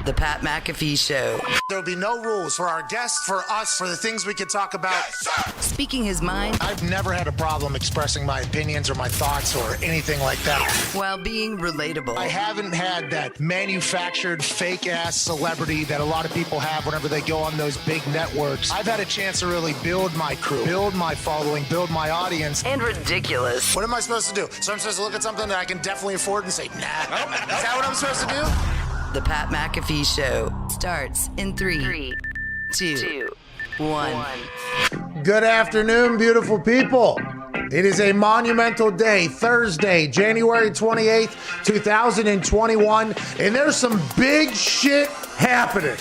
The Pat McAfee Show. There'll be no rules for our guests, for us, for the things we can talk about. Yes, speaking his mind. I've never had a problem expressing my opinions or my thoughts or anything like that. While being relatable. I haven't had that manufactured fake-ass celebrity that a lot of people have whenever they go on those big networks. I've had a chance to really build my crew, build my following, build my audience. And ridiculous. What am I supposed to do? So I'm supposed to look at something that I can definitely afford and say, nah. Is that what I'm supposed to do? The Pat McAfee Show starts in 3, 2, 1. Good afternoon, beautiful people. It is a monumental day, Thursday, January 28th, 2021, and there's some big shit happening.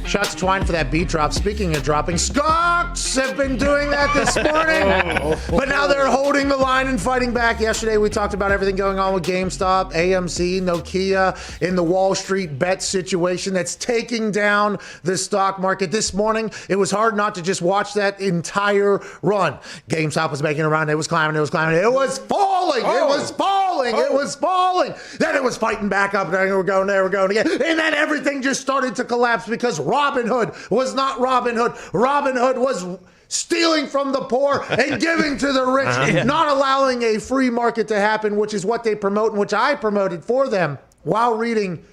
Shots to Twine for that beat drop. Speaking of dropping, Skunks have been doing that this morning, but now they're holding the line and fighting back. Yesterday, we talked about everything going on with GameStop, AMC, Nokia, in the Wall Street bet situation that's taking down the stock market. This morning, it was hard not to just watch that entire run. GameStop was making a run. It was climbing. It was climbing. It was falling. It was falling. It was falling. Then it was fighting back up. And we're going there. We're going again. And then everything just started to collapse because Robin Hood was not Robin Hood. Robin Hood was stealing from the poor and giving to the rich, not allowing a free market to happen, which is what they promote and which I promoted for them while reading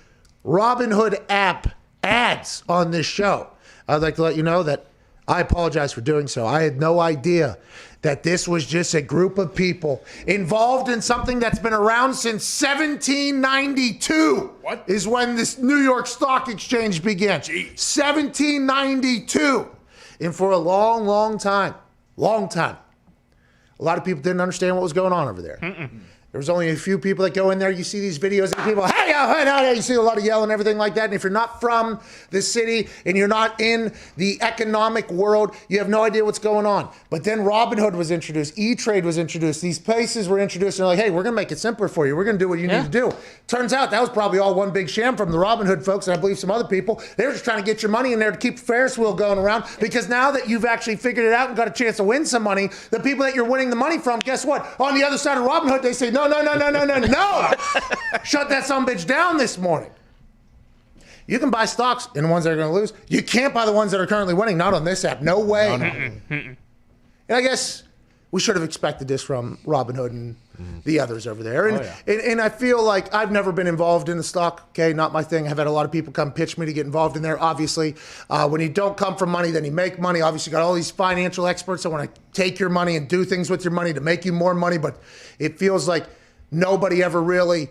Robin Hood app ads on this show. I'd like to let you know that I apologize for doing so. I had no idea that this was just a group of people involved in something that's been around since 1792. What? Is when this New York Stock Exchange began. 1792. And for a long, long time, a lot of people didn't understand what was going on over there. There was only a few people that go in there. You see these videos of people, hey, you see a lot of yelling and everything like that. And if you're not from the city and you're not in the economic world, you have no idea what's going on. But then Robinhood was introduced. E-Trade was introduced. These places were introduced. And they're like, hey, we're going to make it simpler for you. We're going to do what you need to do. Turns out that was probably all one big sham from the Robinhood folks, and I believe some other people. They were just trying to get your money in there to keep the Ferris wheel going around, because now that you've actually figured it out and got a chance to win some money, the people that you're winning the money from, guess what? On the other side of Robinhood, they say, no. Shut that sumbitch down this morning. You can buy stocks in the ones that are going to lose. You can't buy the ones that are currently winning. Not on this app. No way. And I guess we should have expected this from Robinhood and the others over there. And I feel like I've never been involved in the stock. Okay, not my thing. I've had a lot of people come pitch me to get involved in there. Obviously, when you don't come from money, then you make money. Obviously, you got all these financial experts that want to take your money and do things with your money to make you more money. But it feels like nobody ever really,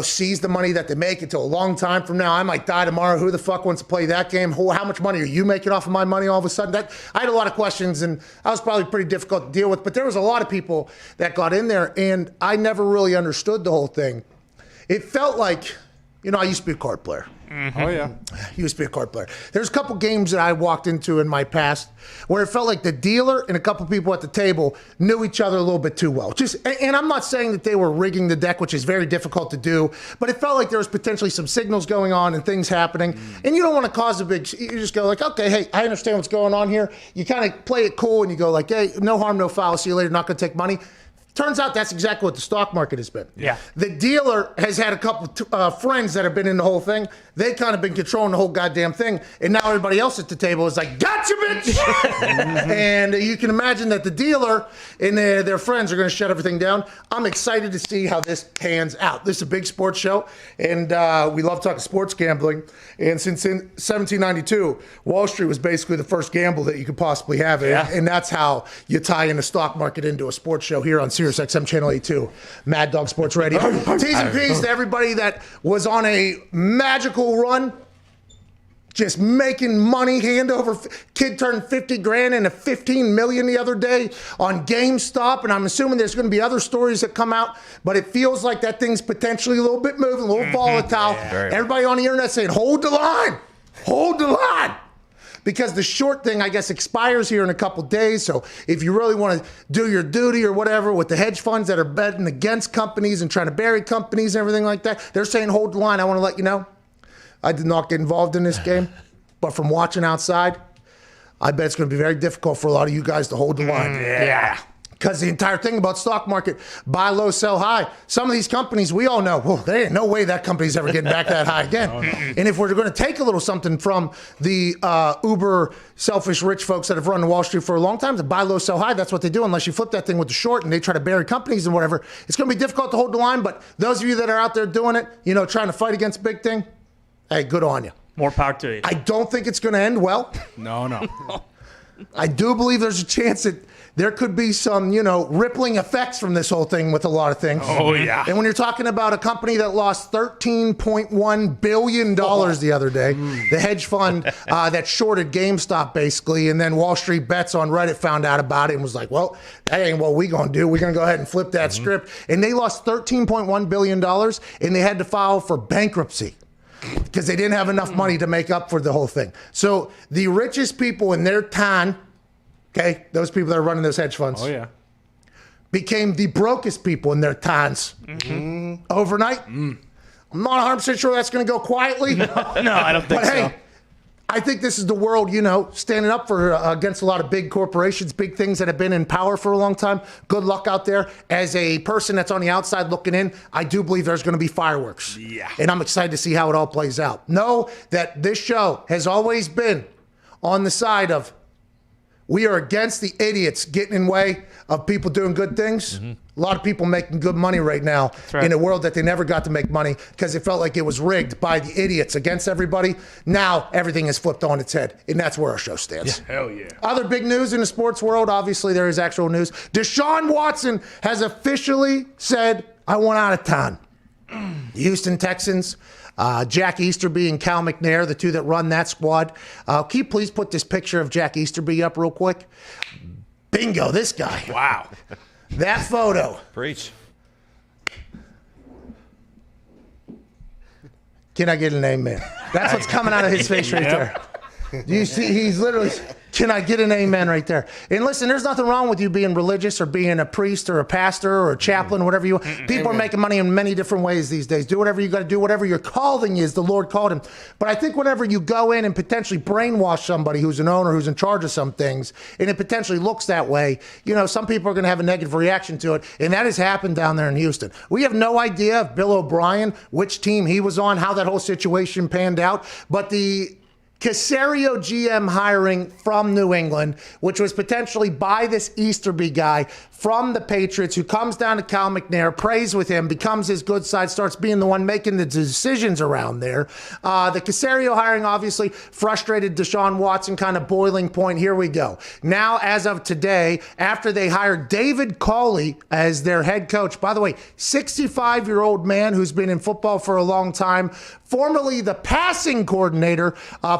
sees the money that they make until a long time from now. I might die tomorrow. Who the fuck wants to play that game? How much money are you making off of my money all of a sudden? I had a lot of questions, and I was probably pretty difficult to deal with. But there was a lot of people that got in there, and I never really understood the whole thing. It felt like, I used to be a card player. Oh, yeah. Used to be a card player. There's a couple games that I walked into in my past where it felt like the dealer and a couple people at the table knew each other a little bit too well. And I'm not saying that they were rigging the deck, which is very difficult to do, but it felt like there was potentially some signals going on and things happening. And you don't want to cause a big, you just go like, okay, hey, I understand what's going on here. You kind of play it cool and you go like, hey, no harm, no foul. See you later. Not going to take money. Turns out that's exactly what the stock market has been. Yeah. The dealer has had a couple friends that have been in the whole thing. They kind of been controlling the whole goddamn thing. And now everybody else at the table is like, gotcha, bitch! And you can imagine that the dealer and their friends are going to shut everything down. I'm excited to see how this pans out. This is a big sports show, and we love talking sports gambling. And since in 1792, Wall Street was basically the first gamble that you could possibly have. And that's how you tie in the stock market into a sports show here on Sirius XM Channel 82, Mad Dog Sports Radio. T's and P's to everybody that was on a magical run, just making money hand over. Kid turned 50 grand into 15 million the other day on GameStop, and I'm assuming there's going to be other stories that come out, but it feels like that thing's potentially a little bit moving, a little volatile. Everybody on the internet saying, hold the line, because the short thing, I guess, expires here in a couple days. So if you really want to do your duty or whatever with the hedge funds that are betting against companies and trying to bury companies and everything like that, they're saying hold the line. I want to let you know, I did not get involved in this game, but from watching outside, I bet it's going to be very difficult for a lot of you guys to hold the line. Because the entire thing about stock market, buy low, sell high. Some of these companies, we all know, well, there ain't no way that company's ever getting back that high again. And if we're going to take a little something from the uber selfish rich folks that have run Wall Street for a long time, to buy low, sell high, that's what they do. Unless you flip that thing with the short and they try to bury companies and whatever, it's going to be difficult to hold the line. But those of you that are out there doing it, trying to fight against big thing, hey, good on you. More power to you. I don't think it's going to end well. No. I do believe there's a chance that there could be some, rippling effects from this whole thing with a lot of things. Oh, yeah. And when you're talking about a company that lost $13.1 billion the other day, the hedge fund that shorted GameStop basically, and then Wall Street Bets on Reddit found out about it and was like, well, that ain't what we're going to do. We're going to go ahead and flip that script. And they lost $13.1 billion, and they had to file for bankruptcy because they didn't have enough money to make up for the whole thing. So the richest people in their town, okay, those people that are running those hedge funds, became the brokest people in their towns overnight. I'm not 100% sure that's going to go quietly. No, I don't think but so. hey, I think this is the world, standing up for against a lot of big corporations, big things that have been in power for a long time. Good luck out there. As a person that's on the outside looking in, I do believe there's going to be fireworks. Yeah. And I'm excited to see how it all plays out. Know that this show has always been on the side of we are against the idiots getting in way of people doing good things. A lot of people making good money right now in a world that they never got to make money because it felt like it was rigged by the idiots against everybody. Now everything is flipped on its head, and that's where our show stands. Hell yeah. Other big news in the sports world, obviously there is actual news. Deshaun Watson has officially said, I want out of town. The Houston Texans, Jack Easterby and Cal McNair, the two that run that squad. Can you please put this picture of Jack Easterby up real quick? Bingo, this guy. Wow. That photo. Preach. Can I get an amen? That's what's coming out of his face right there. Do you see? He's literally, can I get an amen right there? And listen, there's nothing wrong with you being religious or being a priest or a pastor or a chaplain, whatever you want. People are making money in many different ways these days. Do whatever you got to do, whatever your calling is. The Lord called him. But I think whenever you go in and potentially brainwash somebody who's an owner, who's in charge of some things, and it potentially looks that way, some people are going to have a negative reaction to it. And that has happened down there in Houston. We have no idea if Bill O'Brien, which team he was on, how that whole situation panned out. But the Caserio GM hiring from New England, which was potentially by this Easterby guy from the Patriots who comes down to Cal McNair, prays with him, becomes his good side, starts being the one making the decisions around there. The Caserio hiring obviously frustrated Deshaun Watson, kind of boiling point. Here we go. Now, as of today, after they hired David Culley as their head coach, by the way, 65-year-old man who's been in football for a long time, formerly the passing coordinator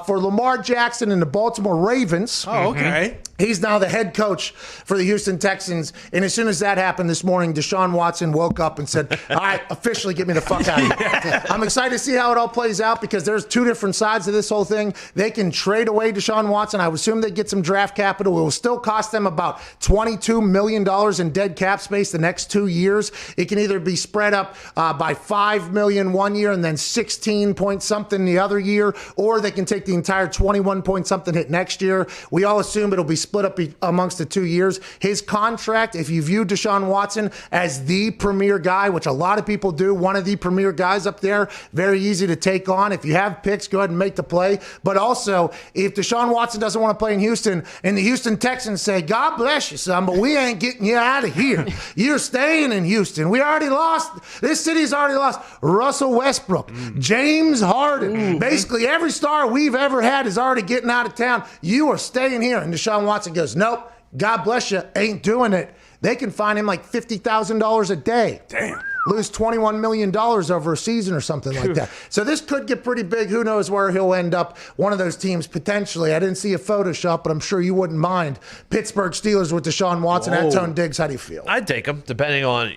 for Lamar Jackson and the Baltimore Ravens. Oh, okay. He's now the head coach for the Houston Texans. And as soon as that happened this morning, Deshaun Watson woke up and said, all right, officially get me the fuck out of here. I'm excited to see how it all plays out because there's two different sides of this whole thing. They can trade away Deshaun Watson. I would assume they get some draft capital. It will still cost them about $22 million in dead cap space the next 2 years. It can either be spread up by $5 million one year and then 16 point something the other year, or they can take the entire 21 point something hit next year. We all assume it'll be split up amongst the 2 years. His contract, if you view Deshaun Watson as the premier guy, which a lot of people do, one of the premier guys up there, very easy to take on. If you have picks, go ahead and make the play. But also, if Deshaun Watson doesn't want to play in Houston and the Houston Texans say, God bless you, son, but we ain't getting you out of here. You're staying in Houston. We already lost. This city's already lost Russell Westbrook, James Harden. Basically, every star we've ever had is already getting out of town. You are staying here. And Deshaun Watson goes, nope, God bless you, ain't doing it. They can fine him like $50,000 a day. Damn. Lose $21 million over a season or something like that. So this could get pretty big. Who knows where he'll end up. One of those teams, potentially. I didn't see a Photoshop, but I'm sure you wouldn't mind. Pittsburgh Steelers with Deshaun Watson. Antone Diggs, how do you feel? I'd take him, depending on,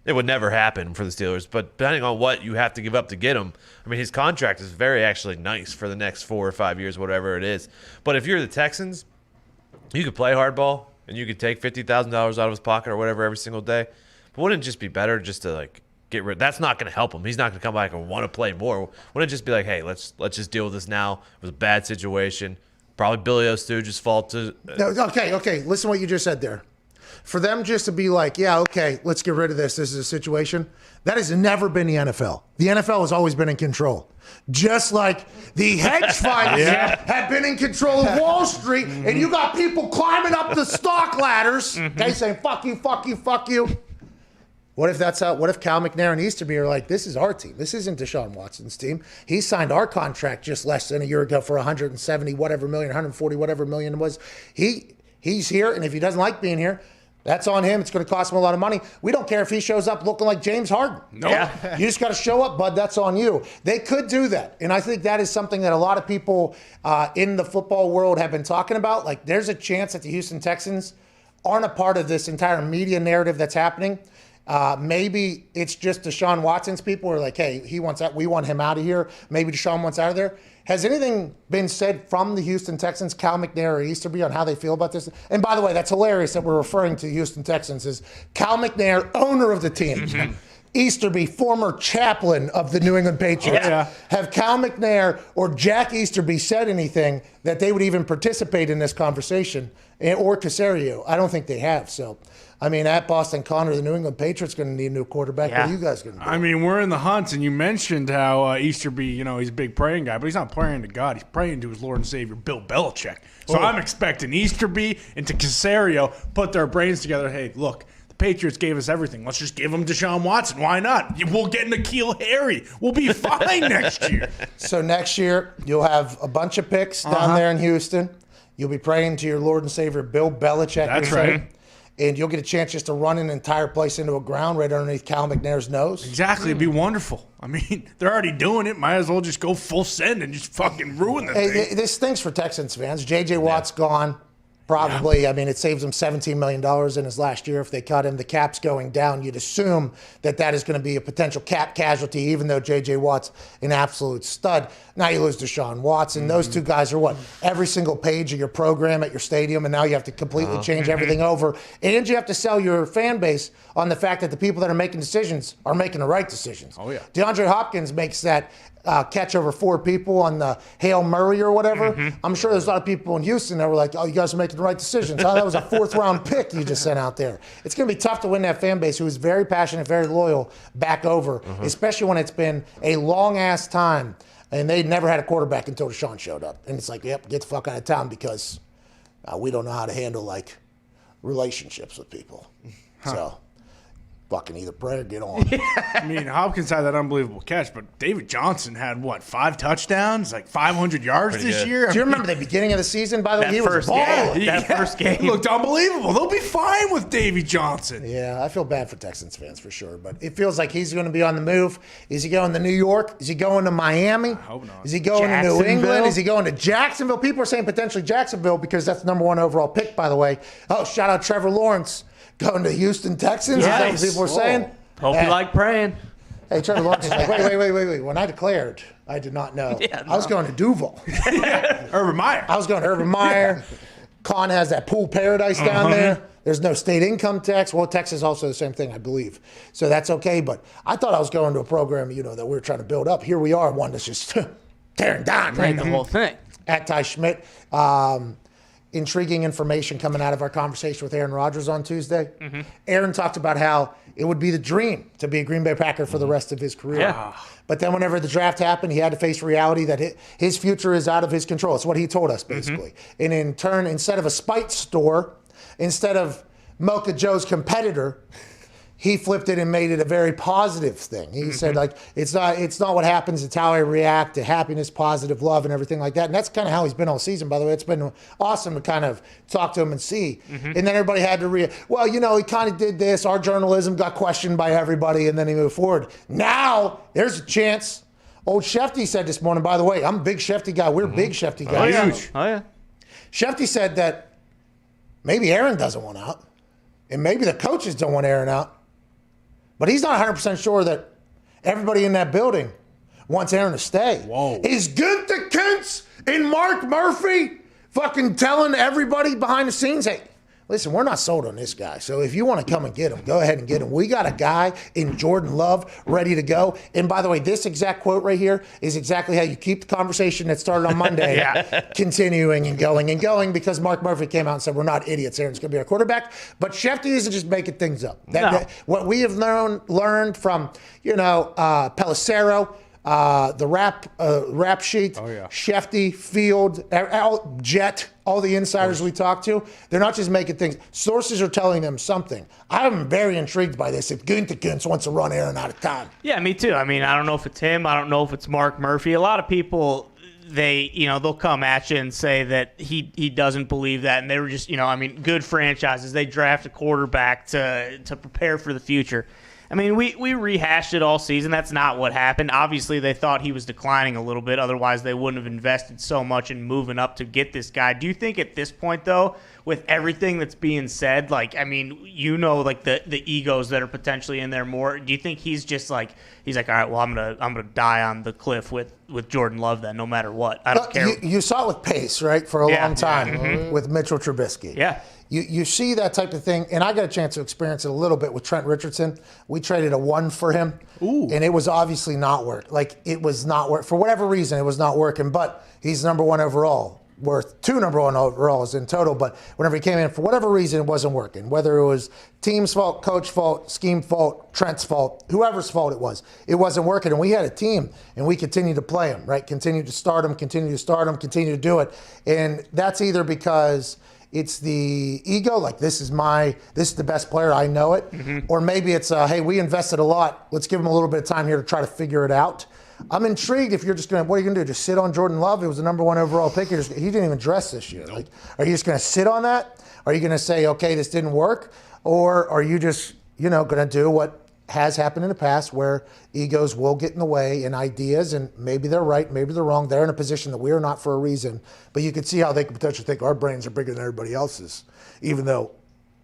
it would never happen for the Steelers, but depending on what you have to give up to get him. I mean, his contract is very actually nice for the next 4 or 5 years, whatever it is. But if you're the Texans, you could play hardball and you could take $50,000 out of his pocket or whatever every single day. But wouldn't it just be better just to get rid? That's not going to help him. He's not going to come back and want to play more. Wouldn't it just be like, hey, let's just deal with this now? It was a bad situation. Probably Billy O'Stooge's fault. Okay. Listen to what you just said there. for them just to be like, yeah, okay, let's get rid of this. This is a situation. That has never been the NFL. The NFL has always been in control. Just like the hedge funds have been in control of Wall Street, and you got people climbing up the stock ladders, okay, saying, fuck you, fuck you, fuck you. What if what if Cal McNair and Easterby are like, this is our team. This isn't Deshaun Watson's team. He signed our contract just less than a year ago for 170 whatever million, 140 whatever million it was. He's here, and if he doesn't like being here, that's on him. It's going to cost him a lot of money. We don't care if he shows up looking like James Harden. Nope. Yeah. You just got to show up, bud. That's on you. They could do that. And I think that is something that a lot of people in the football world have been talking about. Like, there's a chance that the Houston Texans aren't a part of this entire media narrative that's happening. Maybe it's just Deshaun Watson's people are like, hey, we want him out of here. Maybe Deshaun wants out of there. Has anything been said from the Houston Texans, Cal McNair or Easterby, on how they feel about this? And by the way, that's hilarious that we're referring to the Houston Texans as Cal McNair, owner of the team. Easterby, former chaplain of the New England Patriots. Yeah. Have Cal McNair or Jack Easterby said anything that they would even participate in this conversation, or Caserio? I don't think they have. So, I mean, at Boston Connor, the New England Patriots going to need a new quarterback. What are you guys going to do? I mean, we're in the hunt, and you mentioned how Easterby, he's a big praying guy, but he's not praying to God. He's praying to his Lord and Savior, Bill Belichick. So I'm expecting Easterby and to Caserio put their brains together. Hey, look, the Patriots gave us everything. Let's just give them Deshaun Watson. Why not? We'll get N'Keal Harry. We'll be fine next year. So next year, you'll have a bunch of picks down there in Houston. You'll be praying to your Lord and Savior, Bill Belichick. That's right. And you'll get a chance just to run an entire place into a ground right underneath Cal McNair's nose. Exactly. It'd be wonderful. I mean, they're already doing it. Might as well just go full send and just fucking ruin the thing. This stinks for Texans fans. J.J. Watt's gone. Probably. Yeah. I mean, it saves him $17 million in his last year if they cut him. The cap's going down. You'd assume that is going to be a potential cap casualty, even though J.J. Watt's an absolute stud. Now you lose Deshaun Watson. Those two guys are every single page of your program at your stadium, and now you have to completely change everything over. And you have to sell your fan base on the fact that the people that are making decisions are making the right decisions. Oh, yeah. DeAndre Hopkins makes that catch over 4 people on the Hail Murray or whatever. I'm sure there's a lot of people in Houston that were like, oh, you guys are making the right decisions. Oh, that was a 4th-round pick you just sent out there. It's going to be tough to win that fan base who is very passionate, very loyal, back over, especially when it's been a long-ass time and they never had a quarterback until Deshaun showed up. And it's like, yep, get the fuck out of town because we don't know how to handle, relationships with people. So fucking either pray or get on. I mean, Hopkins had that unbelievable catch, but David Johnson had, 5 touchdowns, 500 yards Pretty this good. year? Do you remember the beginning of the season, by the way? That He was first balling. game. That first game. He looked unbelievable. They'll be fine with Davy Johnson. Yeah, I feel bad for Texans fans for sure, but it feels like he's going to be on the move. Is he going to New York? Is he going to Miami? I hope not. Is he going to New England? Jacksonville? Is he going to Jacksonville? People are saying potentially Jacksonville because that's the #1 overall pick, by the way. Oh, shout out Trevor Lawrence going to Houston Texans. Is that what people are saying? Hope you like praying. Hey, Trevor Lawrence is like, wait. When I declared, I did not know. Yeah, I was going to Duval. Urban Meyer. I was going to Urban Meyer. Con has that pool paradise down there. There's no state income tax. Well, Texas is also the same thing, I believe. So that's okay. But I thought I was going to a program, that we were trying to build up. Here we are, one that's just tearing down. Right, the whole thing. At Ty Schmidt. Intriguing information coming out of our conversation with Aaron Rodgers on Tuesday. Aaron talked about how it would be the dream to be a Green Bay Packer for the rest of his career. Yeah. But then whenever the draft happened, he had to face reality that his future is out of his control. It's what he told us, basically. And in turn, instead of a spite store, instead of Mocha Joe's competitor, he flipped it and made it a very positive thing. He said, it's not what happens, it's how I react to happiness, positive love, and everything like that. And that's kind of how he's been all season, by the way. It's been awesome to kind of talk to him and see. And then everybody had to he kind of did this. Our journalism got questioned by everybody, and then he moved forward. Now, there's a chance. Old Shefty said this morning, by the way, I'm a big Shefty guy. We're big Shefty guys. Huge. Oh, yeah. Shefty said that maybe Aaron doesn't want out, and maybe the coaches don't want Aaron out. But he's not 100% sure that everybody in that building wants Aaron to stay. Whoa. Is Gunther Kuntz and Mark Murphy fucking telling everybody behind the scenes, hey, listen, we're not sold on this guy. So if you want to come and get him, go ahead and get him. We got a guy in Jordan Love ready to go. And by the way, this exact quote right here is exactly how you keep the conversation that started on Monday continuing and going because Mark Murphy came out and said, we're not idiots. Aaron's going to be our quarterback. But Shefty isn't just making things up. What we have learned from, Pelissero, the rap sheet, Shefty, Field, Jet, all the insiders we talked to, they're not just making things. Sources are telling them something. I'm very intrigued by this. If Gunther wants to run Aaron out of time. Yeah, me too. I mean, I don't know if it's him. I don't know if it's Mark Murphy. A lot of people, they'll come at you and say that he doesn't believe that, and they were just, good franchises. They draft a quarterback to prepare for the future. I mean, we rehashed it all season. That's not what happened. Obviously, they thought he was declining a little bit. Otherwise, they wouldn't have invested so much in moving up to get this guy. Do you think at this point, though, with everything that's being said, the egos that are potentially in there more, do you think he's just all right, well, I'm gonna die on the cliff with Jordan Love then, no matter what. I don't care. You saw it with Pace, right, for a long time with Mitchell Trubisky. Yeah. You see that type of thing, and I got a chance to experience it a little bit with Trent Richardson. We traded a 1 for him, and it was obviously not work. It was not work. For whatever reason, it was not working, but he's number 1 overall, worth 2 number 1 overalls in total, but whenever he came in, for whatever reason, it wasn't working. Whether it was team's fault, coach fault, scheme fault, Trent's fault, whoever's fault it wasn't working, and we had a team, and we continued to play him, right? Continue to start him, continue to do it, and that's either because it's the ego, this is the best player, I know it. Or maybe it's, hey, we invested a lot. Let's give him a little bit of time here to try to figure it out. I'm intrigued if you're just what are you going to do? Just sit on Jordan Love? It was the number 1 overall pick. He didn't even dress this year. Nope. Are you just going to sit on that? Are you going to say, okay, this didn't work? Or are you just, going to do what has happened in the past where egos will get in the way and ideas, and maybe they're right, maybe they're wrong. They're in a position that we're not for a reason. But you can see how they could potentially think our brains are bigger than everybody else's, even though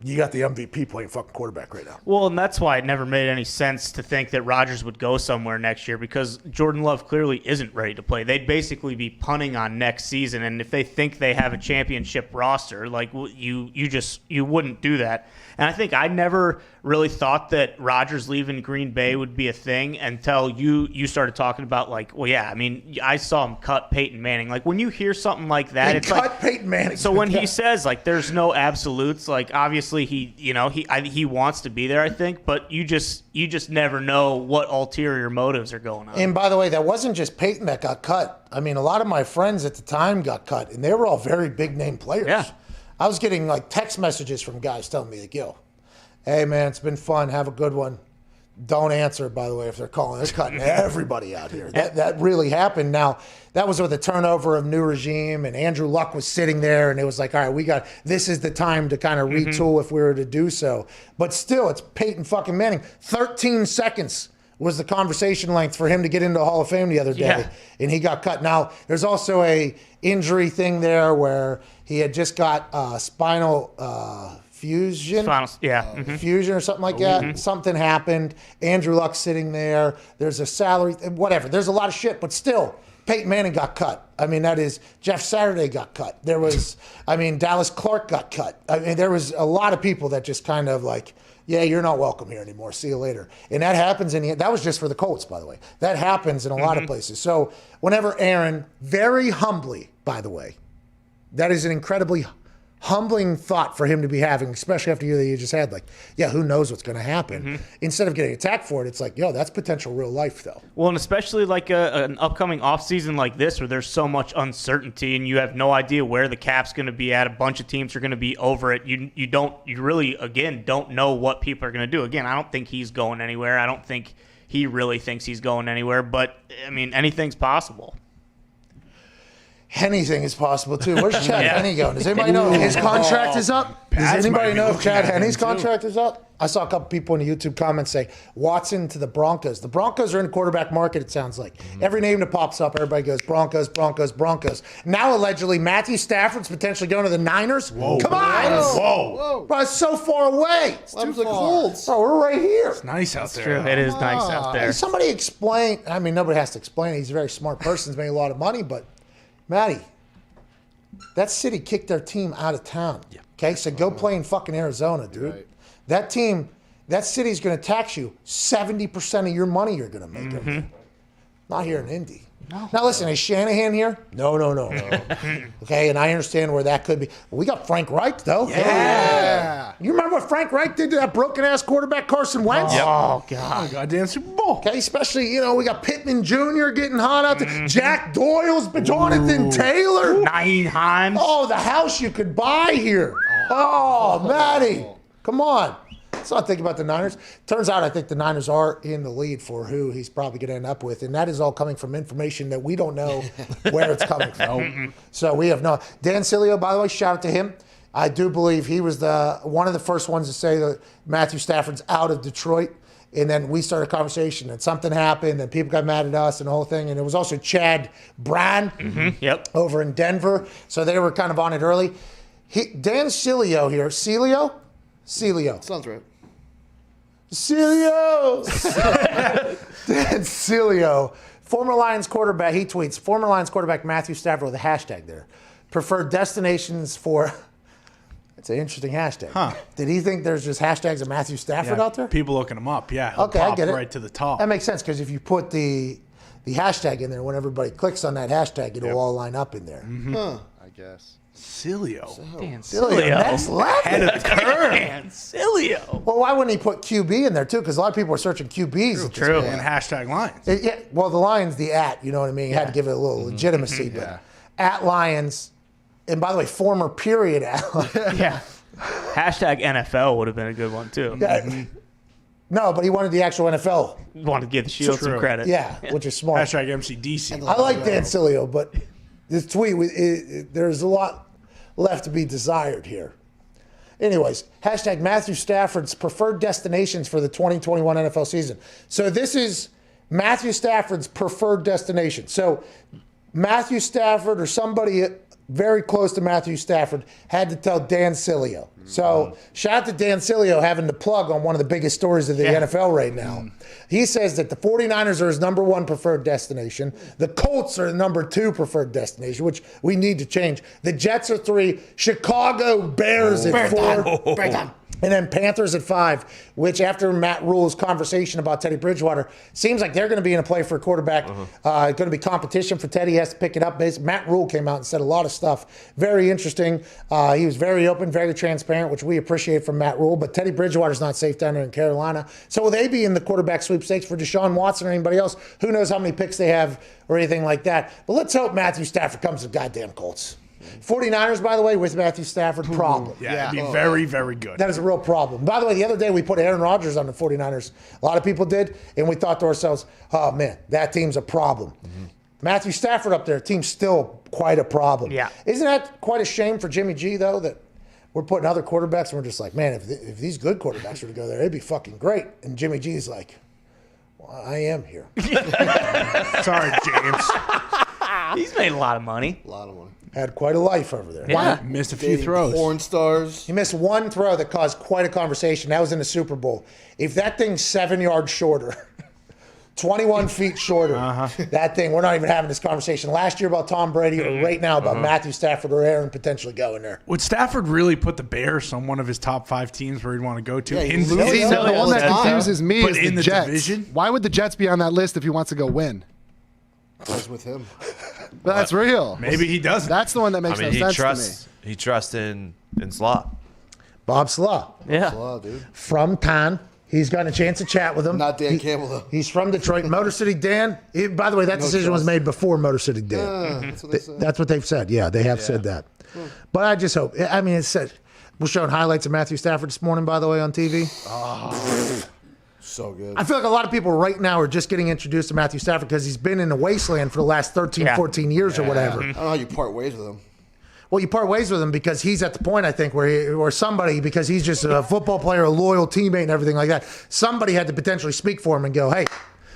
you got the MVP playing fucking quarterback right now. Well, and that's why it never made any sense to think that Rodgers would go somewhere next year, because Jordan Love clearly isn't ready to play. They'd basically be punting on next season, and if they think they have a championship roster, you wouldn't do that. And I think I never really thought that Rodgers leaving Green Bay would be a thing until you started talking about I saw him cut Peyton Manning. When you hear something like that, it's cut Peyton Manning. So when he says there's no absolutes, obviously he wants to be there, I think, but you just never know what ulterior motives are going on. And by the way, that wasn't just Peyton that got cut. I mean, a lot of my friends at the time got cut, and they were all very big name players. Yeah. I was getting text messages from guys telling me yo, hey man, it's been fun. Have a good one. Don't answer, by the way, if they're calling. They're cutting everybody out here. That really happened. Now, that was with the turnover of new regime, and Andrew Luck was sitting there, and it was all right, this is the time to kind of retool if we were to do so. But still, it's Peyton fucking Manning. 13 seconds was the conversation length for him to get into the Hall of Fame the other day, and he got cut. Now, there's also a injury thing there where he had just got spinal fusion or something like that. Something happened. Andrew Luck sitting there. There's a salary, whatever. There's a lot of shit, but still, Peyton Manning got cut. I mean, that is, Jeff Saturday got cut. There was, Dallas Clark got cut. I mean, there was a lot of people that just kind of you're not welcome here anymore. See you later. And that happens that was just for the Colts, by the way. That happens in a lot of places. So whenever Aaron, very humbly, by the way, that is an incredibly humbling thought for him to be having, especially after you that you just had. Who knows what's going to happen? Instead of getting attacked for it, it's that's potential real life, though. Well, and especially an upcoming offseason like this where there's so much uncertainty and you have no idea where the cap's going to be at. A bunch of teams are going to be over it. You really, again, don't know what people are going to do. Again, I don't think he's going anywhere. I don't think he really thinks he's going anywhere. But, anything's possible. Anything is possible, too. Where's Chad Henne going? Does anybody know if his contract is up? Does anybody know if Chad Henne's contract is up? I saw a couple people in the YouTube comments say, Watson to the Broncos. The Broncos are in the quarterback market, it sounds like. Every name that pops up, everybody goes, Broncos, Broncos, Broncos. Now, allegedly, Matthew Stafford's potentially going to the Niners. Whoa. Come on! Whoa. Bro, it's so far away. It's too far. Bro, we're right here. It's nice out there. True. It is nice out there. Somebody explain. Nobody has to explain. He's a very smart person. He's made a lot of money, but Matty, that city kicked their team out of town. Yeah. Okay, so go play in fucking Arizona, dude. Right. That team, that city's going to tax you 70% of your money you're going to make. Over there. Not here in Indy. No. Now listen, is Shanahan here? No. Okay, and I understand where that could be. We got Frank Reich though. Yeah. You remember what Frank Reich did to that broken ass quarterback Carson Wentz? Oh God. Goddamn Super Bowl. Okay, especially we got Pittman Jr. getting hot out there. Jack Doyle's, Jonathan Taylor. Naeem Hines. Oh, the house you could buy here. Oh, Matty, come on. Let's not think about the Niners. Turns out I think the Niners are in the lead for who he's probably going to end up with, and that is all coming from information that we don't know where it's coming from. So we have no. Dan Sileo, by the way, shout out to him. I do believe he was one of the first ones to say that Matthew Stafford's out of Detroit. And then we started a conversation, and something happened, and people got mad at us and the whole thing. And it was also Chad Brand over in Denver. So they were kind of on it early. Dan Sileo here. Celio? Sounds right. Celio! Dan Celio, former Lions quarterback, he tweets, former Lions quarterback Matthew Stafford with a hashtag there. Preferred destinations for, it's an interesting hashtag. Huh. Did he think there's just hashtags of Matthew Stafford out there? People looking him up. Yeah. He'll Okay, pop I get it. right to the top. That makes sense because if you put the hashtag in there, when everybody clicks on that hashtag, it'll all line up in there. Huh. I guess. Cilio. Dan Cilio, next level. Head of the curve. Dan Cilio. Well, why wouldn't he put QB in there too? Because a lot of people are searching QBs. at this True. And hashtag Lions. Yeah, well, the Lions, the you know what I mean? You had to give it a little legitimacy. But at Lions, and by the way, former period at Lions. Yeah. Hashtag NFL would have been a good one too. No, but he wanted the actual NFL. Want to give the Shield some True. credit. Yeah, which is smart. Hashtag MCDC. I like Dan Cilio, but this tweet, there's a lot left to be desired here. Anyways, hashtag Matthew Stafford's preferred destinations for the 2021 NFL season. So this is Matthew Stafford's preferred destination. So Matthew Stafford or somebody very close to Matthew Stafford had to tell Dan Cilio. So shout out to Dan Cilio having the plug on one of the biggest stories of the NFL right now. He says that the 49ers are his number one preferred destination. The Colts are the number two preferred destination, which we need to change. The Jets are 3. Chicago Bears at 4. And then Panthers at 5, which after Matt Rule's conversation about Teddy Bridgewater, seems like they're going to be in a play for a quarterback. Going to be competition for Teddy. He has to pick it up. Matt Rule came out and said a lot of stuff. Very interesting. He was very open, very transparent, which we appreciate from Matt Rule. But Teddy Bridgewater's not safe down there in Carolina. So will they be in the quarterback sweepstakes for Deshaun Watson or anybody else? Who knows how many picks they have or anything like that. But let's hope Matthew Stafford comes to the goddamn Colts. 49ers, by the way, with Matthew Stafford, problem. Yeah, it'd be very, very good. That is a real problem. By the way, the other day we put Aaron Rodgers on the 49ers. A lot of people did, and we thought to ourselves, oh, man, that team's a problem. Matthew Stafford up there, team's still quite a problem. Yeah. Isn't that quite a shame for Jimmy G, though, that we're putting other quarterbacks and we're just like, man, if these good quarterbacks were to go there, it'd be fucking great. And Jimmy G's like, well, I am here. Sorry, James. He's made a lot of money. A lot of money. Had quite a life over there. Yeah. Missed a few Dating throws. porn stars. He missed one throw that caused quite a conversation. That was in the Super Bowl. If that thing's 7 yards shorter, 21 feet shorter, that thing, we're not even having this conversation last year about Tom Brady or right now about Matthew Stafford or Aaron potentially going there. Would Stafford really put the Bears on one of his top 5 teams where he'd want to go to? Yeah, in he's the losing division? all The one the that time. confuses me But is in the the Jets. division? Why would the Jets be on that list if he wants to go win? I was with him. That's real. Maybe he doesn't. That's the one that I makes mean, no he sense trusts in Slot. Bob Slah Yeah. Wow, dude. from Cannes. He's gotten a chance to chat with him. Not Dan Campbell, though. He's from Detroit. Motor City Dan. By the way, that decision was trust. made before Motor City Dan. That's what they said. That's what they've said. Yeah, they have said that. But I just hope. I mean, it said we're showing highlights of Matthew Stafford this morning, by the way, on TV. So good. I feel like a lot of people right now are just getting introduced to Matthew Stafford because he's been in the wasteland for the last 13, Yeah. 14 years or whatever. I don't know how you part ways with him. Well, you part ways with him because he's at the point, I think, or somebody, because he's just a football player, a loyal teammate and everything like that. Somebody had to potentially speak for him and go, hey,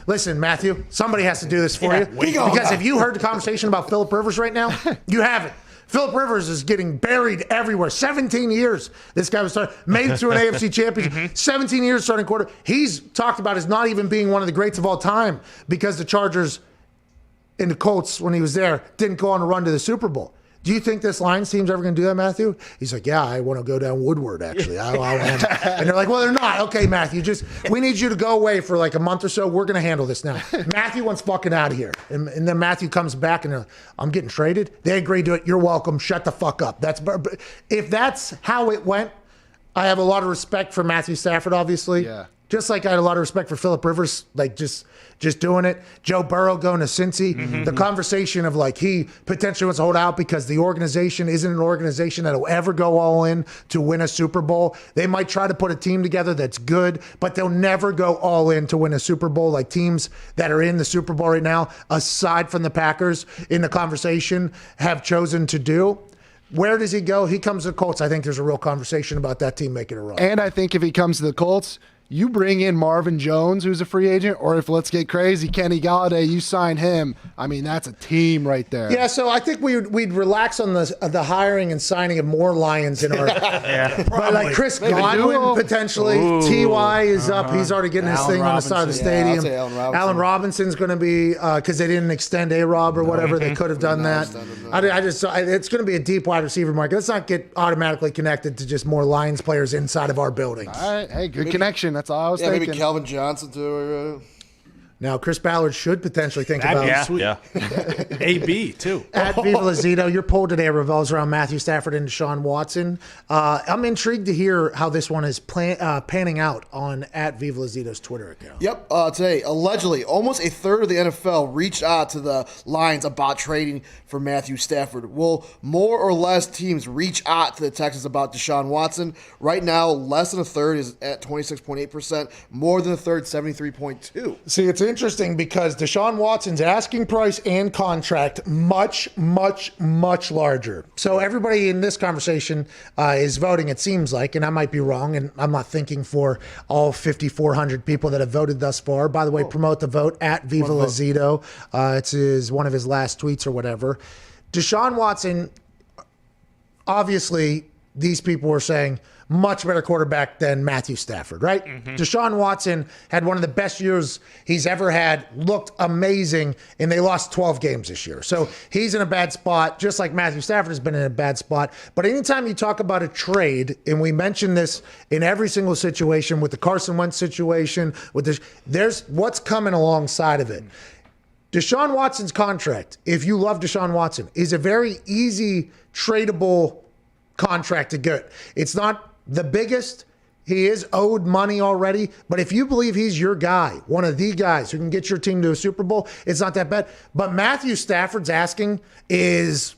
listen, Matthew, somebody has to do this for you. Because if you heard the conversation about Phillip Rivers right now, you haven't. Phillip Rivers is getting buried everywhere. 17 years this guy was starting, made it through an AFC championship. 17 years starting quarter. He's talked about as not even being one of the greats of all time because the Chargers and the Colts, when he was there, didn't go on a run to the Super Bowl. do you think this Lions team's ever going to do that, Matthew? He's like, yeah, I want to go down Woodward, actually. And they're like, well, they're not. Okay, Matthew, we need you to go away for like a month or so. We're going to handle this now. Matthew wants fucking out of here. And then Matthew comes back and I'm getting traded. They agreed to it. You're welcome. Shut the fuck up. If that's how it went, I have a lot of respect for Matthew Stafford, obviously. Yeah. Just like I had a lot of respect for Phillip Rivers, like just doing it. Joe Burrow going to Cincy. The conversation of like he potentially wants to hold out because the organization isn't an organization that'll ever go all in to win a Super Bowl. They might try to put a team together that's good, but they'll never go all in to win a Super Bowl like teams that are in the Super Bowl right now, aside from the Packers in the conversation, have chosen to do. Where does he go? He comes to the Colts. I think there's a real conversation about that team making a run. And I think if he comes to the Colts, you bring in Marvin Jones, who's a free agent, or if let's get crazy, Kenny Galladay, you sign him. I mean, that's a team right there. Yeah, so I think we'd relax on the hiring and signing of more Lions in our. But like Chris Godwin potentially. Ty is up. He's already getting his thing on the side of the stadium. I'll say Allen Robinson. Allen Robinson's going to be because they didn't extend A-Rob or whatever. They could have done that. It's going to be a deep wide receiver market. Let's not get automatically connected to just more Lions players inside of our buildings. All right. Hey, good connection. That's all I was Yeah, thinking. maybe Calvin Johnson too. Now, Chris Ballard should potentially think That'd about be sweet. Yeah. AB too. At Viva Lazito, your poll today revolves around Matthew Stafford and Deshaun Watson. I'm intrigued to hear how this one is panning out on at Viva Lazito's Twitter account. Yep. Today, allegedly, almost a third of the NFL reached out to the Lions about trading for Matthew Stafford. Will more or less teams reach out to the Texans about Deshaun Watson? Right now, less than a third is at 26.8%. More than a third, 73.2%. See, it's interesting because Deshaun Watson's asking price and contract much, much, much larger. So everybody in this conversation is voting, it seems like, and I might be wrong, and I'm not thinking for all 5,400 people that have voted thus far. By the way, promote the vote at Viva Lazito. It's one of his last tweets or whatever. Deshaun Watson, obviously, these people were saying, much better quarterback than Matthew Stafford, right? Deshaun Watson had one of the best years he's ever had, looked amazing, and they lost 12 games this year. So he's in a bad spot, just like Matthew Stafford has been in a bad spot. But anytime you talk about a trade, and we mention this in every single situation with the Carson Wentz situation, there's what's coming alongside of it. Deshaun Watson's contract, if you love Deshaun Watson, is a very easy tradable contract to get. It's not the biggest. He is owed money already, but if you believe he's your guy, one of the guys who can get your team to a Super Bowl, it's not that bad. But Matthew Stafford's asking is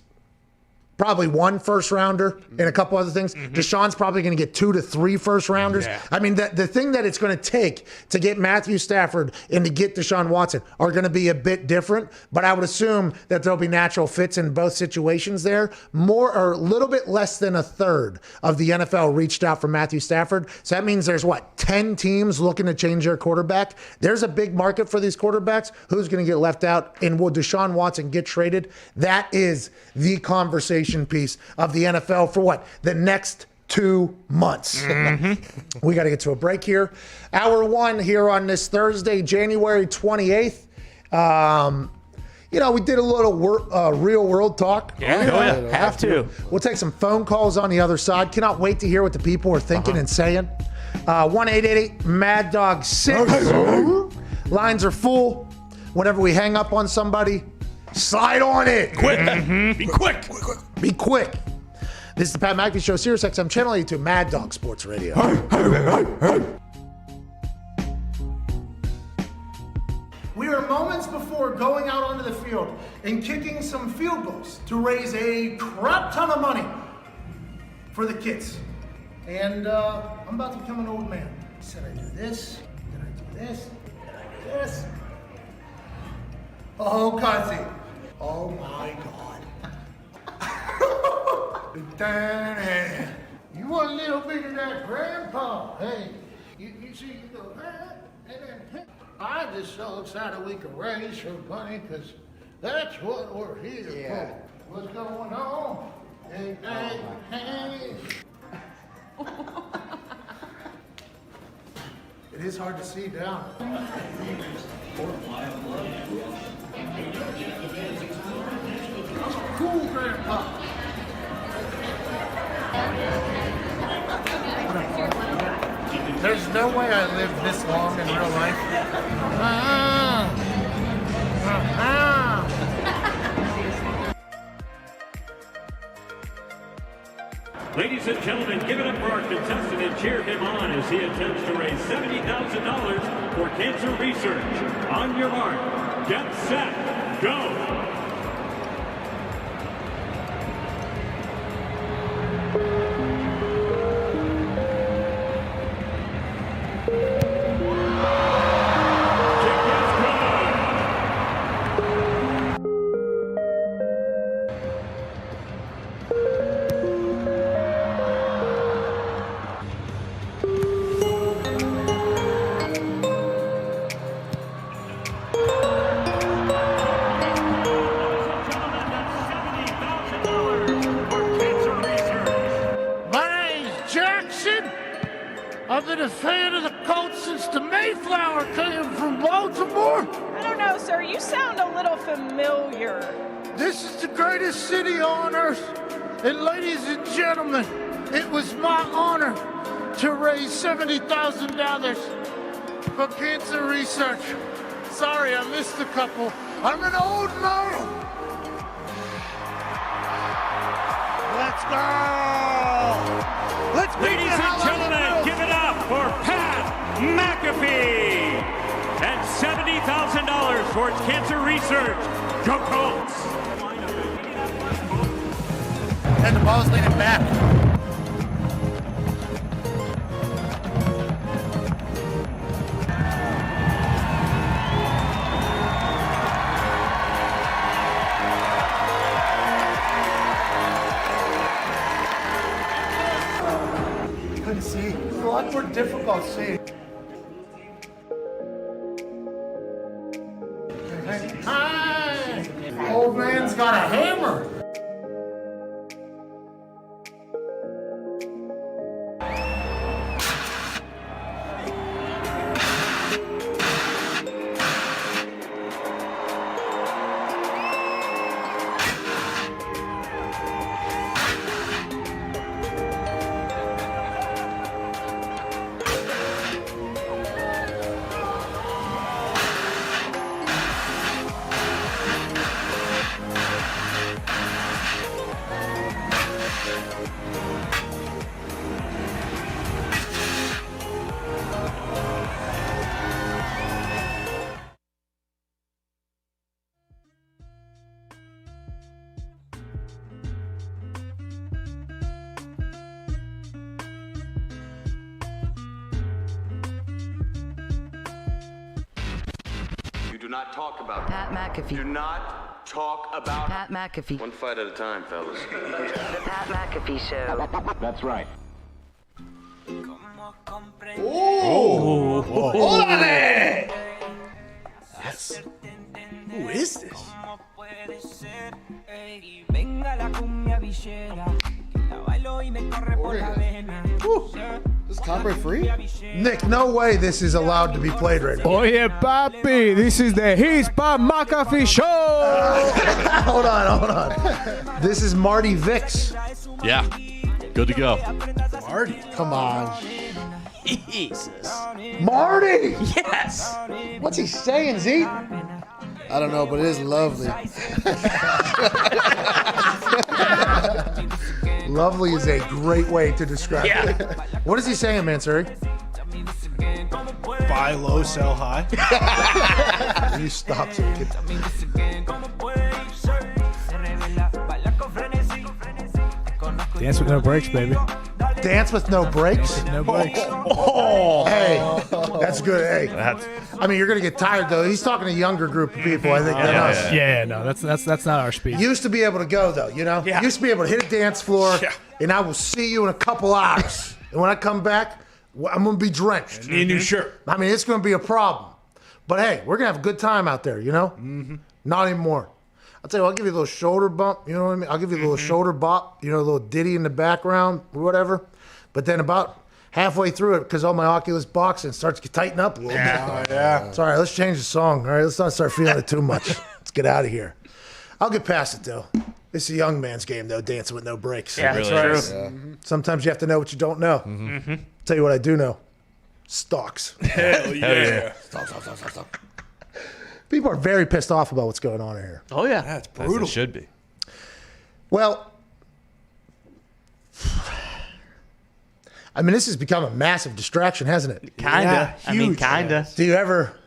probably 1 first rounder and a couple other things. Deshaun's probably going to get 2 to 3 first rounders. Yeah. I mean, the thing that it's going to take to get Matthew Stafford and to get Deshaun Watson are going to be a bit different, but I would assume that there'll be natural fits in both situations there. More or a little bit less than a third of the NFL reached out for Matthew Stafford. So that means there's 10 teams looking to change their quarterback. There's a big market for these quarterbacks. Who's going to get left out? And will Deshaun Watson get traded? That is the conversation piece of the NFL for the next 2 months. We got to get to a break here. Hour 1 here on this Thursday, January 28th. We did a little real world talk. Yeah, have to. We'll take some phone calls on the other side. Cannot wait to hear what the people are thinking and saying. 1-888-MAD-DOG-6. Lines are full. Whenever we hang up on somebody, slide on it. Quick. Be quick. Be quick. This is the Pat McAfee Show, Sirius XM Channel 82, Mad Dog Sports Radio. We are moments before going out onto the field and kicking some field goals to raise a crap ton of money for the kids. And I'm about to become an old man. Said I do this, then I do this, then I do this. Oh, Cuzzy. Oh, my God. You want a little bit of that, Grandpa? Hey, you see, you go, and then I'm just so excited we can raise some money because that's what we're here for. What's going on? Hey, hey, hey. It is hard to see down. I'm a cool grandpa. There's no way I lived this long in real life. Ladies and gentlemen, give it up for our contestant and cheer him on as he attempts to raise $70,000 for cancer research. On your mark, get set, go! I've been a fan of the Colts since the Mayflower came from Baltimore. I don't know, sir. You sound a little familiar. This is the greatest city on earth. And ladies and gentlemen, it was my honor to raise $70,000 for cancer research. Sorry, I missed a couple. I'm an old man. Let's go. Let's Ladies and gentlemen, give it up for Pat McAfee and $70,000 towards cancer research. Go Colts! And the ball's leaning back. Couldn't see. It's a lot more difficult seeing. Hi! Old man's got a hammer. Do not talk about Pat McAfee. Do not talk about Pat McAfee. One fight at a time, fellas. The Pat McAfee Show. That's right. Oh, órale! Yes. Who is this? Is this copyright free? Nick, no way this is allowed to be played right now. Oye, papi, this is the His Pat McAfee Show. Hold on. This is Marty Vicks. Yeah, good to go. Marty. Come on. Jesus. Marty! Yes. What's he saying, Z? I don't know, but it is lovely. Lovely is a great way to describe it. What is he saying, Mansuri? Buy low, sell high. You stop so you get Dance with no breaks, baby. Dance with no breaks? No breaks. Oh, hey, that's good. Hey, I mean, you're gonna get tired though. He's talking to a younger group of people, I think, than us. Yeah, no, that's not our speed. Used to be able to go though, you know. Yeah. Used to be able to hit a dance floor, and I will see you in a couple hours. And when I come back, I'm gonna be drenched. Need a new shirt. I mean, it's gonna be a problem. But hey, we're gonna have a good time out there, you know. Not anymore. I'll tell you what, I'll give you a little shoulder bump, you know what I mean? I'll give you a little shoulder bop, you know, a little ditty in the background or whatever. But then about halfway through it, because all my Oculus boxing starts to tighten up a little bit. Yeah. It's all right, let's change the song. All right, let's not start feeling it too much. Let's get out of here. I'll get past it, though. It's a young man's game, though, dancing with no breaks. Yeah, Really that's is. true. Sometimes you have to know what you don't know. Tell you what I do know. Stocks. Hell yeah. Stop. People are very pissed off about what's going on here. Oh yeah, That's As brutal. it should be. Well, I mean, this has become a massive distraction, hasn't it? kinda. Yeah, I mean, huge. kinda. Do you ever?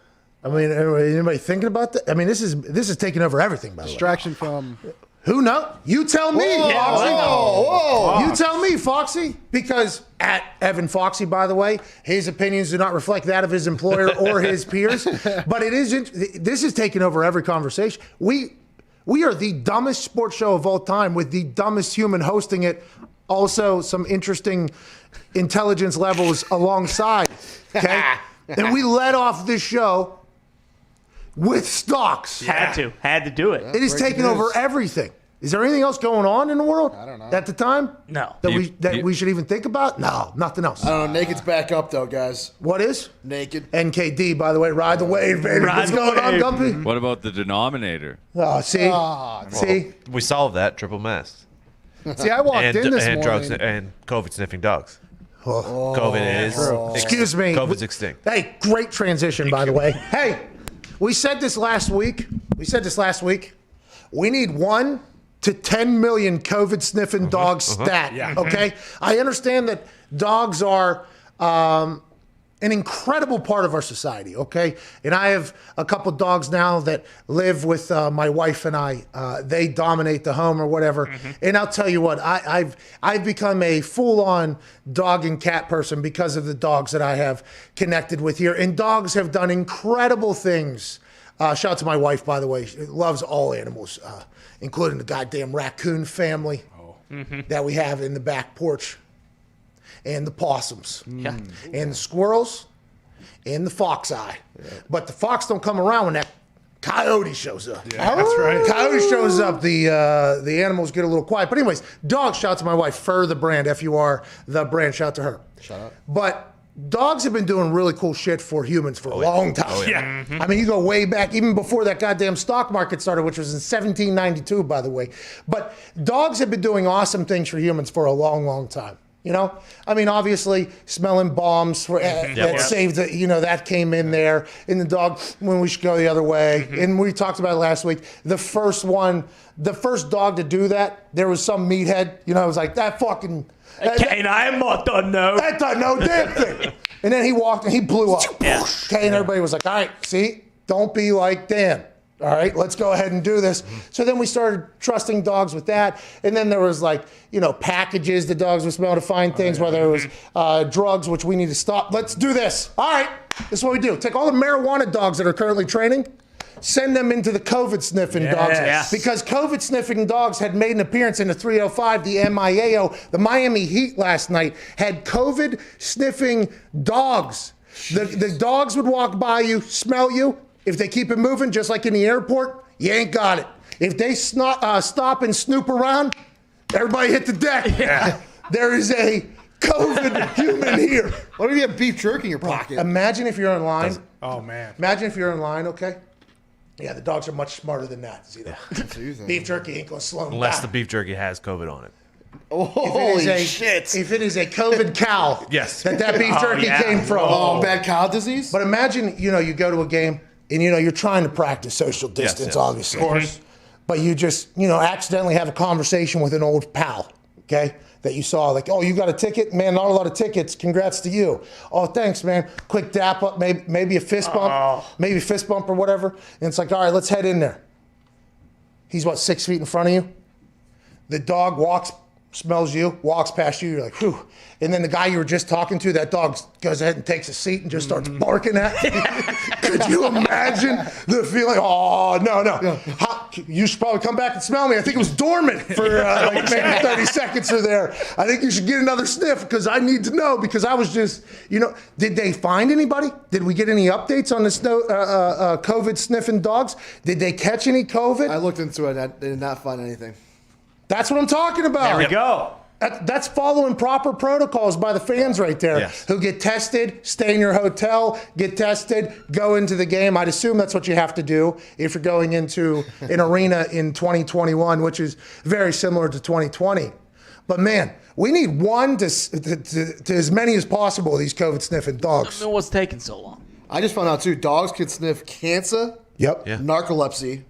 I mean, anybody thinking about that? I mean, this is taking over everything. By the way, Distraction from who knows? You tell me, Foxy. Whoa. You tell me, Foxy. Because at Evan Foxy, by the way, his opinions do not reflect that of his employer or his peers. But it is. This is taking over every conversation. We are the dumbest sports show of all time with the dumbest human hosting it. Also, some interesting intelligence levels alongside. Okay, and we led off this show with stocks. Had to do it. It is taking over everything. Is there anything else going on in the world? I don't know. At the time? No. That we should even think about? No, nothing else. I don't know. Naked's back up though, guys. What is? Naked. NKD, by the way. Ride the wave, baby. Ride What's the going on, wave. Gumpy? What about the denominator? Oh, see? See? We solved that. Triple mask. See, I walked And, in this and morning. drugs and COVID sniffing dogs. COVID is. Excuse me. COVID's extinct. Hey, great transition, by the way. Hey, we said this last week. We need 1 to 10 million COVID sniffing dogs stat. Yeah. Okay? I understand that dogs are an incredible part of our society, okay? And I have a couple dogs now that live with my wife and I. They dominate the home or whatever. And I'll tell you what, I've become a full-on dog and cat person because of the dogs that I have connected with here. And dogs have done incredible things. Shout out to my wife, by the way. She loves all animals, including the goddamn raccoon family that we have in the back porch. And the possums, and the squirrels, and the fox eye. But the fox don't come around when that coyote shows up. Yeah, that's right. Coyote shows up, the animals get a little quiet. But anyways, dog, shout out to my wife, Fur the brand, F-U-R, the brand, shout out to her. Shut up. But dogs have been doing really cool shit for humans for a long time. Yeah. I mean, you go way back, even before that goddamn stock market started, which was in 1792, by the way. But dogs have been doing awesome things for humans for a long, long time. You know, I mean, obviously, smelling bombs for, that saved the, that came in there. And the dog, when we should go the other way. And we talked about it last week. The first dog to do that, there was some meathead, it was like, that fucking. Canine mutton, no. That done no damn thing. And then he walked and he blew up. Okay, and everybody was like, all right, see, don't be like Dan. All right, let's go ahead and do this. So then we started trusting dogs with that. And then there was packages the dogs would smell to find things, whether it was drugs, which we need to stop. Let's do this. All right, this is what we do. Take all the marijuana dogs that are currently training, send them into the COVID sniffing dogs. Because COVID sniffing dogs had made an appearance in the 305, the MIAO. The Miami Heat last night had COVID sniffing dogs. The dogs would walk by you, smell you. If they keep it moving, just like in the airport, you ain't got it. If they stop and snoop around, everybody hit the deck. Yeah. There is a COVID human here. What if you have beef jerky in your pocket? Imagine if you're in line. Oh, man. Imagine if you're in line, okay? Yeah, the dogs are much smarter than that. See that? Beef jerky ain't going to slow them Unless down. the beef jerky has COVID on it. Holy shit. If it is a COVID cow Yes. that beef jerky came from. Oh, bad cow disease? But imagine, you go to a game and, you're trying to practice social distance, yes. obviously. Of course. But you just, accidentally have a conversation with an old pal, okay? That you saw, like, oh, you got a ticket? Man, not a lot of tickets. Congrats to you. Oh, thanks, man. Quick dap up, maybe a fist bump. Maybe a fist bump or whatever. And it's like, all right, let's head in there. He's, 6 feet in front of you? The dog walks, smells you, walks past you. You're like, whew. And then the guy you were just talking to, that dog goes ahead and takes a seat and just starts barking at you. Could you imagine the feeling? Oh, no. You should probably come back and smell me. I think it was dormant for maybe 30 seconds or there. I think you should get another sniff because I need to know because I was just, did they find anybody? Did we get any updates on the COVID sniffing dogs? Did they catch any COVID? I looked into it. I did not find anything. That's what I'm talking about. There we go. That's following proper protocols by the fans right there Yes. who get tested, stay in your hotel, get tested, go into the game. I'd assume that's what you have to do if you're going into an arena in 2021, which is very similar to 2020. But man, we need one to as many as possible of these COVID sniffing dogs. What's taking so long? I just found out too. Dogs can sniff cancer, Yep. Yeah. narcolepsy,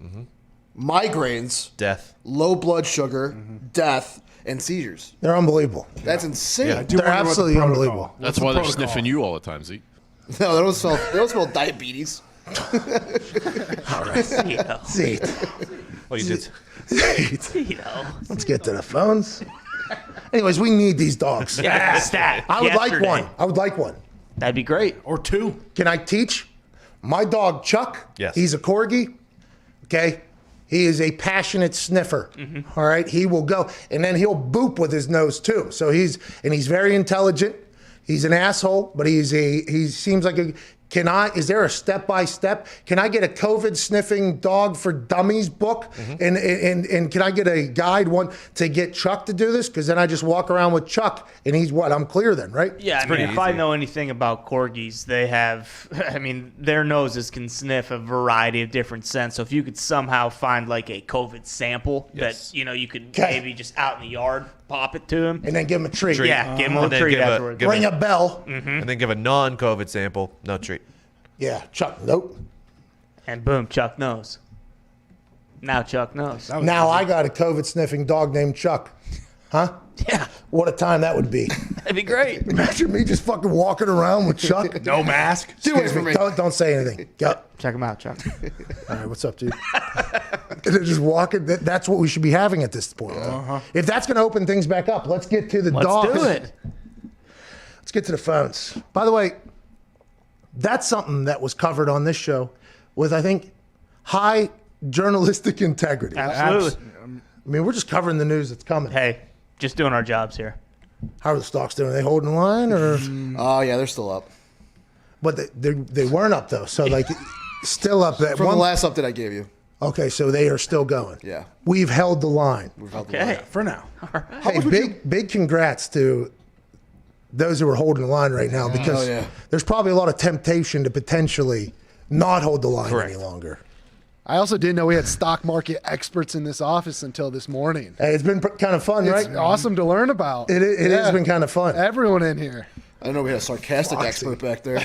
migraines, Death. low blood sugar, death, and seizures. They're unbelievable. That's insane. Yeah. I do They're wonder what the absolutely protocol- unbelievable. That's why they're sniffing you all the time, Zeke. No, they don't smell diabetes. See, Well, you did. let's get to the phones. Anyways, we need these dogs. Yeah, stat. I would like yesterday. one. I would like one. That'd be great. Or 2. Can I teach? My dog, Chuck, Yes. he's a corgi, okay? He is a passionate sniffer, all right? He will go, and then he'll boop with his nose too. So he's very intelligent. He's an asshole, but he seems like a, is there a step-by-step? Can I get a COVID sniffing dog for dummies book? And can I get a guide one to get Chuck to do this? Because then I just walk around with Chuck and he's what? I'm clear then, right? Yeah, I mean, if I know anything about corgis, they have, I mean, their noses can sniff a variety of different scents. So if you could somehow find like a COVID sample that, you know, you could maybe just out in the yard pop it to him. And then give him a treat. Yeah, give him a And little then treat give a- afterwards. give Ring a bell. And then give a non-COVID sample. No treat. Yeah, Chuck, nope. And boom, Chuck knows. Now Chuck knows. Now I got a COVID sniffing dog named Chuck. Huh? Yeah, What a time that would be. that'd be great. Imagine me just fucking walking around with Chuck. No mask. Do it Excuse for me. me. Don't say anything. Go. Check him out, Chuck. All right, what's up, dude? And they're just walking. That's what we should be having at this point. If that's going to open things back up, let's get to the Let's dogs. do it. Let's get to the phones. By the way, that's something that was covered on this show with, I think, high journalistic integrity. Absolutely. I mean, we're just covering the news that's coming. Hey, just doing our jobs here. How are the stocks doing? Are they holding the line, or? Oh, yeah, they're still up. But they weren't up though. So like, still up at From one. the last update I gave you. Okay, so they are still going. Yeah. We've held the line. Okay. For now. Hey, big congrats to those who are holding the line right now, because Oh, yeah. there's probably a lot of temptation to potentially not hold the line Correct. any longer. I also didn't know we had stock market experts in this office until this morning. Hey, it's been kind of fun, It's right? awesome to learn about. It has been kind of fun. Everyone in here. I didn't know we had a sarcastic expert back there.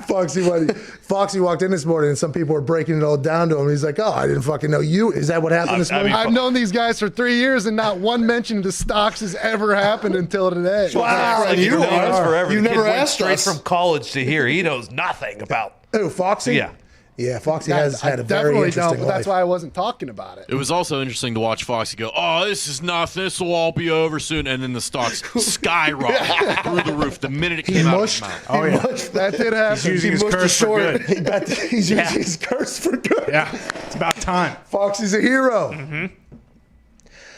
Foxy walked in this morning and some people were breaking it all down to him. He's like, "Oh, I didn't fucking know you." Is that what happened this morning? I've known these guys for 3 years, and not one mention of the stocks has ever happened until today. Wow, Like, you you've known us are. forever. You The kid never went asked straight us. from college to here. He knows nothing about. Oh, Foxy? Yeah. Yeah, Foxy Guys, has had I a very definitely interesting don't, but that's life. why I wasn't talking about it. It was also interesting to watch Foxy go, "Oh, this is nothing. This will all be over soon." And then the stocks skyrocket through the roof the minute it came out of his mouth. Oh, yeah. That did happen. He's using his mushed curse the for short. good. He's using his curse for good. Yeah. It's about time. Foxy's a hero.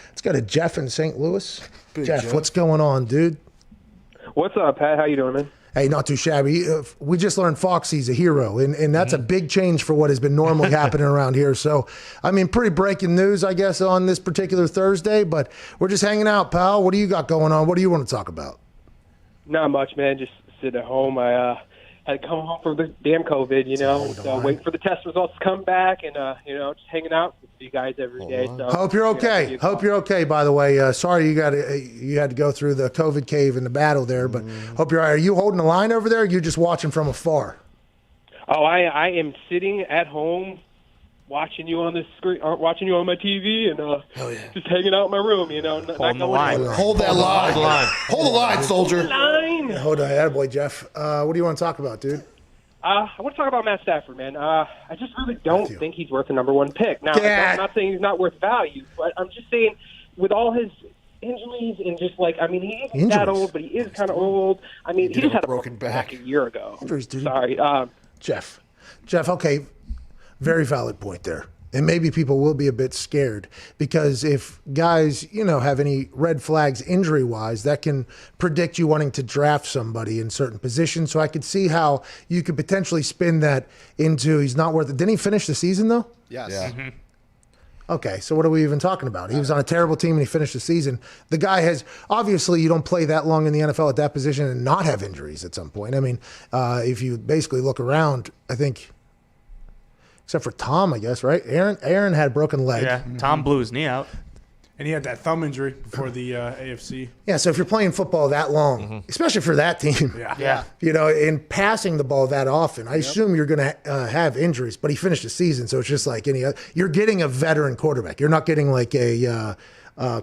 Let's go to Jeff in St. Louis. Jeff, what's going on, dude? What's up, Pat? How you doing, man? Hey, not too shabby. We just learned Foxy's a hero, and that's a big change for what has been normally happening around here. So, I mean, pretty breaking news, I guess, on this particular Thursday, but we're just hanging out, pal. What do you got going on? What do you want to talk about? Not much, man. Just sit at home. I had to come home from the damn COVID, you know. So waiting for the test results to come back, and you know, just hanging out with you guys every day. So Hope you're okay. Hope you're okay, by the way. Sorry you had to go through the COVID cave and the battle there, but hope you're all right. Are you holding the line over there, or are you just watching from afar? Oh, I am sitting at home watching you on the screen, watching you on my TV, and just hanging out in my room, you know. Not Holding the going line. anywhere. Hold that line. Hold the line. Hold the line, soldier. Line. Hold on, attaboy, Jeff. What do you want to talk about, dude? I want to talk about Matt Stafford, man. I just really don't think he's worth the number one pick. Now, Yeah. I'm not saying he's not worth value, but I'm just saying with all his injuries and just like, I mean, he isn't that old, but he is kind of old. I mean, he just had a broken back a year ago. Injuries, dude. Sorry. Jeff, okay, very valid point there. And maybe people will be a bit scared because if guys, have any red flags injury-wise, that can predict you wanting to draft somebody in certain positions. So I could see how you could potentially spin that into he's not worth it. Didn't he finish the season, though? Yes. Yeah. Okay, so what are we even talking about? He was on a terrible team and he finished the season. The guy has, obviously, you don't play that long in the NFL at that position and not have injuries at some point. I mean, if you basically look around, I think, except for Tom, I guess, right? Aaron had a broken leg. Yeah, Tom blew his knee out. And he had that thumb injury before the AFC. Yeah, so if you're playing football that long, especially for that team, you know, and passing the ball that often, I assume you're going to have injuries. But he finished the season, so it's just like any other. You're getting a veteran quarterback. You're not getting like a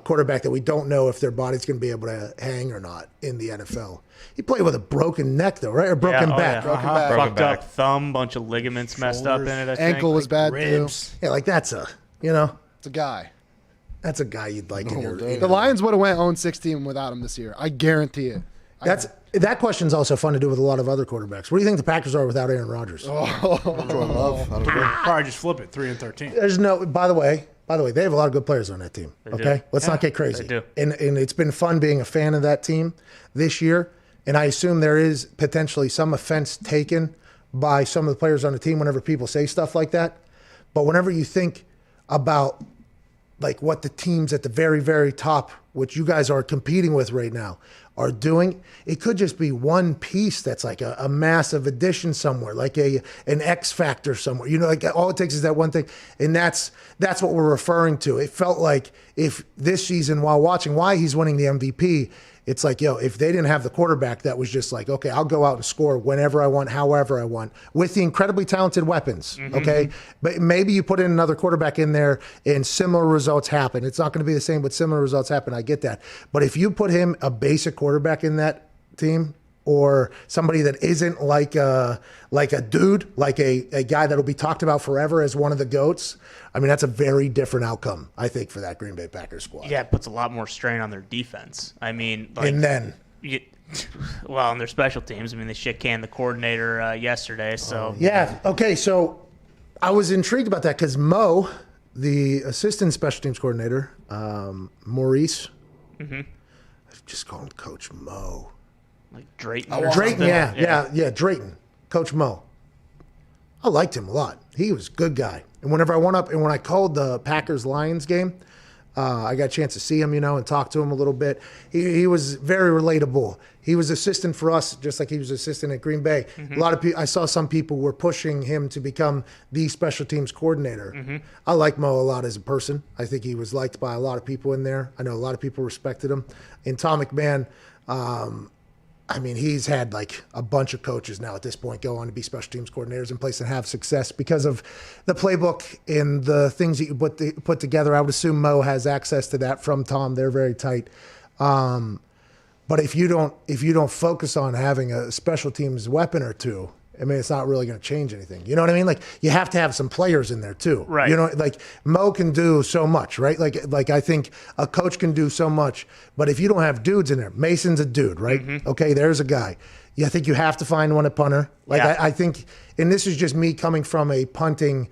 quarterback that we don't know if their body's going to be able to hang or not in the NFL. He played with a broken neck, though, right? Or broken back. Broken back. Fucked up thumb, bunch of ligaments messed up in it, I think. Ankle was bad, ribs. too. Yeah, like that's a, you know. It's a guy. That's a guy you'd like in your The Lions would have went 0-16 without him this year. I guarantee it. That question's also fun to do with a lot of other quarterbacks. What do you think the Packers are without Aaron Rodgers? Probably just flip it, 3-13. There's no. By the way, they have a lot of good players on that team. Okay, let's not get crazy. They do. And it's been fun being a fan of that team this year. And I assume there is potentially some offense taken by some of the players on the team whenever people say stuff like that. But whenever you think about like what the teams at the very, very top, which you guys are competing with right now, are doing, it could just be one piece that's like a massive addition somewhere, like an X factor somewhere. You know, like all it takes is that one thing, and that's what we're referring to. It felt like if this season, while watching why he's winning the MVP, it's like, yo, if they didn't have the quarterback that was just like, okay, I'll go out and score whenever I want, however I want, with the incredibly talented weapons, okay? But maybe you put in another quarterback in there and similar results happen. It's not going to be the same, but similar results happen. I get that. But if you put him, a basic quarterback in that team, or somebody that isn't like a dude, like a guy that'll be talked about forever as one of the GOATs, I mean, that's a very different outcome, I think, for that Green Bay Packers squad. Yeah, it puts a lot more strain on their defense. I mean, like, and then, on their special teams. I mean, they shit-canned the coordinator yesterday. So yeah, okay. So I was intrigued about that because Mo, the assistant special teams coordinator, Maurice, just call him Coach Mo. Like Drayton. Drayton, yeah, Drayton, Coach Mo. I liked him a lot. He was a good guy. And whenever I went up and when I called the Packers-Lions game, I got a chance to see him, and talk to him a little bit. He was very relatable. He was assistant for us, just like he was assistant at Green Bay. A lot of people, I saw some people were pushing him to become the special teams coordinator. I like Mo a lot as a person. I think he was liked by a lot of people in there. I know a lot of people respected him. And Tom McMahon, I mean, he's had like a bunch of coaches now at this point go on to be special teams coordinators in place and have success because of the playbook and the things that you put together. I would assume Mo has access to that from Tom. They're very tight. But if you don't focus on having a special teams weapon or two, I mean, it's not really going to change anything. You know what I mean? Like, you have to have some players in there too. Right. You know, like Mo can do so much, right? Like I think a coach can do so much, but if you don't have dudes in there, Mason's a dude, right? Okay, there's a guy. Yeah, I think you have to find one at punter. Like I think, and this is just me coming from a punting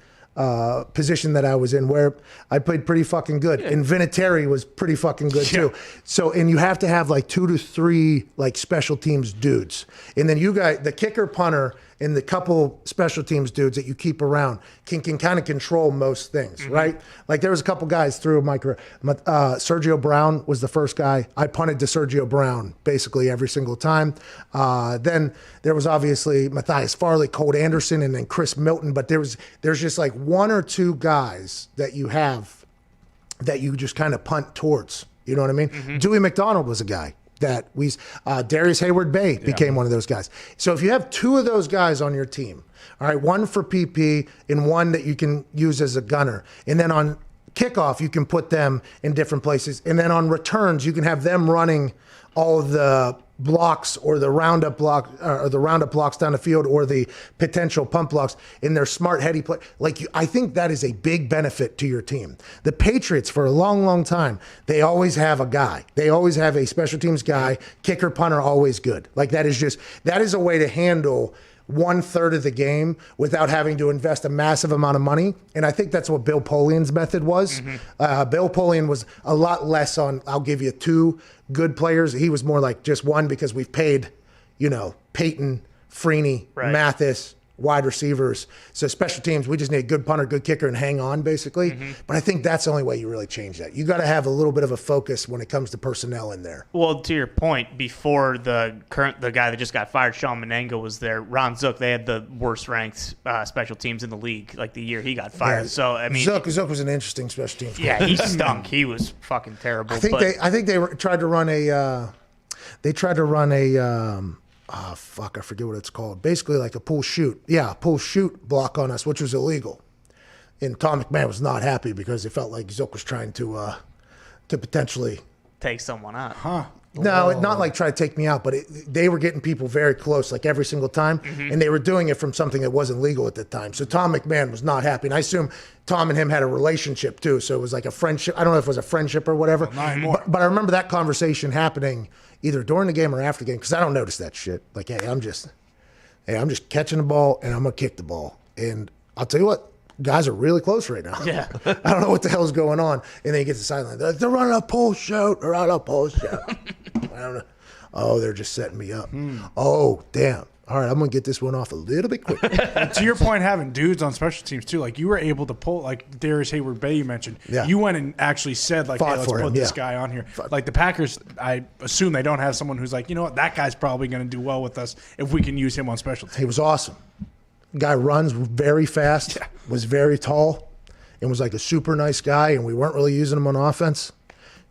position that I was in where I played pretty fucking good. And Vinatieri was pretty fucking good too. So, and you have to have like 2 to 3 like special teams dudes. And then you got the kicker, punter, and the couple special teams dudes that you keep around can kind of control most things, right? Like there was a couple guys through my career. Sergio Brown was the first guy. I punted to Sergio Brown basically every single time. Then there was obviously Matthias Farley, Colt Anderson, and then Chris Milton. But there's just like 1 or 2 guys that you have that you just kind of punt towards. You know what I mean? Dewey McDonald was a guy that Darius Hayward-Bay became one of those guys. So if you have 2 of those guys on your team, all right, 1 for PP and 1 that you can use as a gunner, and then on kickoff you can put them in different places, and then on returns you can have them running all the blocks or the roundup blocks down the field or the potential pump blocks in their smart heady play. I think that is a big benefit to your team. The Patriots for a long, long time, they always have a guy. They always have a special teams guy, kicker, punter, always good. Like that is a way to handle 1/3 of the game without having to invest a massive amount of money. And I think that's what Bill Polian's method was. Bill Polian was a lot less on, I'll give you 2 good players. He was more like just 1 because we've paid, Peyton, Freeney, Mathis, wide receivers. So special teams, we just need a good punter, good kicker, and hang on, basically. But I think that's the only way you really change that. You got to have a little bit of a focus when it comes to personnel in there. Well, to your point, before the guy that just got fired, Sean Menenga, was there, Ron Zook, they had the worst ranked special teams in the league, like the year he got fired. Yeah. So I mean, Zook was an interesting special teams. Yeah, he stunk. He was fucking terrible. I think they tried to run a. I forget what it's called. Basically like a pull shoot. Yeah, pull shoot block on us, which was illegal. And Tom McMahon was not happy because it felt like Zook was trying to potentially take someone out. Huh. No, not like try to take me out, but they were getting people very close, like every single time, and they were doing it from something that wasn't legal at the time. So Tom McMahon was not happy, and I assume Tom and him had a relationship too. So it was like a friendship. I don't know if it was a friendship or whatever. Well, not anymore. But I remember that conversation happening either during the game or after the game because I don't notice that shit. Like, hey, I'm just catching the ball and I'm gonna kick the ball, and I'll tell you what. Guys are really close right now. Yeah. I don't know what the hell's going on. And then he gets the sideline. They're running a pull shoot. They're running a pull shoot. I don't know. Oh, they're just setting me up. Oh, damn. All right, I'm going to get this one off a little bit quicker. To your point, having dudes on special teams, too, like you were able to pull, like Darius Hayward-Bay you mentioned. Yeah. You went and actually said, like, hey, Fought let's for put him, this yeah. guy on here. Like the Packers, I assume they don't have someone who's like, you know what, that guy's probably going to do well with us if we can use him on special teams. He was awesome. Guy runs very fast, was very tall, and was like a super nice guy, and we weren't really using him on offense.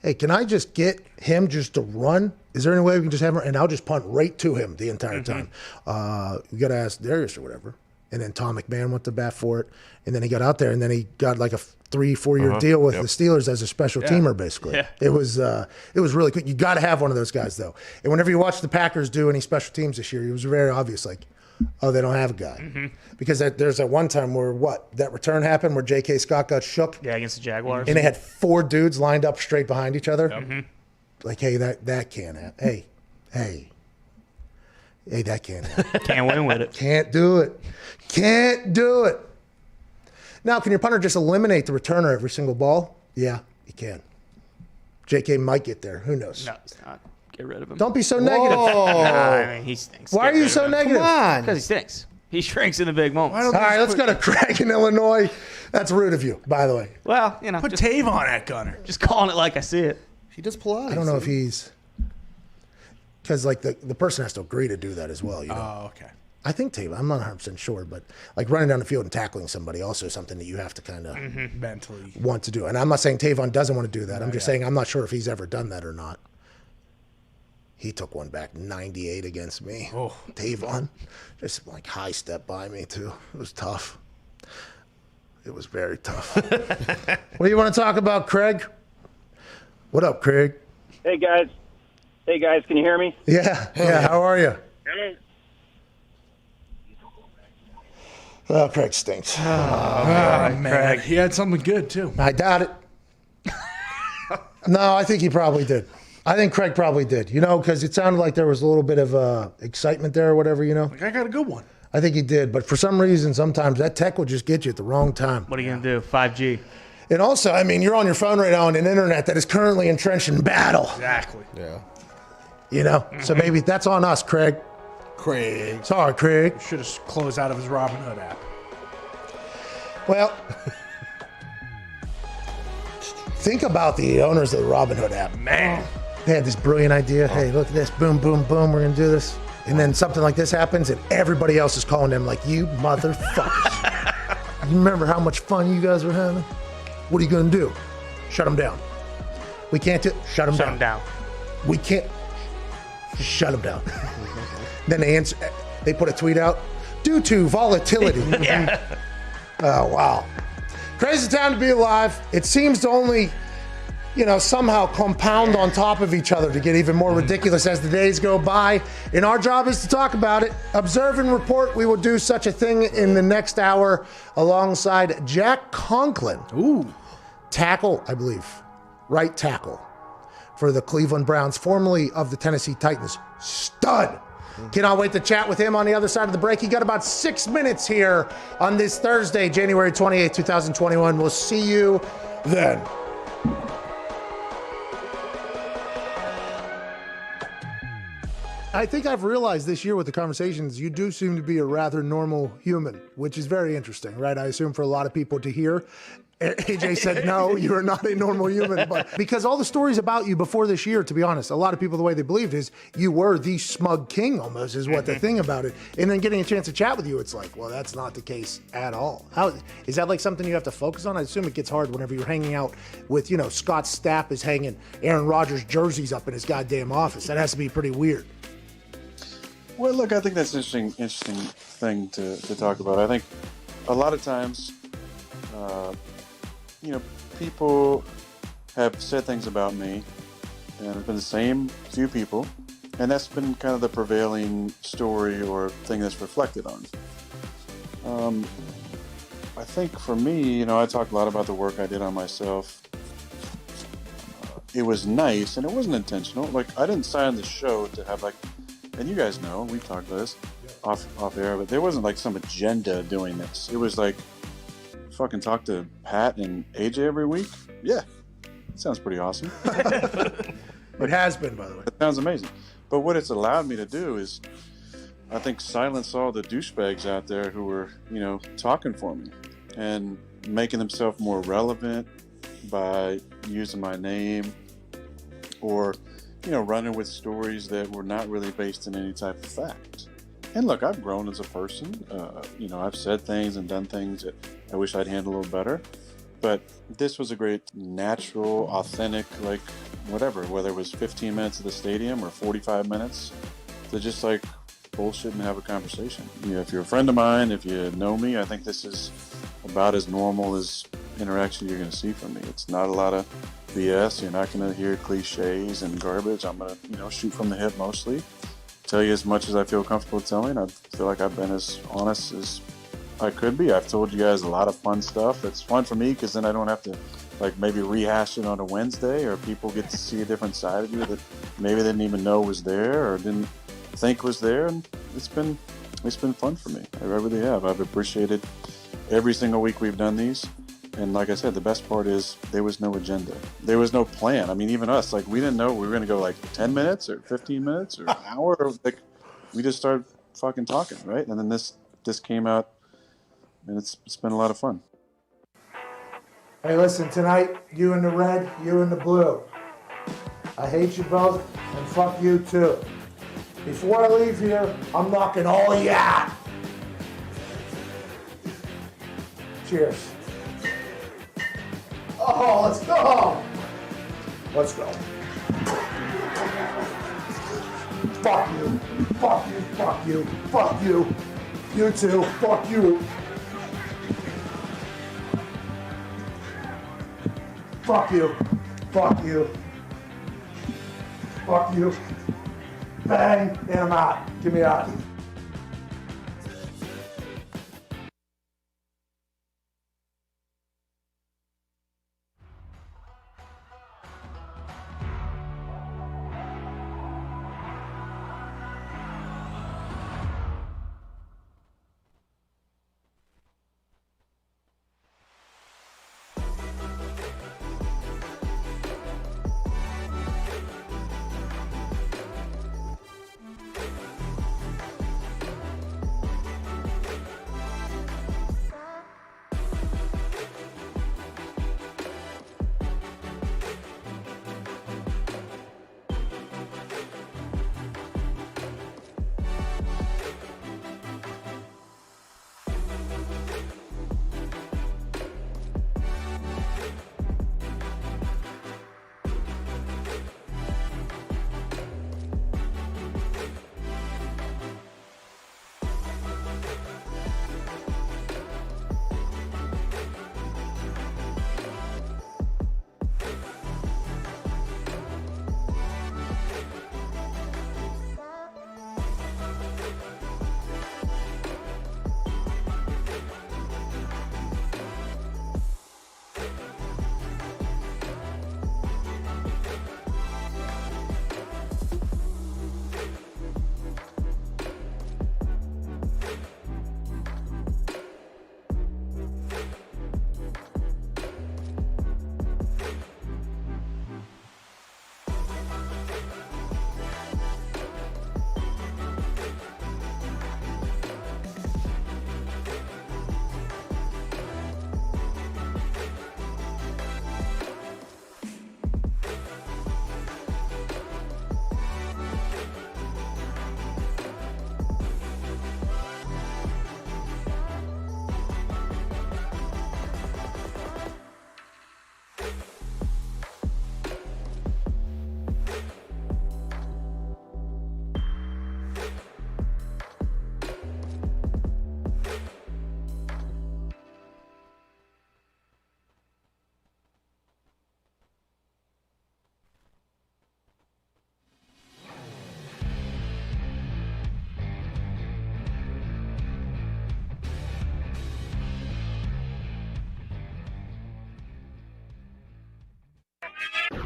Hey, can I just get him just to run? Is there any way we can just have him? And I'll just punt right to him the entire time. We got to ask Darius or whatever. And then Tom McMahon went to bat for it. And then he got out there, and then he got like a 3-4 year deal with the Steelers as a special teamer, basically. Yeah. It was really good. You got to have one of those guys, though. And whenever you watch the Packers do any special teams this year, it was very obvious, like, oh, they don't have a guy. Because there's that one time where that return happened where J.K. Scott got shook. Yeah, against the Jaguars. And they had 4 dudes lined up straight behind each other. Like, hey, that can't happen. Hey, that can't happen. Can't win with it. Can't do it. Can't do it. Now, can your punter just eliminate the returner every single ball? Yeah, he can. J.K. might get there. Who knows? No, it's not. Get rid of him. Don't be so negative. I mean, he stinks. Why are you so negative? Come on. Because he stinks. He shrinks in the big moments. All right, let's go to Craig in Illinois. That's rude of you, by the way. Well, you know, Put just, Tavon at gunner. just calling it like I see it. He does Pilates. I don't know if he's because like the person has to agree to do that as well. You know. Oh, okay. I think I'm not 100% sure, but like running down the field and tackling somebody also is something that you have to kind of Mentally. want to do. And I'm not saying Tavon doesn't want to do that. I'm just saying I'm not sure if he's ever done that or not. He took one back 98 against me. Oh. Tavon just like high step by me too. It was tough. It was very tough. What do you want to talk about, Craig? What up, Craig? Hey guys, can you hear me? Yeah. How are you? Hello. Well, Craig stinks. Man, he had something good too. I doubt it. No, I think he probably did. I think Craig probably did. You know, because it sounded like there was a little bit of excitement there or whatever. You know, Like I got a good one. I think he did. But for some reason, sometimes that tech will just get you at the wrong time. What are you going to do? 5G. And also, I mean, you're on your phone right now on an internet that is currently entrenched in battle. Exactly. Yeah. You know, so maybe that's on us, Craig. Craig. Sorry, Craig. Should have closed out of his Robinhood app. Well, think about the owners of the Robinhood app. Man. They had this brilliant idea. Hey, look at this. Boom, boom, boom. We're going to do this. And then something like this happens, and everybody else is calling them like, you motherfuckers. You remember how much fun you guys were having? What are you going to do? Shut them down. We can't do Shut them Shut down. him down. We can't. Shut them down. Then they put a tweet out. Due to volatility. Yeah. Oh, wow. Crazy time to be alive. It seems to only, somehow compound on top of each other to get even more ridiculous as the days go by. And our job is to talk about it. Observe and report. We will do such a thing in the next hour alongside Jack Conklin. Ooh. Tackle, I believe. Right tackle for the Cleveland Browns, formerly of the Tennessee Titans. Stud. Cannot wait to chat with him on the other side of the break. He got about 6 minutes here on this Thursday, January 28th, 2021. We'll see you then. I think I've realized this year with the conversations, you do seem to be a rather normal human, which is very interesting, right? I assume for a lot of people to hear. AJ said, no, you are not a normal human. But because all the stories about you before this year, to be honest, a lot of people, the way they believed is you were the smug king almost is what the thing about it. And then getting a chance to chat with you, it's like, well, that's not the case at all. How is that like something you have to focus on? I assume it gets hard whenever you're hanging out with, Scott Stapp is hanging Aaron Rodgers jerseys up in his goddamn office. That has to be pretty weird. Well, look, I think that's an interesting thing to talk about. I think a lot of times, people have said things about me, and it's been the same few people, and that's been kind of the prevailing story or thing that's reflected on. I think for me, I talk a lot about the work I did on myself. It was nice, and it wasn't intentional. Like, I didn't sign the show to have, and you guys know, we talked about this off air, but there wasn't, some agenda doing this. It was fucking talk to Pat and AJ every week. Yeah, it sounds pretty awesome. It has been, by the way. It sounds amazing. But what it's allowed me to do is, I think, silence all the douchebags out there who were, talking for me and making themselves more relevant by using my name or, running with stories that were not really based in any type of fact. And look, I've grown as a person. I've said things and done things that I wish I'd handled a little better. But this was a great, natural, authentic, whatever, whether it was 15 minutes at the stadium or 45 minutes, to just bullshit and have a conversation. If you're a friend of mine, if you know me, I think this is about as normal as interaction you're going to see from me. It's not a lot of BS. You're not going to hear cliches and garbage. I'm going to, shoot from the hip mostly. Tell you as much as I feel comfortable telling. I feel like I've been as honest as I could be. I've told you guys a lot of fun stuff. It's fun for me because then I don't have to maybe rehash it on a Wednesday, or people get to see a different side of you that maybe they didn't even know was there or didn't think was there. And it's been fun for me. I really have. I've appreciated every single week we've done these. And like I said, the best part is there was no agenda. There was no plan. I mean, even us, we didn't know we were going to go 10 minutes or 15 minutes or an hour. We just started fucking talking, right? And then this came out, and it's been a lot of fun. Hey, listen, tonight, you in the red, you in the blue. I hate you both, and fuck you too. Before I leave here, I'm knocking all of you out. Cheers. Oh, let's go. Let's go. Fuck you. Fuck you. Fuck you. Fuck you. You too. Fuck you. Fuck you. Fuck you. Fuck you. Bang. And I'm out. Get me out.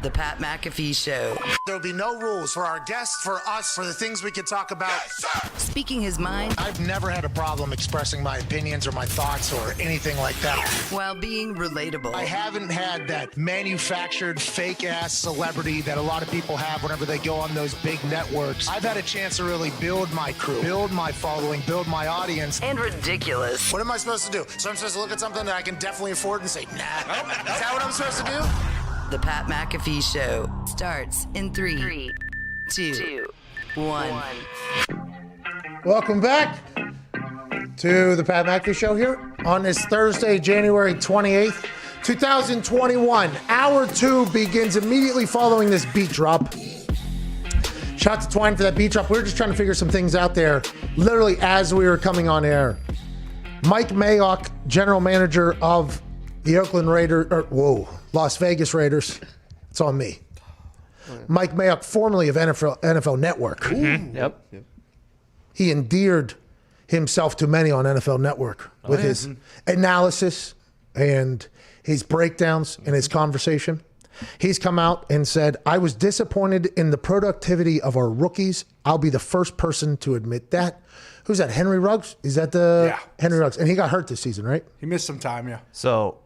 The Pat McAfee Show. There'll be no rules for our guests, for us, for the things we can talk about. Speaking his mind. I've never had a problem expressing my opinions or my thoughts or anything like that. While being relatable. I haven't had that manufactured fake-ass celebrity that a lot of people have whenever they go on those big networks. I've had a chance to really build my crew, build my following, build my audience. And ridiculous. What am I supposed to do? So I'm supposed to look at something that I can definitely afford and say, nah. Is that what I'm supposed to do? The Pat McAfee Show starts in 3, 2, 1. Welcome back to the Pat McAfee Show here on this Thursday, January 28th, 2021. Hour 2 begins immediately following this beat drop. Shout out to Twine for that beat drop. We were just trying to figure some things out there literally as we were coming on air. Mike Mayock, general manager of the Las Vegas Raiders. It's on me. Mike Mayock, formerly of NFL Network. Yep. He endeared himself to many on NFL Network with his analysis and his breakdowns and his conversation. He's come out and said, I was disappointed in the productivity of our rookies. I'll be the first person to admit that. Who's that, Henry Ruggs? Is that Henry Ruggs? And he got hurt this season, right? He missed some time, yeah. So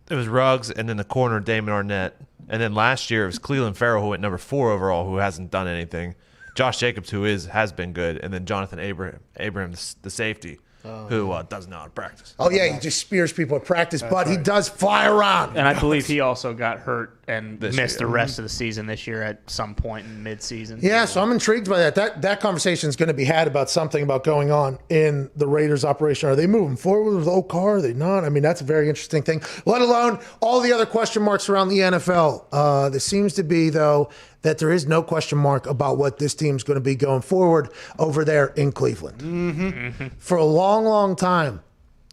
it was Ruggs, and then the corner, Damon Arnett. And then last year it was Cleveland Farrell, who went number 4 overall, who hasn't done anything. Josh Jacobs, who has been good. And then Jonathan Abraham, the safety, who doesn't know how to practice. Oh, yeah, he just spears people at practice, but he does fly around. And I believe he also got hurt and This missed year. the rest of the season this year at some point in mid-season. Yeah, so I'm intrigued by that. That conversation is going to be had about something about going on in the Raiders operation. Are they moving forward with Okar? Are they not? I mean, that's a very interesting thing, let alone all the other question marks around the NFL. There seems to be, though, that there is no question mark about what this team's going to be going forward over there in Cleveland. For a long, long time,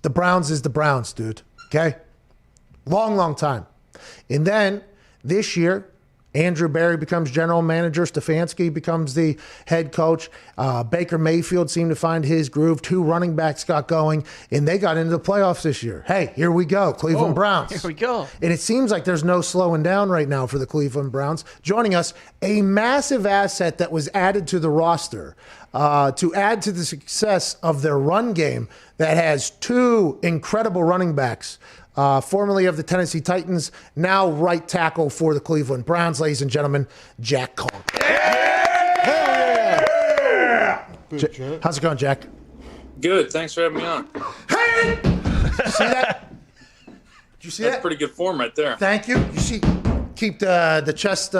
the Browns is the Browns, dude. Okay? Long time. And then this year, Andrew Berry becomes general manager. Stefanski becomes the head coach. Baker Mayfield seemed to find his groove. 2 running backs got going, and they got into the playoffs this year. Hey, here we go, Cleveland Browns. Here we go. And it seems like there's no slowing down right now for the Cleveland Browns. Joining us, a massive asset that was added to the roster to add to the success of their run game that has 2 incredible running backs. Formerly of the Tennessee Titans, now right tackle for the Cleveland Browns, ladies and gentlemen, Jack Conk. How's it going, Jack? Good. Thanks for having me on. Hey! See that? Did you see That's that? pretty good form right there. Thank you. You see, keep the chest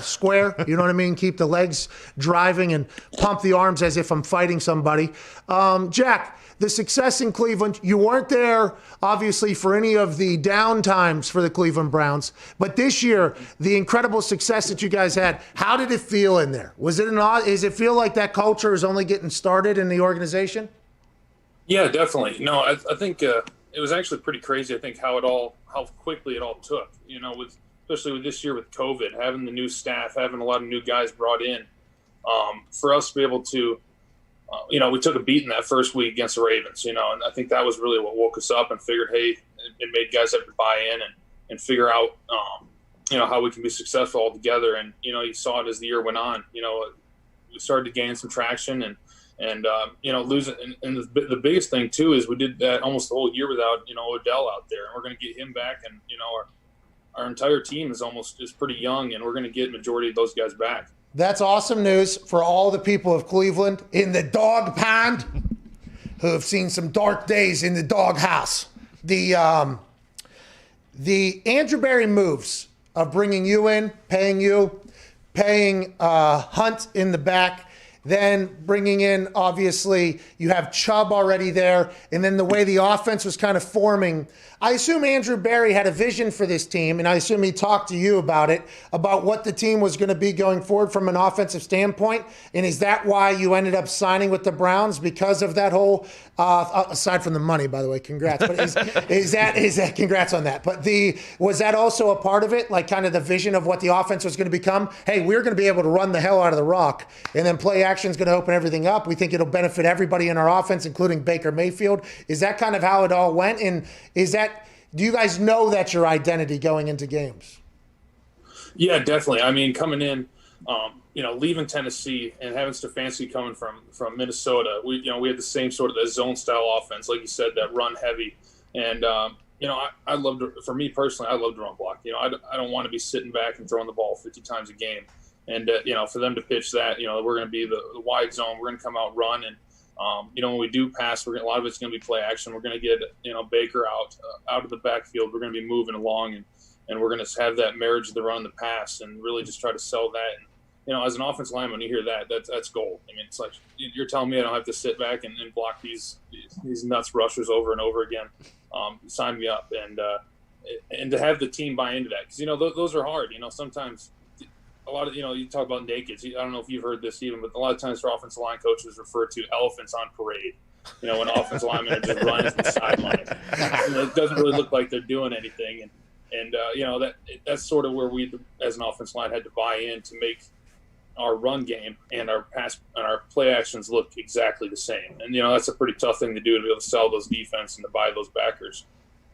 square. You know what I mean? Keep the legs driving and pump the arms as if I'm fighting somebody. Jack, the success in Cleveland, you weren't there, obviously, for any of the down times for the Cleveland Browns. But this year, the incredible success that you guys had, how did it feel in there? Does it feel like that culture is only getting started in the organization? Yeah, definitely. No, I think it was actually pretty crazy. I think how quickly it all took. You know, especially with this year with COVID, having the new staff, having a lot of new guys brought in, for us to be able to. We took a beat in that first week against the Ravens, and I think that was really what woke us up and figured, hey, it made guys have to buy in and figure out, how we can be successful all together. And, you saw it as the year went on. We started to gain some traction and losing. And the biggest thing, too, is we did that almost the whole year without, Odell out there. And we're going to get him back. And, our entire team is pretty young, and we're going to get majority of those guys back. That's awesome news for all the people of Cleveland in the dog pond who have seen some dark days in the dog house. The Andrew Berry moves of bringing you in, paying Hunt in the back, then bringing in, obviously, you have Chubb already there, and then the way the offense was kind of forming. I assume Andrew Berry had a vision for this team, and I assume he talked to you about it, about what the team was going to be going forward from an offensive standpoint. And is that why you ended up signing with the Browns, because of that whole, aside from the money, by the way, congrats. But is that congrats on that? But was that also a part of it, like kind of the vision of what the offense was going to become? Hey, we're going to be able to run the hell out of the rock, and then play action is going to open everything up. We think it'll benefit everybody in our offense, including Baker Mayfield. Is that kind of how it all went? And do you guys know that's your identity going into games? Yeah, definitely. I mean, coming in, leaving Tennessee and having Stefanski coming from Minnesota, we had the same sort of zone style offense, like you said, that run heavy. And, I love to, for me personally, I love to run block. I don't want to be sitting back and throwing the ball 50 times a game. And, for them to pitch that, we're going to be the wide zone. We're going to come out and run. And, when we do pass, a lot of it's going to be play action. We're going to get, Baker out of the backfield. We're going to be moving along and we're going to have that marriage of the run and the pass and really just try to sell that. And, as an offensive lineman, you hear that's gold. I mean, it's like you're telling me I don't have to sit back and block these nuts rushers over and over again. Sign me up. And to have the team buy into that, because, those are hard. Sometimes a lot of, you talk about nakeds. I don't know if you've heard this even, but a lot of times for offensive line coaches refer to elephants on parade. When offensive linemen are just running to the sideline. It doesn't really look like they're doing anything. And that's sort of where we, as an offensive line, had to buy in to make our run game and our pass and our play actions look exactly the same. And that's a pretty tough thing to do, to be able to sell those defense and to buy those backers.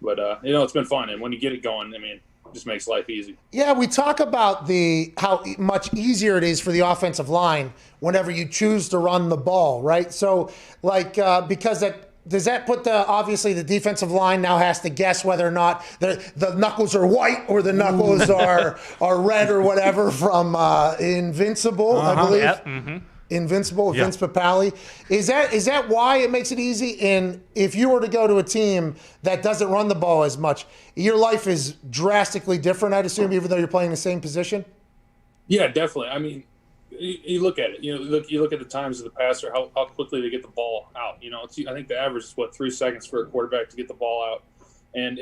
But it's been fun, and when you get it going, I mean, it just makes life easy. Yeah, we talk about how much easier it is for the offensive line whenever you choose to run the ball, right? So, because does that put obviously the defensive line now has to guess whether or not the knuckles are white or the knuckles are red or whatever from Invincible, I believe. Yep. Mm-hmm. Invincible, Vince Papale. Is that why it makes it easy? And if you were to go to a team that doesn't run the ball as much, your life is drastically different, I'd assume, even though you're playing the same position? Yeah, definitely. I mean, you look at it. You look at the times of the passer, how quickly they get the ball out. I think the average is 3 seconds for a quarterback to get the ball out. And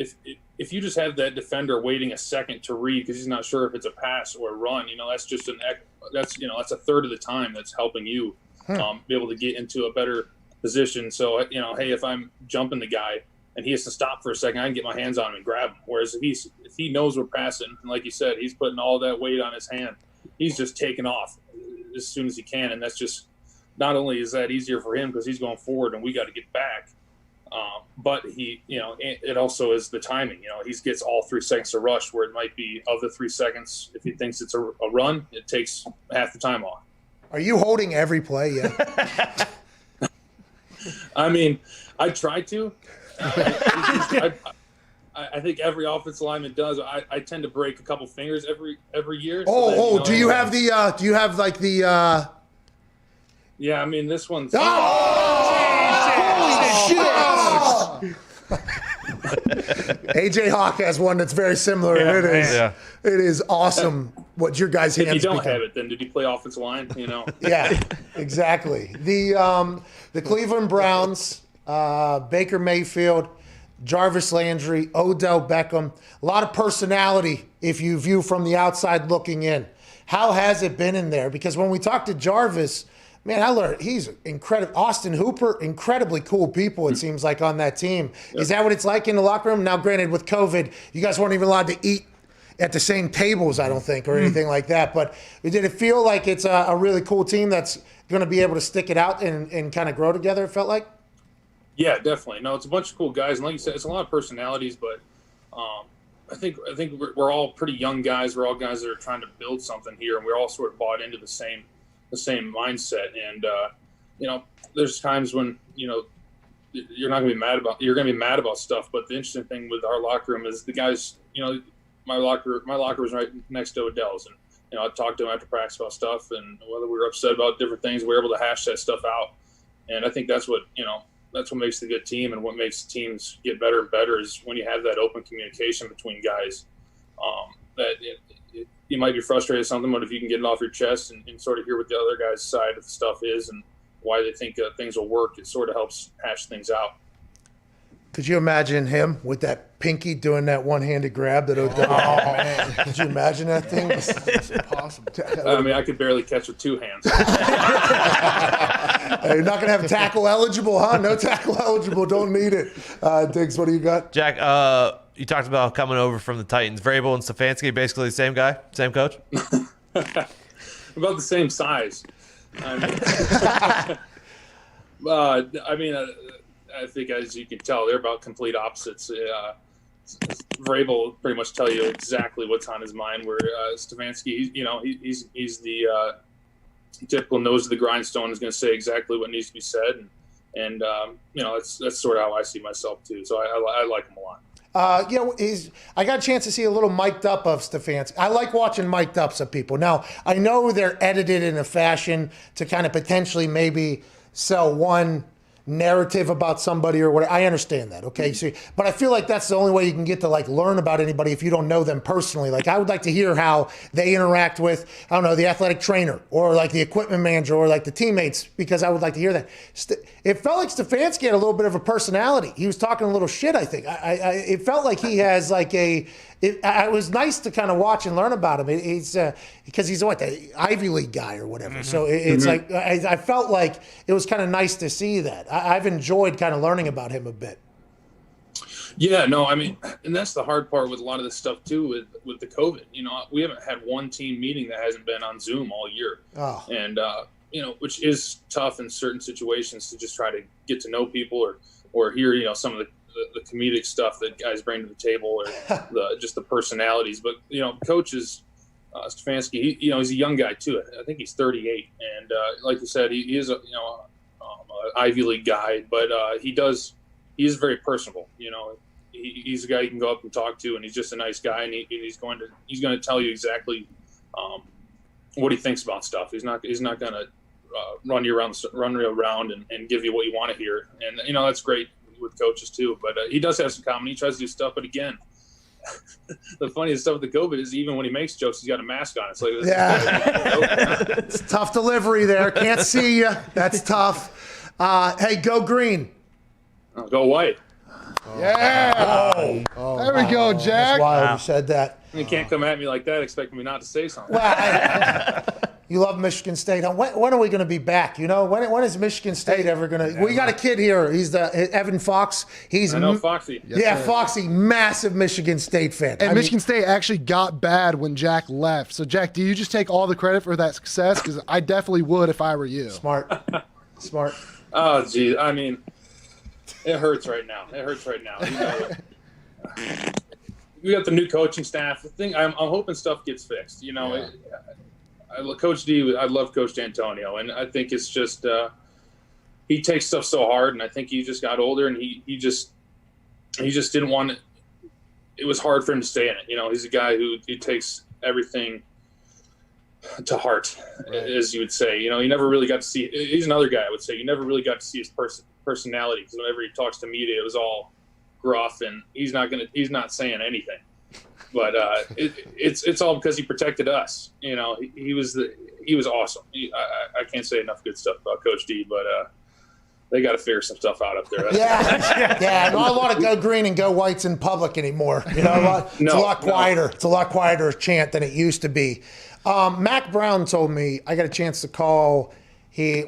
if you just have that defender waiting a second to read because he's not sure if it's a pass or a run, that's just that's a third of the time that's helping you be able to get into a better position. So hey, if I'm jumping the guy and he has to stop for a second, I can get my hands on him and grab him. Whereas if he knows we're passing, and like you said, he's putting all that weight on his hand, he's just taking off as soon as he can. And that's just, not only is that easier for him because he's going forward and we got to get back, but it also is the timing. He gets all 3 seconds to rush, where it might be of the 3 seconds. If he thinks it's a run, it takes half the time off. Are you holding every play yet? I mean, I try to. I think every offensive lineman does. I tend to break a couple fingers every year. So do you have the? Yeah, I mean this one's. AJ Hawk has one that's very similar. It is awesome what your guys' hands. If you don't have it, then did you play offensive line? Yeah, exactly. The Cleveland Browns, Baker Mayfield, Jarvis Landry, Odell Beckham, a lot of personality if you view from the outside looking in. How has it been in there? Because when we talked to Jarvis, man, I learned he's incredible. Austin Hooper, incredibly cool people, it seems like, on that team. Yep. Is that what it's like in the locker room? Now, granted, with COVID, you guys weren't even allowed to eat at the same tables, I don't think, or anything like that. But did it feel like it's a really cool team that's going to be able to stick it out and kind of grow together, it felt like? Yeah, definitely. No, it's a bunch of cool guys. And like you said, it's a lot of personalities, but I think we're all pretty young guys. We're all guys that are trying to build something here, and we're all sort of bought into the same mindset. And there's times when you're not going to be mad about stuff. But the interesting thing with our locker room is the guys. My locker was right next to Odell's, and I talked to him after practice about stuff, and whether we were upset about different things, we were able to hash that stuff out. And I think that's what makes the good team, and what makes teams get better and better is when you have that open communication between guys. You might be frustrated at something, but if you can get it off your chest and sort of hear what the other guy's side of the stuff is and why they think things will work, it sort of helps hash things out. Could you imagine him with that pinky doing that one-handed grab that Odell? Oh, man. Could you imagine that thing? It's impossible. I mean, I could barely catch with 2 hands. You're not going to have tackle eligible, huh? No tackle eligible. Don't need it. Diggs, what do you got? Jack, you talked about coming over from the Titans. Vrabel and Stefanski, basically the same guy, same coach? About the same size. I think, as you can tell, they're about complete opposites. Vrabel will pretty much tell you exactly what's on his mind. Where Stefanski, he's the typical nose of the grindstone, is going to say exactly what needs to be said, and that's sort of how I see myself too. So I like him a lot. I got a chance to see a little mic'd up of Stefanski. I like watching mic'd ups of people. Now, I know they're edited in a fashion to kind of potentially maybe sell one narrative about somebody or whatever. I understand that, okay? So, but I feel like that's the only way you can get to like learn about anybody if you don't know them personally. Like I would like to hear how they interact with, I don't know, the athletic trainer or like the equipment manager or like the teammates, because I would like to hear that. It felt like Stefanski had a little bit of a personality. He was talking a little shit, I think. It felt like he has like it was nice to kind of watch and learn about him. It's because he's the Ivy League guy or whatever. Mm-hmm. So it's like I felt like it was kind of nice to see that. I've enjoyed kind of learning about him a bit. Yeah, no, I mean, and that's the hard part with a lot of this stuff too with the COVID. We haven't had one team meeting that hasn't been on Zoom all year, and which is tough in certain situations to just try to get to know people or hear some of the comedic stuff that guys bring to the table, or just the personalities. But coaches, Stefanski, he's a young guy too. I think he's 38, and like you said, he is an Ivy League guy, but he is very personable. He's a guy you can go up and talk to, and he's just a nice guy, and he's going to tell you exactly what he thinks about stuff. He's not going to run you around and give you what you want to hear, and that's great with coaches too. But he does have some comedy. He tries to do stuff, but again, the funniest stuff with the COVID is even when he makes jokes, he's got a mask on. It's like, it's tough delivery there. Can't see you. That's tough. Hey, go green. Go white. Yeah. There we go, Jack. That's wild you said that. You can't come at me like that expecting me not to say something. Well, you love Michigan State. When are we going to be back? When is Michigan State ever going to? We got a kid here. He's Evan Fox. I know Foxy. Yes, Foxy, massive Michigan State fan. And Michigan State actually got bad when Jack left. So, Jack, do you just take all the credit for that success? Because I definitely would if I were you. Smart. Oh, geez. I mean, it hurts right now. We got the new coaching staff. The thing, I'm hoping stuff gets fixed. Coach D, I love Coach D'Antonio, and I think it's just he takes stuff so hard, and I think he just got older, and he just didn't want it. It was hard for him to stay in it. He's a guy who takes everything to heart, as you would say. You never really got to see. He's another guy I would say you never really got to see his personality, because whenever he talks to media, it was all gruff, and he's not saying anything. But it's all because he protected us. He was awesome. I can't say enough good stuff about Coach D, but they got to figure some stuff out up there. Yeah. Not a lot of go green and go whites in public anymore. It's a lot quieter. It's a lot quieter chant than it used to be. Mac Brown told me I got a chance to call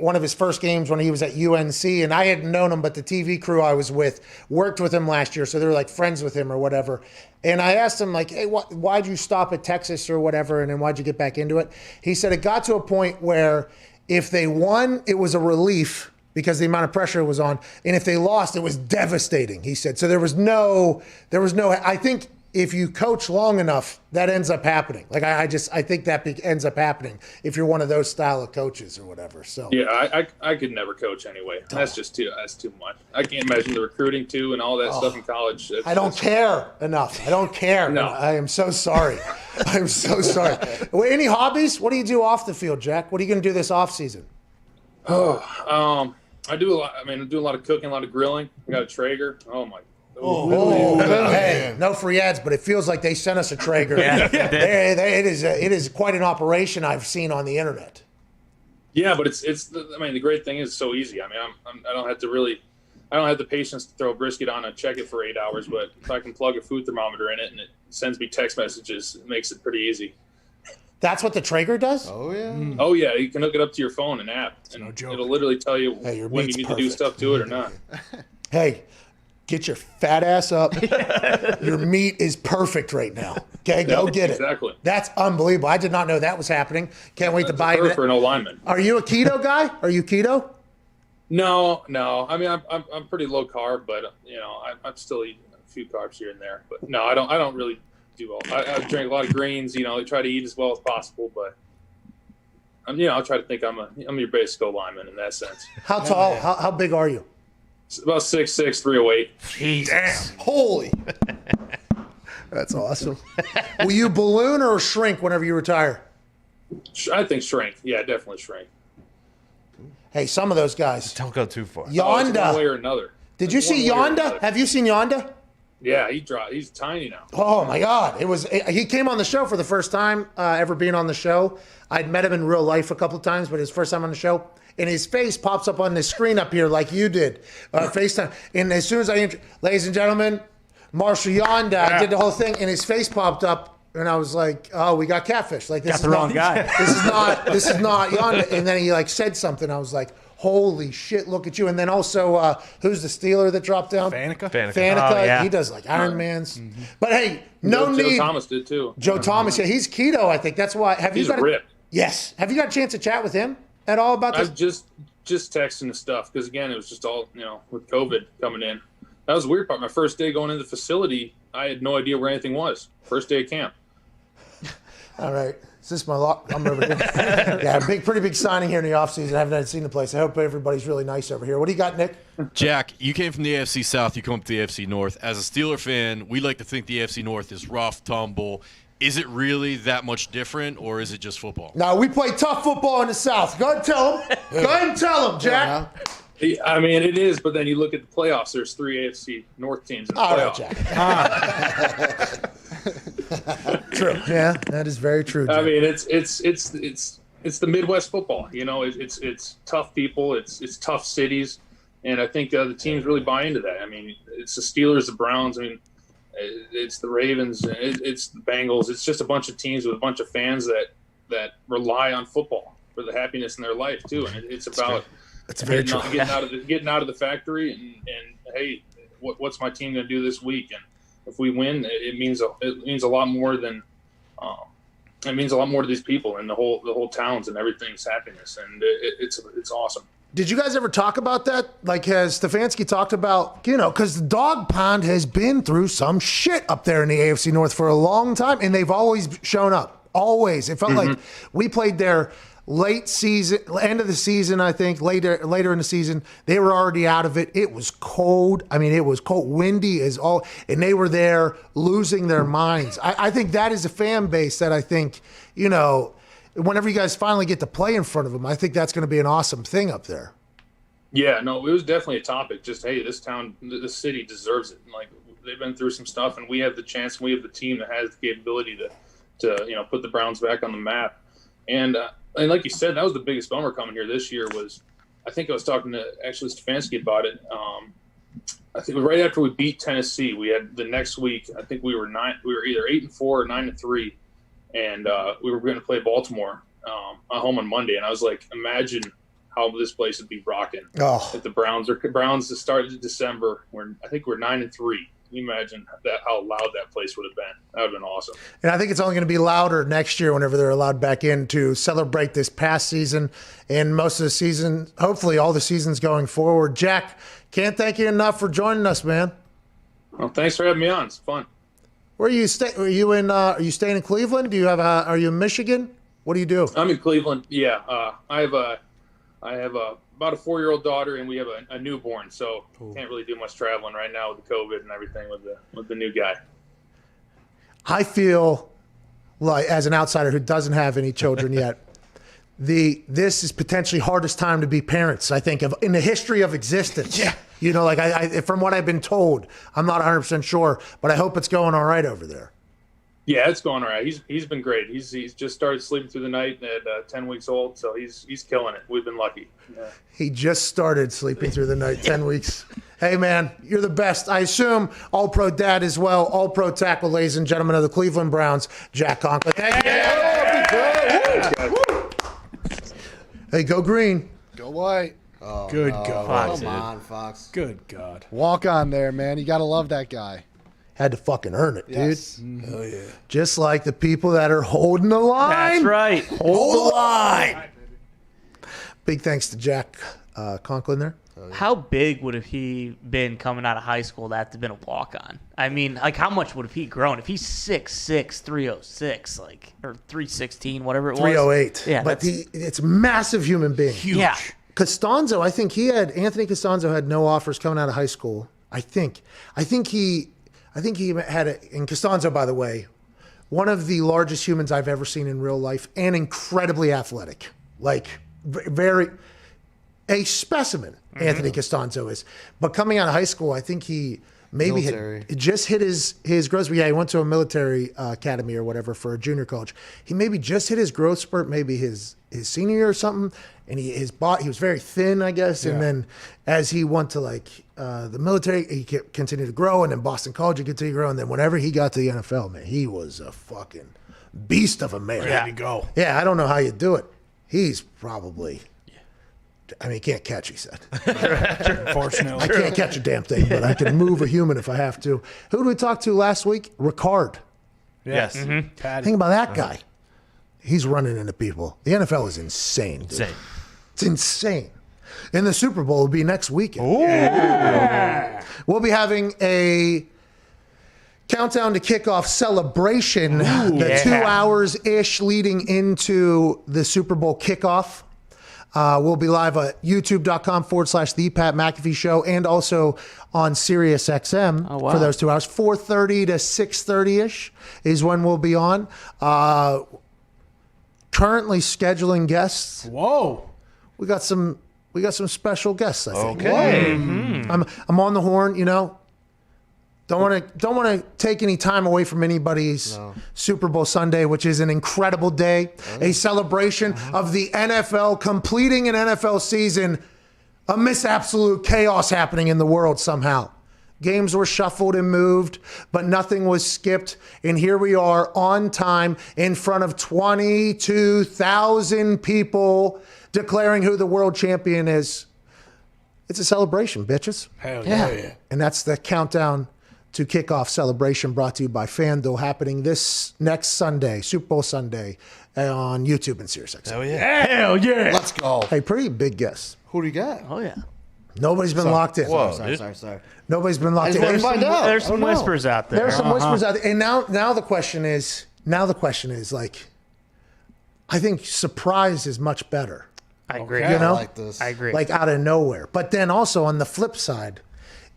one of his first games when he was at UNC, and I hadn't known him, but the TV crew I was with worked with him last year, so they were like friends with him or whatever. And I asked him, like, hey, why'd you stop at Texas or whatever, and then why'd you get back into it? He said it got to a point where if they won, it was a relief because the amount of pressure was on, and if they lost, it was devastating, he said. So there was no, I think if you coach long enough, that ends up happening. Like I think that ends up happening if you're one of those style of coaches or whatever. So yeah, I could never coach anyway. That's too much. I can't imagine the recruiting too and all that stuff in college. I don't care enough. I don't care. No, I am so sorry. I'm so sorry. Any hobbies? What do you do off the field, Jack? What are you going to do this off season? I do a lot. I do a lot of cooking, a lot of grilling. I got a Traeger. Oh my. Hey, no free ads, but it feels like they sent us a Traeger. It is quite an operation I've seen on the internet. Yeah, but it's the great thing is it's so easy. I don't have the patience to throw a brisket on and check it for 8 hours, but if I can plug a food thermometer in it and it sends me text messages, it makes it pretty easy. That's what the Traeger does? Oh, yeah. Oh, yeah. You can hook it up to your phone and app. And it'll literally tell you when you need to do stuff to it or not. Hey, get your fat ass up. Your meat is perfect right now. Okay, go get it. Exactly. That's unbelievable. I did not know that was happening. Can't wait to buy it. For an alignment. Are you a keto guy? Are you keto? No. I'm pretty low carb, but I'm still eating few carbs here and there. But no, I don't really do all. I drink a lot of greens. I try to eat as well as possible, but I'll try to think I'm your basic lineman in that sense. How tall? How big are you? About 6'6", 308. Jesus. Holy. That's awesome. Will you balloon or shrink whenever you retire? I think shrink. Yeah, definitely shrink. Hey, some of those guys. Don't go too far. Yonda. One way or another. Did you see Yonda? Have you seen Yonda? Yeah, he's tiny now. Oh my God! He came on the show for the first time ever being on the show. I'd met him in real life a couple of times, but his first time on the show, and his face pops up on the screen up here like you did, FaceTime. And as soon as ladies and gentlemen, Marshall Yonda, I did the whole thing, and his face popped up, and I was like, "Oh, we got catfish! Like this is the wrong guy. This is not Yonda." And then he said something. I was like, holy shit, look at you. And then also, who's the Steeler that dropped down? Faneca. Faneca. Oh, yeah. He does Iron Mans. Mm-hmm. But hey, Joe Thomas did too. Joe Thomas, yeah, he's keto, I think. That's why. He's ripped. Yes. Have you got a chance to chat with him at all about this? I was just texting the stuff because, again, it was just all, with COVID coming in. That was the weird part. My first day going into the facility, I had no idea where anything was. First day of camp. All right. Is this my lock? I'm over here. Yeah, pretty big signing here in the offseason. I haven't seen the place. I hope everybody's really nice over here. What do you got, Nick? Jack, you came from the AFC South. You come up to the AFC North. As a Steeler fan, we like to think the AFC North is rough, tumble. Is it really that much different, or is it just football? No, we play tough football in the South. Go ahead and tell them. Go ahead and tell them, Jack. I mean, it is, but then you look at the playoffs. There's 3 AFC North teams in the playoffs. Jack. True. Yeah, that is very true, Jack. I mean, it's the Midwest football. It's tough people. It's tough cities, and I think the teams really buy into that. I mean, it's the Steelers, the Browns. I mean, it's the Ravens. It's the Bengals. It's just a bunch of teams with a bunch of fans that rely on football for the happiness in their life too. And it's about getting out of the factory and hey, what's my team going to do this week? And if we win, it means a lot more than it means a lot more to these people and the whole towns and everything's happiness, and it's awesome. Did you guys ever talk about that? Like, has Stefanski talked about, because the dog pound has been through some shit up there in the AFC North for a long time, and they've always shown up. Always. It felt like we played there late season, end of the season, I think, later in the season. They were already out of it. It was cold. I mean, it was cold. Windy as all, and they were there losing their minds. I think that is a fan base that I think, whenever you guys finally get to play in front of them, I think that's going to be an awesome thing up there. Yeah, no, it was definitely a topic. Just, hey, this town, this city deserves it. Like, they've been through some stuff, and we have the chance, we have the team that has the capability to put the Browns back on the map. And like you said, that was the biggest bummer coming here this year was, I think I was talking to actually Stefanski about it. I think right after we beat Tennessee, we had the next week, I think we were either 8-4 or 9-3. And we were going to play Baltimore at home on Monday, and I was like, imagine how this place would be rocking if the Browns started December. I think we're 9-3. Can you imagine how loud that place would have been? That would have been awesome. And I think it's only going to be louder next year whenever they're allowed back in to celebrate this past season and most of the season. Hopefully, all the seasons going forward. Jack, can't thank you enough for joining us, man. Well, thanks for having me on. It's fun. Where are you staying? Are you staying in Cleveland? Are you in Michigan? What do you do? I'm in Cleveland. Yeah, I have about a 4-year-old daughter, and we have a newborn, so can't really do much traveling right now with the COVID and everything with the new guy. I feel like, as an outsider who doesn't have any children yet, this is potentially hardest time to be parents, I think, in the history of existence. Yeah. I from what I've been told, I'm not 100% sure, but I hope it's going all right over there. Yeah, it's going all right. He's been great. He's just started sleeping through the night at 10 weeks old, so he's killing it. We've been lucky. Yeah. He just started sleeping through the night, 10 weeks. Hey, man, you're the best. I assume All-Pro dad as well. All-Pro tackle, ladies and gentlemen of the Cleveland Browns, Jack Conklin. Thank you. Hey, go green. Go white. Oh, Good God. Come on, Fox. Good God. Walk on there, man. You got to love that guy. Had to fucking earn it, dude. Yes. Oh, yeah. Just like the people that are holding the line. That's right. Hold the line. Big thanks to Jack Conklin there. How big would have he been coming out of high school to have to been a walk-on? I mean, like, how much would have he grown? If he's 6'6", 306, like, or 316, whatever it was. 308. Yeah, but it's a massive human being. Huge. Yeah. Costanzo, Anthony Costanzo had no offers coming out of high school. I think he had and Costanzo, by the way, one of the largest humans I've ever seen in real life and incredibly athletic. Like, a specimen, Anthony Costanzo is. But coming out of high school, I think he maybe had just hit his growth. Yeah, he went to a military academy or whatever for a junior college. He maybe just hit his growth spurt, maybe his senior year or something. And he was very thin, I guess. Yeah. And then as he went to the military, he continued to grow. And then Boston College, he continued to grow. And then whenever he got to the NFL, man, he was a fucking beast of a man. Ready to go. Yeah, I don't know how you do it. He's probably... I mean, he can't catch, he said. Unfortunately. I can't catch a damn thing, but I can move a human if I have to. Who did we talk to last week? Ricard. Yes. Think about that guy. He's running into people. The NFL is insane. Dude. Insane. It's insane. And the Super Bowl will be next weekend. Ooh. Yeah. We'll be having a countdown to kickoff celebration. The 2 hours-ish leading into the Super Bowl kickoff. We'll be live at youtube.com/The Pat McAfee Show and also on Sirius XM for those 2 hours. 4:30 to 6:30-ish is when we'll be on. Currently scheduling guests. Whoa. We got some special guests, I think. Okay. I'm on the horn, you know. Don't want to take any time away from anybody's Super Bowl Sunday, which is an incredible day, a celebration of the NFL completing an NFL season amidst absolute chaos happening in the world somehow. Games were shuffled and moved, but nothing was skipped. And here we are on time in front of 22,000 people declaring who the world champion is. It's a celebration, bitches. Hell yeah. And that's the countdown to kickoff celebration brought to you by FanDuel, happening this next Sunday, Super Bowl Sunday, on YouTube and SiriusXM. Hell yeah. Hell yeah. Let's go. Hey, pretty big guess. Who do you got? Oh, yeah. Nobody's been locked in. Whoa, Sorry. Nobody's been locked in. There's some whispers out there. There's some whispers out there. And now the question is, like, I think surprise is much better. I agree. You know? I like this. I agree. Like out of nowhere. But then also on the flip side,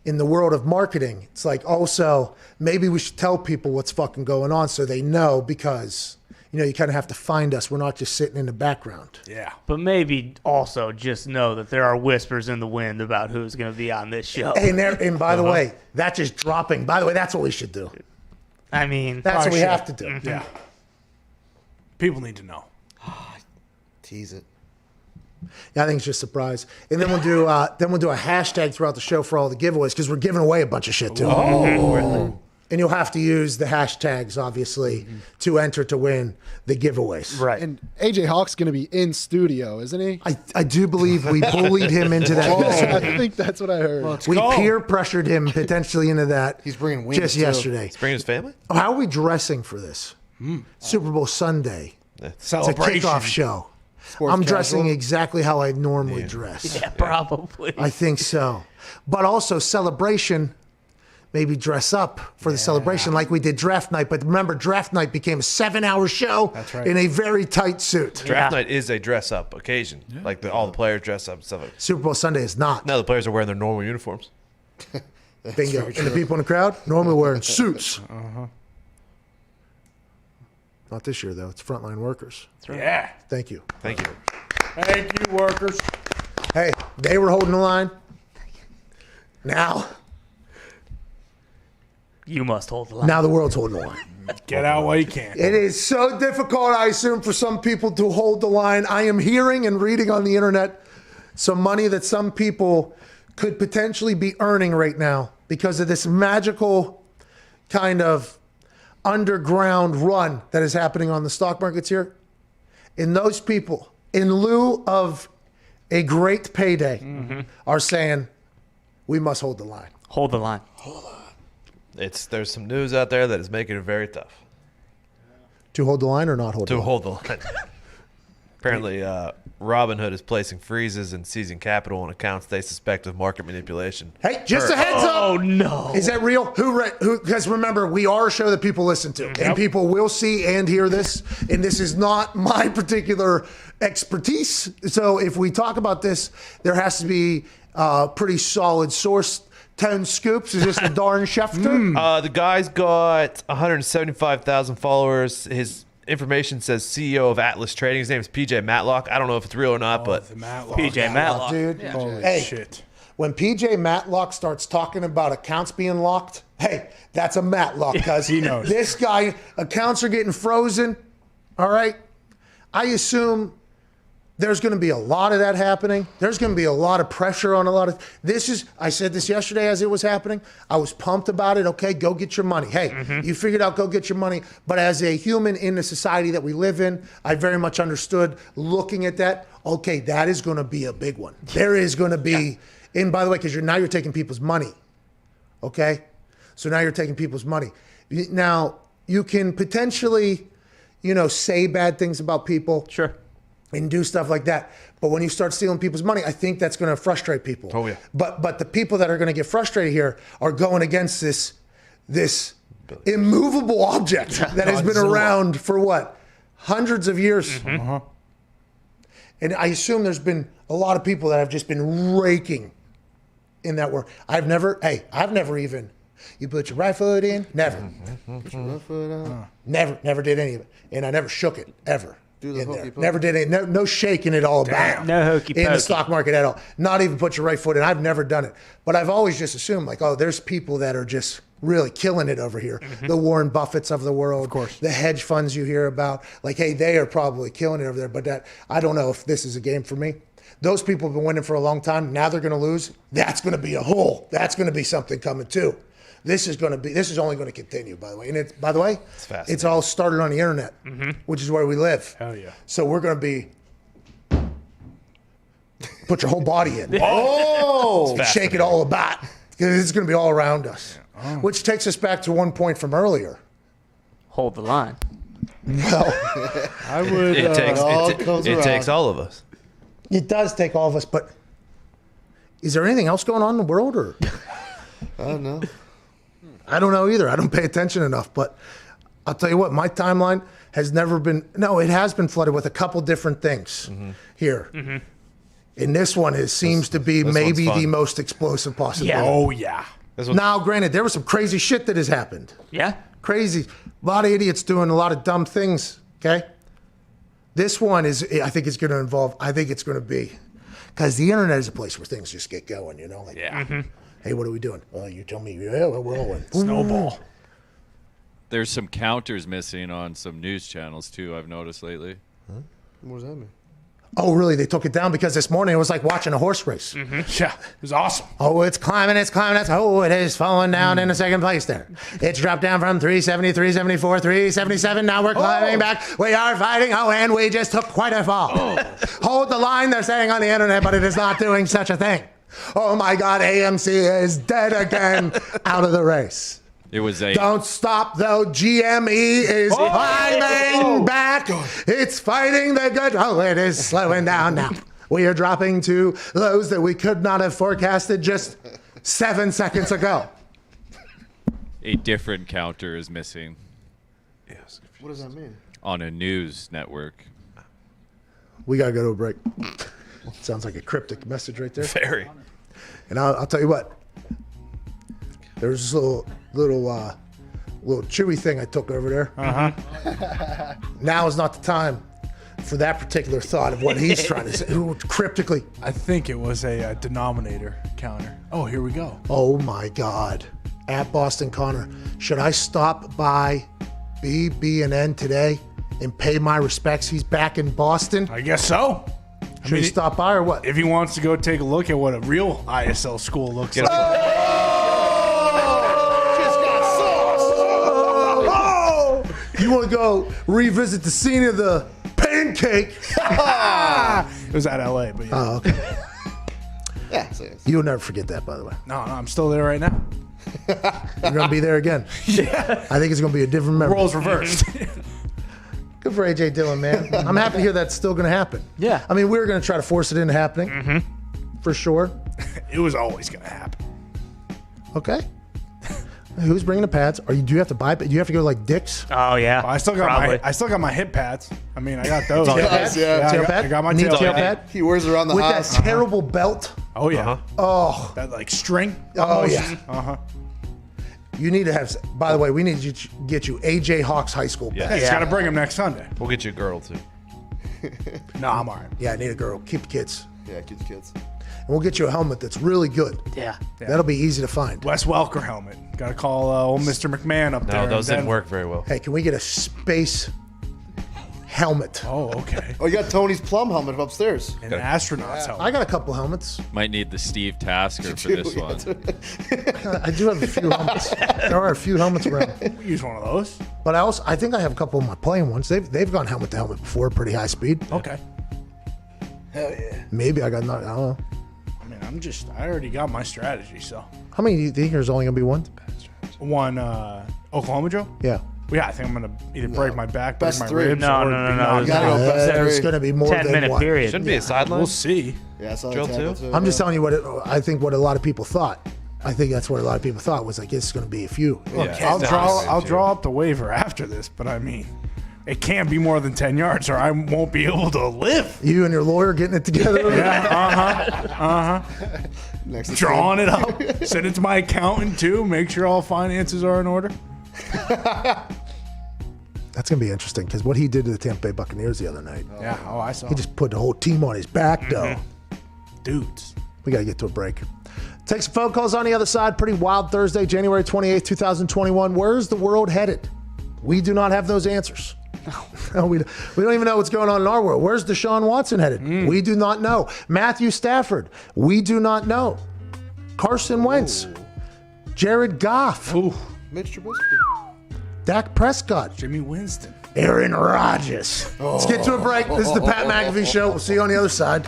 in the world of marketing, it's like also maybe we should tell people what's fucking going on so they know, because you know you kind of have to find us. We're not just sitting in the background. Yeah. But maybe also just know that there are whispers in the wind about who's going to be on this show. And by the way, that's just dropping. By the way, that's what we should do. I mean, That's what we have to do. Mm-hmm. Yeah. People need to know. Tease it. Yeah, I think it's just surprise. And then we'll do a hashtag throughout the show for all the giveaways, because we're giving away a bunch of shit too. Oh. And you'll have to use the hashtags, obviously, to enter to win the giveaways. Right. And AJ Hawk's going to be in studio, isn't he? I do believe we bullied him into that. I think that's what I heard. We peer pressured him potentially into that. He's bringing wings just too. yesterday. He's bringing his family? How are we dressing for this? Super Bowl Sunday. It's a kickoff show. Sports I'm dressing casual. exactly how I normally dress. Yeah, probably. I think so. But also celebration, maybe dress up for the celebration like we did draft night. But remember, draft night became a 7-hour show in a very tight suit. Draft night is a dress-up occasion. Yeah. Like all the players dress up and stuff. Super Bowl Sunday is not. No, the players are wearing their normal uniforms. Bingo. And the people in the crowd, normally wearing suits. Not this year, though. It's frontline workers. That's right. Yeah. Thank you. Thank you. Thank you, workers. Hey, they were holding the line. Now you must hold the line. Now the world's holding the line. Get out while you can. It is so difficult, I assume, for some people to hold the line. I am hearing and reading on the internet some money that some people could potentially be earning right now because of this magical kind of underground run that is happening on the stock markets here. And those people, in lieu of a great payday, are saying, we must hold the line. Hold the line. There's some news out there that is making it very tough. To hold the line or not hold the line? To hold the line. Apparently, Robinhood is placing freezes and seizing capital on accounts they suspect of market manipulation. Hey, just a heads up. Oh, no. Is that real? Who? Because remember, we are a show that people listen to, and people will see and hear this. And this is not my particular expertise. So if we talk about this, there has to be a pretty solid source. 10 scoops. Is this the Darren Schefter? The guy's got 175,000 followers. His information says CEO of Atlas Trading. His name is PJ Matlock. I don't know if it's real or not, but PJ Matlock. Dude. Yeah. Holy Hey, shit. when PJ Matlock starts talking about accounts being locked, hey, that's a Matlock because He knows. this guy, accounts are getting frozen. All right. I assume there's going to be a lot of that happening. There's going to be a lot of pressure on a lot of I said this yesterday as it was happening. I was pumped about it. Okay, go get your money. Hey, you figured out, go get your money. But as a human in the society that we live in, I very much understood looking at that. Okay, that is going to be a big one. There is going to be, and by the way, because now you're taking people's money. Okay, so now you're taking people's money. Now you can potentially, say bad things about people. Sure. And do stuff like that. But when you start stealing people's money, I think that's going to frustrate people. Oh, yeah. But the people that are going to get frustrated here are going against this immovable object that has been around for what? Hundreds of years. And I assume there's been a lot of people that have just been raking in that work. I've never even, you put your right foot in, never. Put your left foot out. Never did any of it. And I never shook it, ever. Do the in hokey there. pokey. Never did it. No shaking it all about. No hokey in pokey. the stock market at all. Not even put your right foot in. I've never done it. But I've always just assumed there's people that are just really killing it over here. The Warren Buffetts of the world. Of course. The hedge funds you hear about. Hey, they are probably killing it over there. But I don't know if this is a game for me. Those people have been winning for a long time. Now they're going to lose. That's going to be a hole. That's going to be something coming too. This is only going to continue, by the way. And it's all started on the internet, which is where we live. Hell yeah. So we're going to be put your whole body in. Shake it all about because it's going to be all around us. Which takes us back to one point from earlier. Hold the line. Well, I would. It takes all of us. It does take all of us, but is there anything else going on in the world, or? I don't know. I don't know either. I don't pay attention enough, but I'll tell you what, my timeline has never been, it has been flooded with a couple different things here. And this one seems to be maybe the most explosive possible. Yeah. Oh, yeah. Now, granted, there was some crazy shit that has happened. Yeah. Crazy. A lot of idiots doing a lot of dumb things, okay? This one I think it's going to be, because the internet is a place where things just get going, Yeah. Hey, what are we doing? Well, you tell me. Yeah, we're rolling. Snowball. There's some counters missing on some news channels, too, I've noticed lately. What does that mean? Oh, really? They took it down because this morning it was like watching a horse race. Yeah, it was awesome. Oh, it's climbing. Oh, it is falling down into second place there. It's dropped down from 370, 374, 377. Now we're climbing back. We are fighting. Oh, and we just took quite a fall. Hold the line, they're saying on the internet, but it is not doing such a thing. Oh, my God, AMC is dead again, out of the race. It was Don't stop, though. GME is climbing back. It's fighting the good. Oh, it is slowing down now. We are dropping to lows that we could not have forecasted just 7 seconds ago. a different counter is missing. Yes. What does that mean? On a news network. We got to go to a break. Sounds like a cryptic message right there. Very. And I'll tell you what. There's this little chewy thing I took over there. Now is not the time for that particular thought of what he's trying to say. Cryptically. I think it was a denominator counter. Oh, here we go. Oh my God. At Boston Connor. Should I stop by BB&N today and pay my respects? He's back in Boston. I guess so. Should he stop by or what? If he wants to go take a look at what a real ISL school looks like. You want to go revisit the scene of the pancake? It was at LA, but yeah. Oh, okay. Yeah, seriously. You'll never forget that, by the way. No, I'm still there right now. You're going to be there again. Yeah. I think it's going to be a different memory. Roles reversed. Good for AJ Dillon, man. I'm happy to hear that's still going to happen. Yeah. I mean, we were going to try to force it into happening, for sure. It was always going to happen. Okay. Who's bringing the pads? Do you have to buy? Do you have to go to like Dick's? Oh yeah. I still got my hip pads. I mean, I got those. Tail pads? Tail pad? I got my Need tail pad. He wears around the With house. that terrible belt. Oh yeah. Oh. That like string. Oh, yeah. Uh-huh. You need to have. By the way, we need to get you AJ Hawks High School. Yeah. pads. Hey, got to bring them next Sunday. We'll get you a girl too. No, I'm all right. Yeah, I need a girl. Keep the kids. Yeah, keep the kids. And we'll get you a helmet that's really good. Yeah. That'll be easy to find. Wes Welker helmet. Got to call old Mr. McMahon up there. No, those in didn't Denver. work very well. Hey, can we get a space helmet? Oh, okay. Oh, you got Tony's plum helmet upstairs. An astronaut's helmet. I got a couple helmets. Might need the Steve Tasker for this one. I do have a few helmets. There are a few helmets around. We use one of those. But I think I have a couple of my playing ones. They've gone helmet to helmet before, pretty high speed. Okay. Hell yeah. Maybe I got I don't know. I mean, I already got my strategy, so. How many do you think there's only gonna be one? One, Oklahoma Joe? Yeah. Well, yeah, I think I'm going to either break my back, break Best my three. ribs, No. or be knocked You gotta go out. best There's three. gonna be more 10 than minute one. period. Shouldn't be a sideline. We'll see. Yeah, I saw Drill that too? too. I'm just telling you what a lot of people thought. I think that's what a lot of people thought was like it's gonna be a few. Look, Yeah, I'll draw up the waiver after this, but I mean, it can't be more than 10 yards or I won't be able to live. You and your lawyer getting it together. Next to Drawing it up, send it to my accountant too, make sure all finances are in order. That's gonna be interesting because what he did to the Tampa Bay Buccaneers the other night. Yeah, I saw. He just put the whole team on his back, though. Dudes. We got to get to a break. Take some phone calls on the other side. Pretty wild Thursday, January 28th, 2021. Where's the world headed? We do not have those answers. No, we don't even know what's going on in our world. Where's Deshaun Watson headed? We do not know. Matthew Stafford? We do not know. Carson Wentz? Jared Goff? Mitch Trubisky. Dak Prescott? Jimmy Winston. Aaron Rodgers. Let's get to a break. This is the Pat McAfee Show. We'll see you on the other side.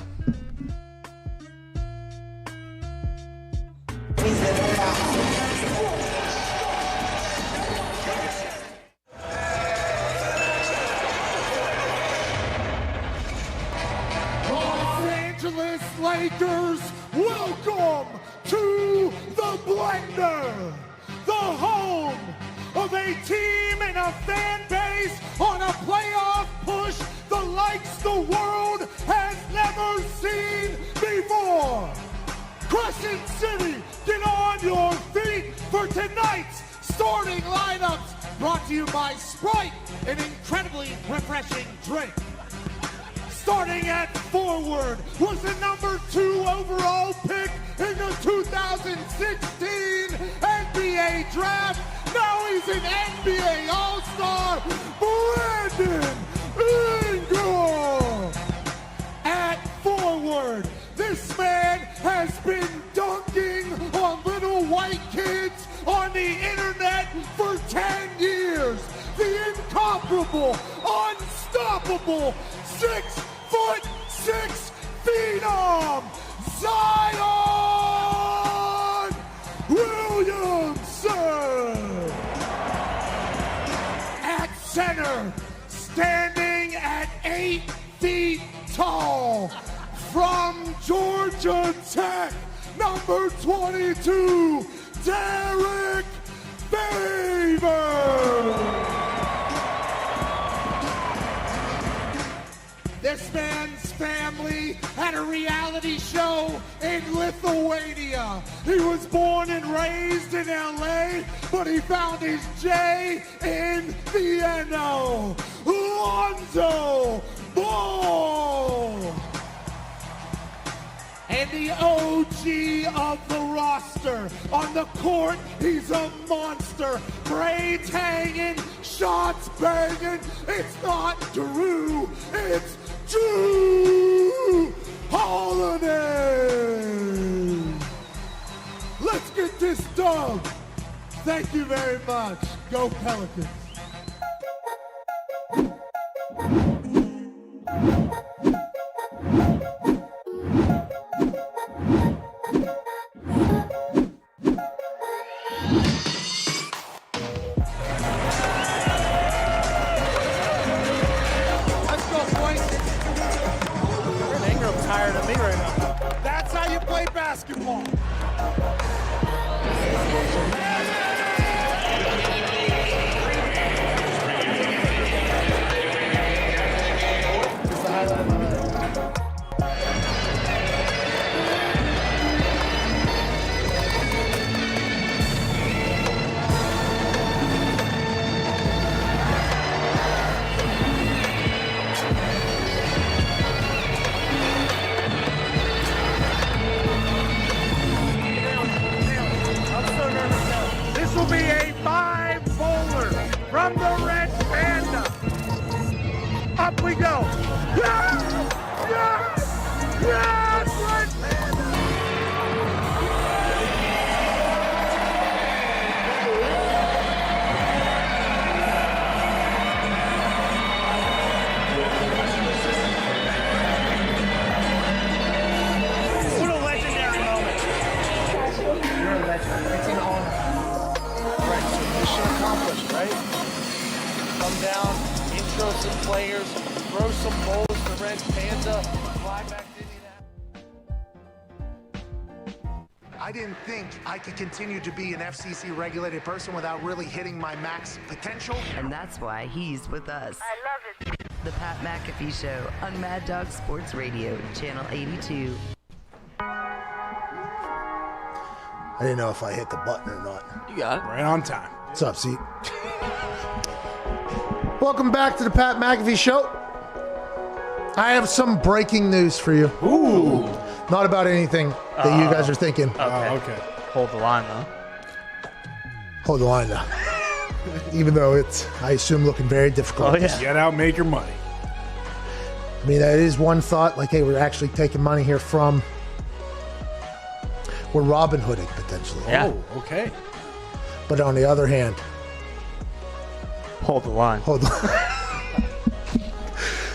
Los Angeles Lakers, welcome to the Blender, the home of a team and a fan base on a playoff push the likes the world has never seen before. Crescent City, get on your feet for tonight's starting lineups, brought to you by Sprite, an incredibly refreshing drink. Starting at forward was the number 2 overall pick in the 2016 NBA Draft. Now he's an NBA All-Star, Brandon Ingram. At forward, this man has been dunking on little white kids on the internet for 10 years. The incomparable, unstoppable, 6'6" phenom, Zion Williamson. At center, standing at 8 feet tall, from Georgia Tech, number 22, Derek Favors. This man's family had a reality show in Lithuania. He was born and raised in LA, but he found his J in the N-O. Lonzo Ball. And the OG of the roster. On the court, he's a monster. Braids hanging, shots banging. It's not Drew, it's Drew Holiday. Let's get this done. Thank you very much. Go Pelicans. basketball. This will be a 5-bowler from the Red Panda. Up we go. Yes! Yes! Yes! Red Panda! What a legendary moment. You're a legend. It's an honor. Right, so mission accomplished, right? Come down, intro some players, throw some bowls to Red Panda, fly back to Indianapolis. I didn't think I could continue to be an FCC regulated person without really hitting my max potential. And that's why he's with us. I love it. The Pat McAfee Show on Mad Dog Sports Radio, Channel 82. I didn't know if I hit the button or not. You got it. Right on time. What's up, Seat? Welcome back to the Pat McAfee Show. I have some breaking news for you. Ooh. Not about anything that you guys are thinking. Okay. Hold the line, though. Hold the line, though. Even though it's, I assume, looking very difficult. Oh, yeah. Get out, make your money. I mean, that is one thought. Like, hey, we're actually taking money here from... We're Robin Hooding, potentially. Yeah. Oh, okay. But on the other hand... Hold the line. Hold the line.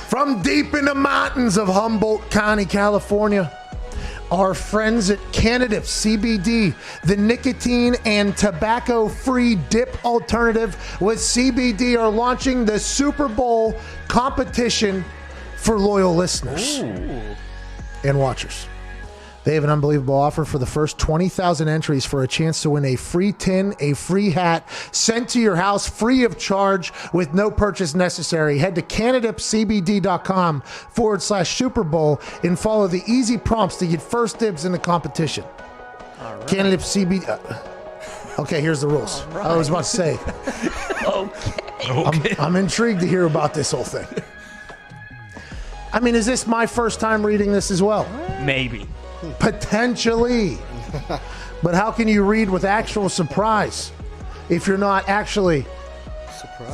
From deep in the mountains of Humboldt County, California, our friends at Cannabis CBD, the nicotine and tobacco-free dip alternative with CBD, are launching the Super Bowl competition for loyal listeners and watchers. They have an unbelievable offer for the first 20,000 entries for a chance to win a free tin, a free hat, sent to your house free of charge with no purchase necessary. Head to CannabisCBD.com/Super Bowl and follow the easy prompts to get first dibs in the competition. All right. Cannabis CBD. Okay, here's the rules. Right. I was about to say. Okay. I'm intrigued to hear about this whole thing. I mean, is this my first time reading this as well? Maybe. Potentially. But how can you read with actual surprise if you're not actually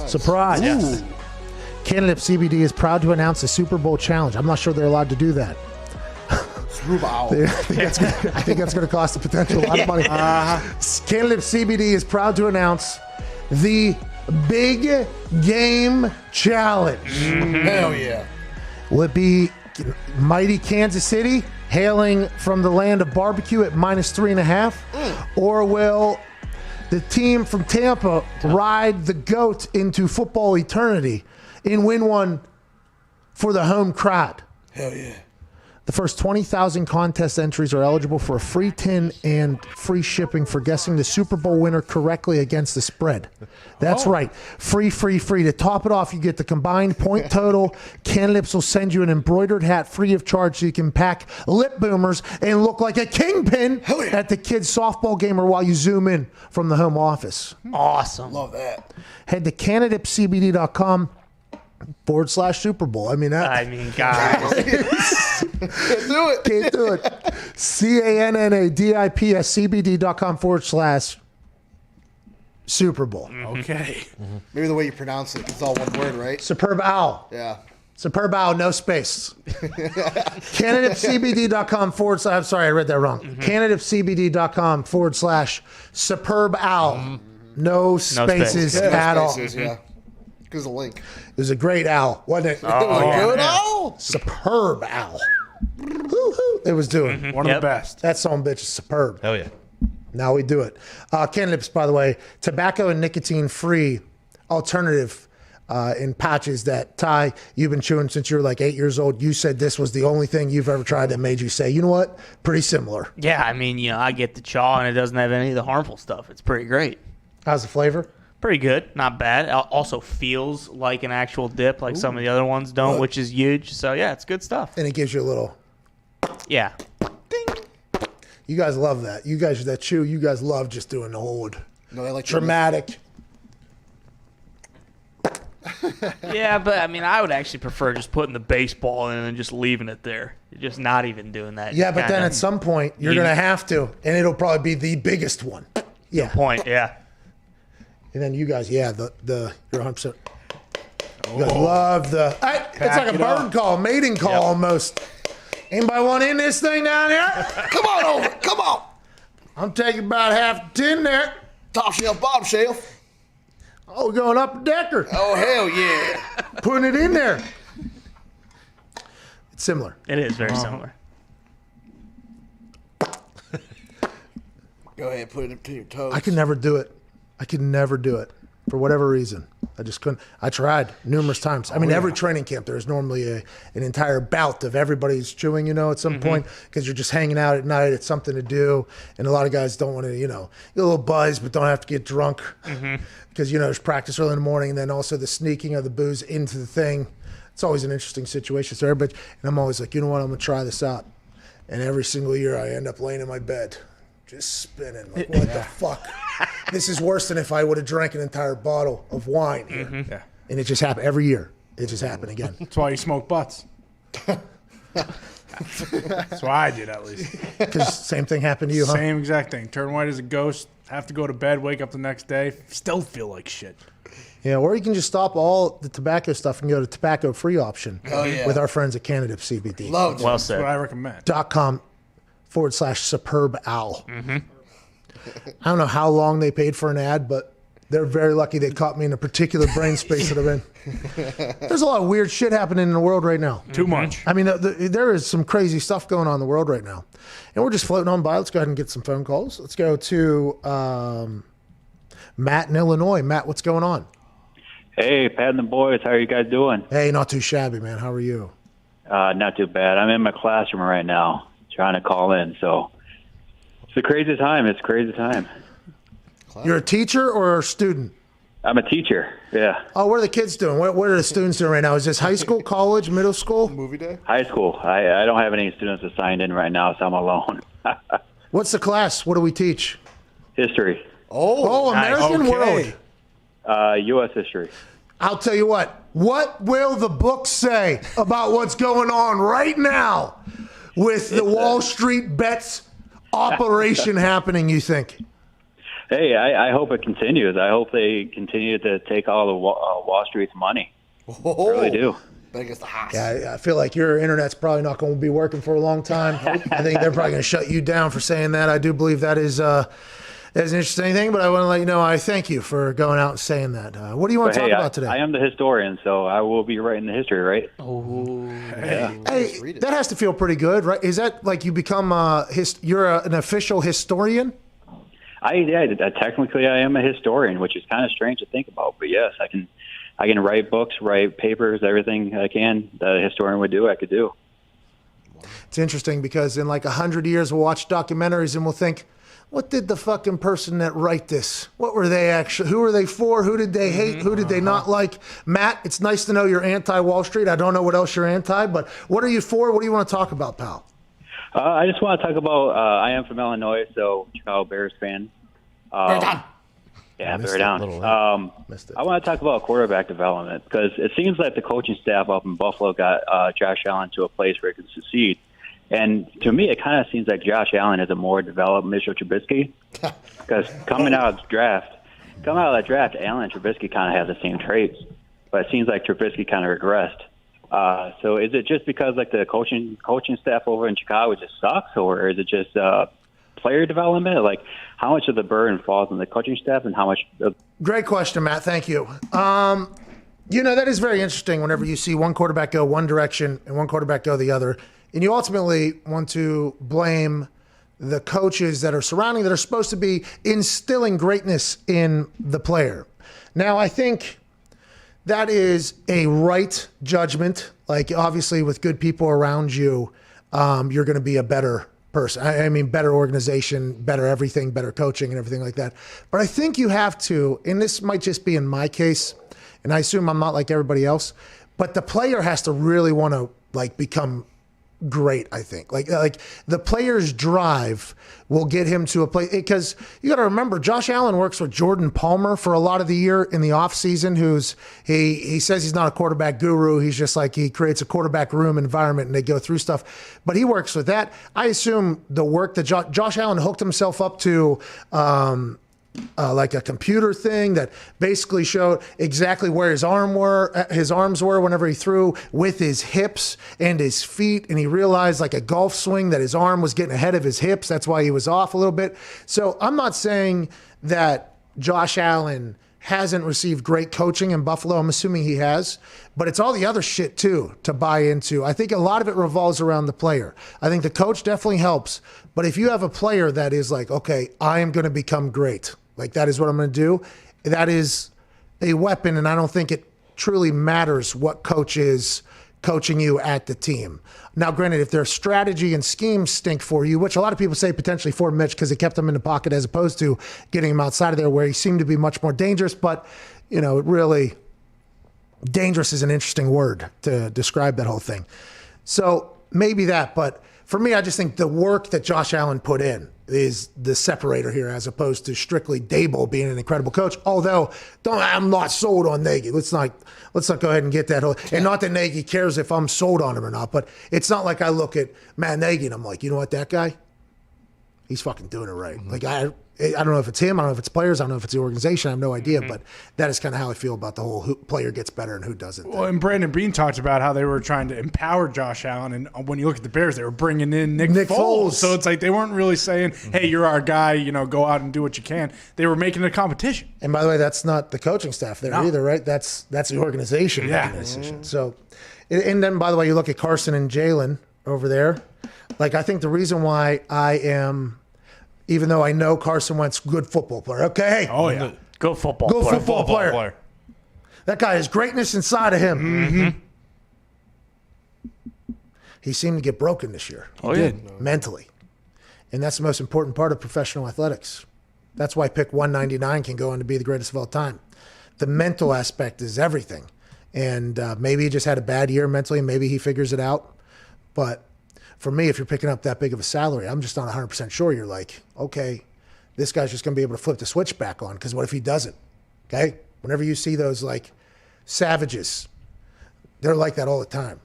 surprised? Yes. Cannabis CBD is proud to announce the Super Bowl challenge. I'm not sure they're allowed to do that. I think that's going to cost a potential lot of money. Cannabis CBD is proud to announce the Big Game Challenge. Hell yeah. Will it be mighty Kansas City hailing from the land of barbecue at -3.5? Or will the team from Tampa ride the GOAT into football eternity and win one for the home crowd? Hell yeah. The first 20,000 contest entries are eligible for a free tin and free shipping for guessing the Super Bowl winner correctly against the spread. That's right. Free. To top it off, you get the combined point total. Cannabis will send you an embroidered hat free of charge so you can pack lip boomers and look like a kingpin at the kids' softball game or while you zoom in from the home office. Awesome. Love that. Head to CannabisCBD.com/Super Bowl. I mean, guys. Can't do it. Can't do it. CANNADIPS-CBD.com/Super Bowl. Okay. Maybe the way you pronounce it, it's all one word, right? Superb Owl. Yeah. Superb Owl, no space. CannabisCBD.com I'm sorry, I read that wrong. CannabisCBD.com/Superb Owl. No spaces at all. Yeah. Because the link. It was a great owl, wasn't it? It was a good owl. Superb owl. Woo-hoo. It was doing. One of the best. That son of a bitch is superb. Hell yeah. Now we do it. Cannabis, by the way, tobacco and nicotine free alternative in patches that, Ty, you've been chewing since you were like 8 years old. You said this was the only thing you've ever tried that made you say, you know what, pretty similar. Yeah, I mean, I get the chaw and it doesn't have any of the harmful stuff. It's pretty great. How's the flavor? Pretty good, not bad. It also feels like an actual dip, like some of the other ones don't, which is huge. So yeah, it's good stuff. And it gives you a little. Yeah. You guys love that. You guys that chew, you guys love just doing the old dramatic. Yeah, but I mean, I would actually prefer just putting the baseball in and just leaving it there. You're just not even doing that. Yeah, but then at some point you're going to have to, and it'll probably be the biggest one. Yeah. Good point. Yeah. And then you guys, you're 100%. You guys love the. It's like a bird call, mating call almost. Anybody want in this thing down here? Come on over. Come on. I'm taking about half the tin there. Top shelf, bottom shelf. Oh, we're going up a decker. Oh, hell yeah. Putting it in there. It's similar. It is very similar. Go ahead, put it in your toes. I could never do it. For whatever reason. I just couldn't. I tried numerous times. I mean, every training camp, there's normally an entire bout of everybody's chewing, at some point, because you're just hanging out at night. It's something to do. And a lot of guys don't want to, get a little buzzed, but don't have to get drunk. Because, there's practice early in the morning, and then also the sneaking of the booze into the thing. It's always an interesting situation. So everybody, and I'm always like, you know what, I'm going to try this out. And every single year I end up laying in my bed, just spinning. Like, what the fuck? This is worse than if I would have drank an entire bottle of wine here. Yeah. And it just happened every year. It just happened again. That's why you smoke butts. That's why I did, at least. Because same thing happened to you, huh? Same exact thing. Turn white as a ghost, have to go to bed, wake up the next day, still feel like shit. Yeah, or you can just stop all the tobacco stuff and go to tobacco-free option with our friends at Cannabis CBD. Love well said. That's what I recommend. .com/superb owl. I don't know how long they paid for an ad, but they're very lucky they caught me in a particular brain space that I'm in. There's a lot of weird shit happening in the world right now. Too much. I mean, there is some crazy stuff going on in the world right now. And we're just floating on by. Let's go ahead and get some phone calls. Let's go to Matt in Illinois. Matt, what's going on? Hey, Pat and the boys. How are you guys doing? Hey, not too shabby, man. How are you? Not too bad. I'm in my classroom right now trying to call in, so it's a crazy time. It's a crazy time. You're a teacher or a student? I'm a teacher, yeah. Oh, what are the kids doing? What are the students doing right now? Is this high school, college, middle school? Movie day? High school. I don't have any students assigned in right now, so I'm alone. What's the class? What do we teach? History. Oh, American world. U.S. history. I'll tell you what. What will the book say about what's going on right now with the Wall Street bets operation happening, you think? Hey, I hope it continues. I hope they continue to take all of Wall Street's money. I really do. Yeah, I feel like your internet's probably not going to be working for a long time. I think they're probably going to shut you down for saying that. I do believe that is an interesting thing, but I want to let you know I thank you for going out and saying that. What do you want to talk about today? I am the historian, so I will be writing the history, right? Oh, hey, that has to feel pretty good, right? Is that like you become an official historian? Technically I am a historian, which is kind of strange to think about, but yes, I can write books, write papers, everything I can that a historian would do, I could do. It's interesting because in like 100 years we'll watch documentaries and we'll think, what did the fucking person that write this? What were they actually? Who were they for? Who did they hate? Who did they not like? Matt, it's nice to know you're anti-Wall Street. I don't know what else you're anti, but what are you for? What do you want to talk about, pal? I just want to talk about, I am from Illinois, so Chicago Bears fan. Bear down. Yeah, bear down. I want to talk about quarterback development because it seems like the coaching staff up in Buffalo got Josh Allen to a place where he can succeed. And to me, it kind of seems like Josh Allen is a more developed Mitchell Trubisky because coming out of that draft, Allen and Trubisky kind of have the same traits, but it seems like Trubisky kind of regressed. So is it just because like the coaching staff over in Chicago just sucks, or is it just player development? Like how much of the burden falls on the coaching staff and how much? Great question, Matt. Thank you. That is very interesting whenever you see one quarterback go one direction and one quarterback go the other. And you ultimately want to blame the coaches that are surrounding, that are supposed to be instilling greatness in the player. Now, I think that is a right judgment. Like, obviously, with good people around you, you're going to be a better person. I mean, better organization, better everything, better coaching and everything like that. But I think you have to, and this might just be in my case, and I assume I'm not like everybody else, but the player has to really want to like become great, I think. Like the player's drive will get him to a place, because you got to remember, Josh Allen works with Jordan Palmer for a lot of the year in the offseason, he says he's not a quarterback guru. He's just like, he creates a quarterback room environment and they go through stuff, but he works with that. I assume the work that Josh Allen hooked himself up to, like a computer thing that basically showed exactly where his arms were whenever he threw, with his hips and his feet. And he realized, like a golf swing, that his arm was getting ahead of his hips. That's why he was off a little bit. So I'm not saying that Josh Allen hasn't received great coaching in Buffalo. I'm assuming he has, but it's all the other shit too to buy into. I think a lot of it revolves around the player. I think the coach definitely helps, but if you have a player that is like, okay, I am going to become great, like that is what I'm going to do, that is a weapon, and I don't think it truly matters what coach is coaching you at the team. Now, granted, if their strategy and schemes stink for you, which a lot of people say potentially for Mitch because they kept him in the pocket as opposed to getting him outside of there where he seemed to be much more dangerous, but, you know, really, dangerous is an interesting word to describe that whole thing. So maybe that, but for me, I just think the work that Josh Allen put in is the separator here, as opposed to strictly Daboll being an incredible coach. Although, I'm not sold on Nagy. Let's not go ahead and get that whole. And not that Nagy cares if I'm sold on him or not, but it's not like I look at Matt Nagy and I'm like, you know what, that guy, he's fucking doing it right. Like I don't know if it's him, I don't know if it's players, I don't know if it's the organization, I have no idea, but that is kind of how I feel about the whole who player gets better and who doesn't. Well, and Brandon Beane talked about how they were trying to empower Josh Allen, and when you look at the Bears, they were bringing in Nick Foles. So it's like they weren't really saying, hey, you're our guy, you know, go out and do what you can. They were making it a competition. And by the way, that's not the coaching staff there either, right? That's the organization. Yeah. So, and then by the way, you look at Carson and Jalen over there. Like, I think the reason why I am, even though I know Carson Wentz, good football player. Okay. Oh, yeah. Good football player. player. Football player. That guy has greatness inside of him. He seemed to get broken this year. He did, mentally. And that's the most important part of professional athletics. That's why pick 199 can go on to be the greatest of all time. The mental aspect is everything. And maybe he just had a bad year mentally. Maybe he figures it out. But for me, if you're picking up that big of a salary, I'm just not 100% sure. You're like, okay, this guy's just going to be able to flip the switch back on, because what if he doesn't? Okay? Whenever you see those, like, savages, they're like that all the time.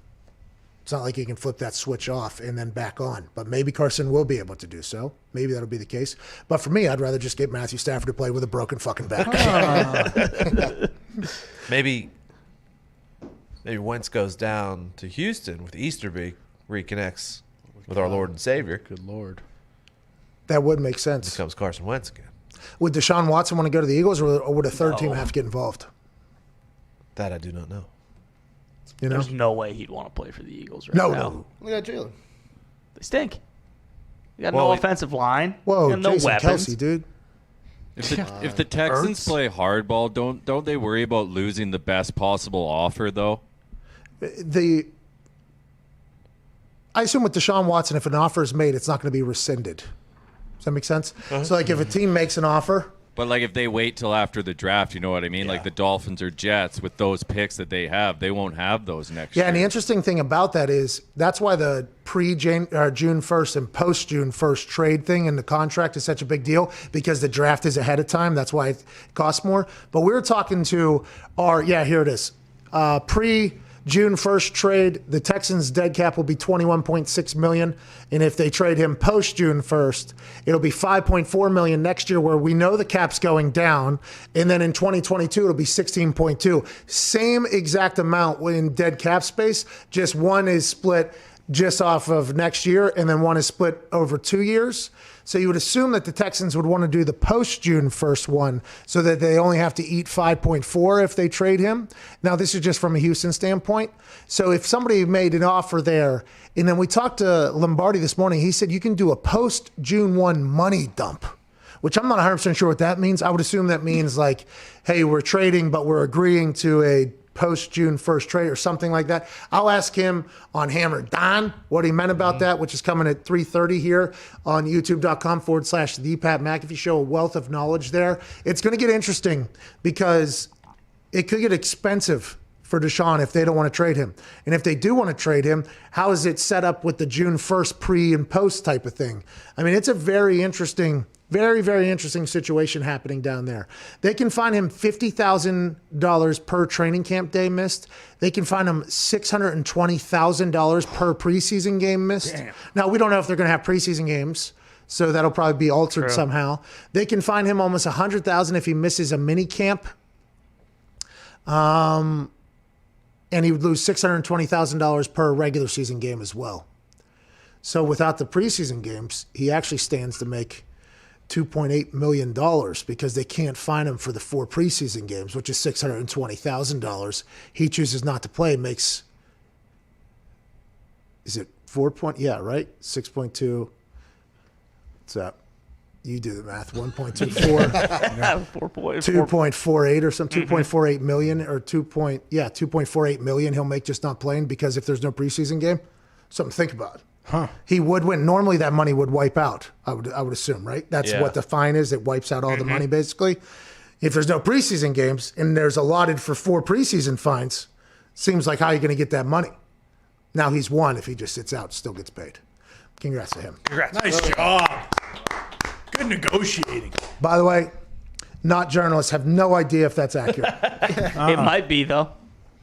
It's not like you can flip that switch off and then back on. But maybe Carson will be able to do so. Maybe that'll be the case. But for me, I'd rather just get Matthew Stafford to play with a broken fucking back. Maybe Wentz goes down to Houston with Easterby, reconnects with our Lord and Savior. Good Lord. That would make sense. Becomes Carson Wentz again. Would Deshaun Watson want to go to the Eagles, or would a third team have to get involved? That I do not know. You know? There's no way he'd want to play for the Eagles right No. now. Look at Jalen. They stink. You got no offensive line. Whoa, you got no Jason weapons. Kelce, dude. If the Texans play hardball, don't they worry about losing the best possible offer, though? I assume with Deshaun Watson, if an offer is made, it's not going to be rescinded. Does that make sense? So, like, if a team makes an offer. But, like, if they wait till after the draft, you know what I mean? Like the Dolphins or Jets, with those picks that they have, they won't have those next year. Yeah, and the interesting thing about that is that's why the June 1st and post-June 1st trade thing in the contract is such a big deal, because the draft is ahead of time. That's why it costs more. But we were talking to here it is. June 1st trade, the Texans' dead cap will be $21.6 million. And if they trade him post-June 1st, it'll be $5.4 million next year, where we know the cap's going down. And then in 2022, it'll be $16.2. Same exact amount in dead cap space, just one is split just off of next year, and then one is split over 2 years. So you would assume that the Texans would want to do the post-June 1st one, so that they only have to eat 5.4 if they trade him. Now, this is just from a Houston standpoint. So if somebody made an offer there, and then we talked to Lombardi this morning, he said you can do a post-June 1 money dump, which I'm not 100% sure what that means. I would assume that means like, hey, we're trading, but we're agreeing to a post June 1st trade or something like that. I'll ask him on Hammer Don what he meant about that, which is coming at 3:30 here on youtube.com/The Pat McAfee Show. A wealth of knowledge there. It's going to get interesting because it could get expensive for Deshaun if they don't want to trade him. And if they do want to trade him, how is it set up with the June 1st pre and post type of thing? I mean, it's a very interesting, very, very interesting situation happening down there. They can find him $50,000 per training camp day missed. They can find him $620,000 per preseason game missed. Damn. Now, we don't know if they're going to have preseason games, so that'll probably be altered somehow. They can find him almost $100,000 if he misses a mini camp. And he would lose $620,000 per regular season game as well. So without the preseason games, he actually stands to make $2.8 million because they can't find him for the 4 preseason games, which is $620,000. He chooses not to play, makes, is it 4 point? Yeah, right? 6.2. What's that? You do the math. 1.24. 2.48 or something. 2.48 million or 2.48 million he'll make just not playing because if there's no preseason game. Something to think about. Huh. He would win. Normally that money would wipe out, I would assume, right? That's what the fine is. It wipes out all the money basically. If there's no preseason games and there's allotted for 4 preseason fines, seems like how are you going to get that money? Now he's won. If he just sits out, still gets paid. Congrats to him. Congrats. Nice job. Good negotiating. By the way, not journalists, have no idea if that's accurate. It might be, though.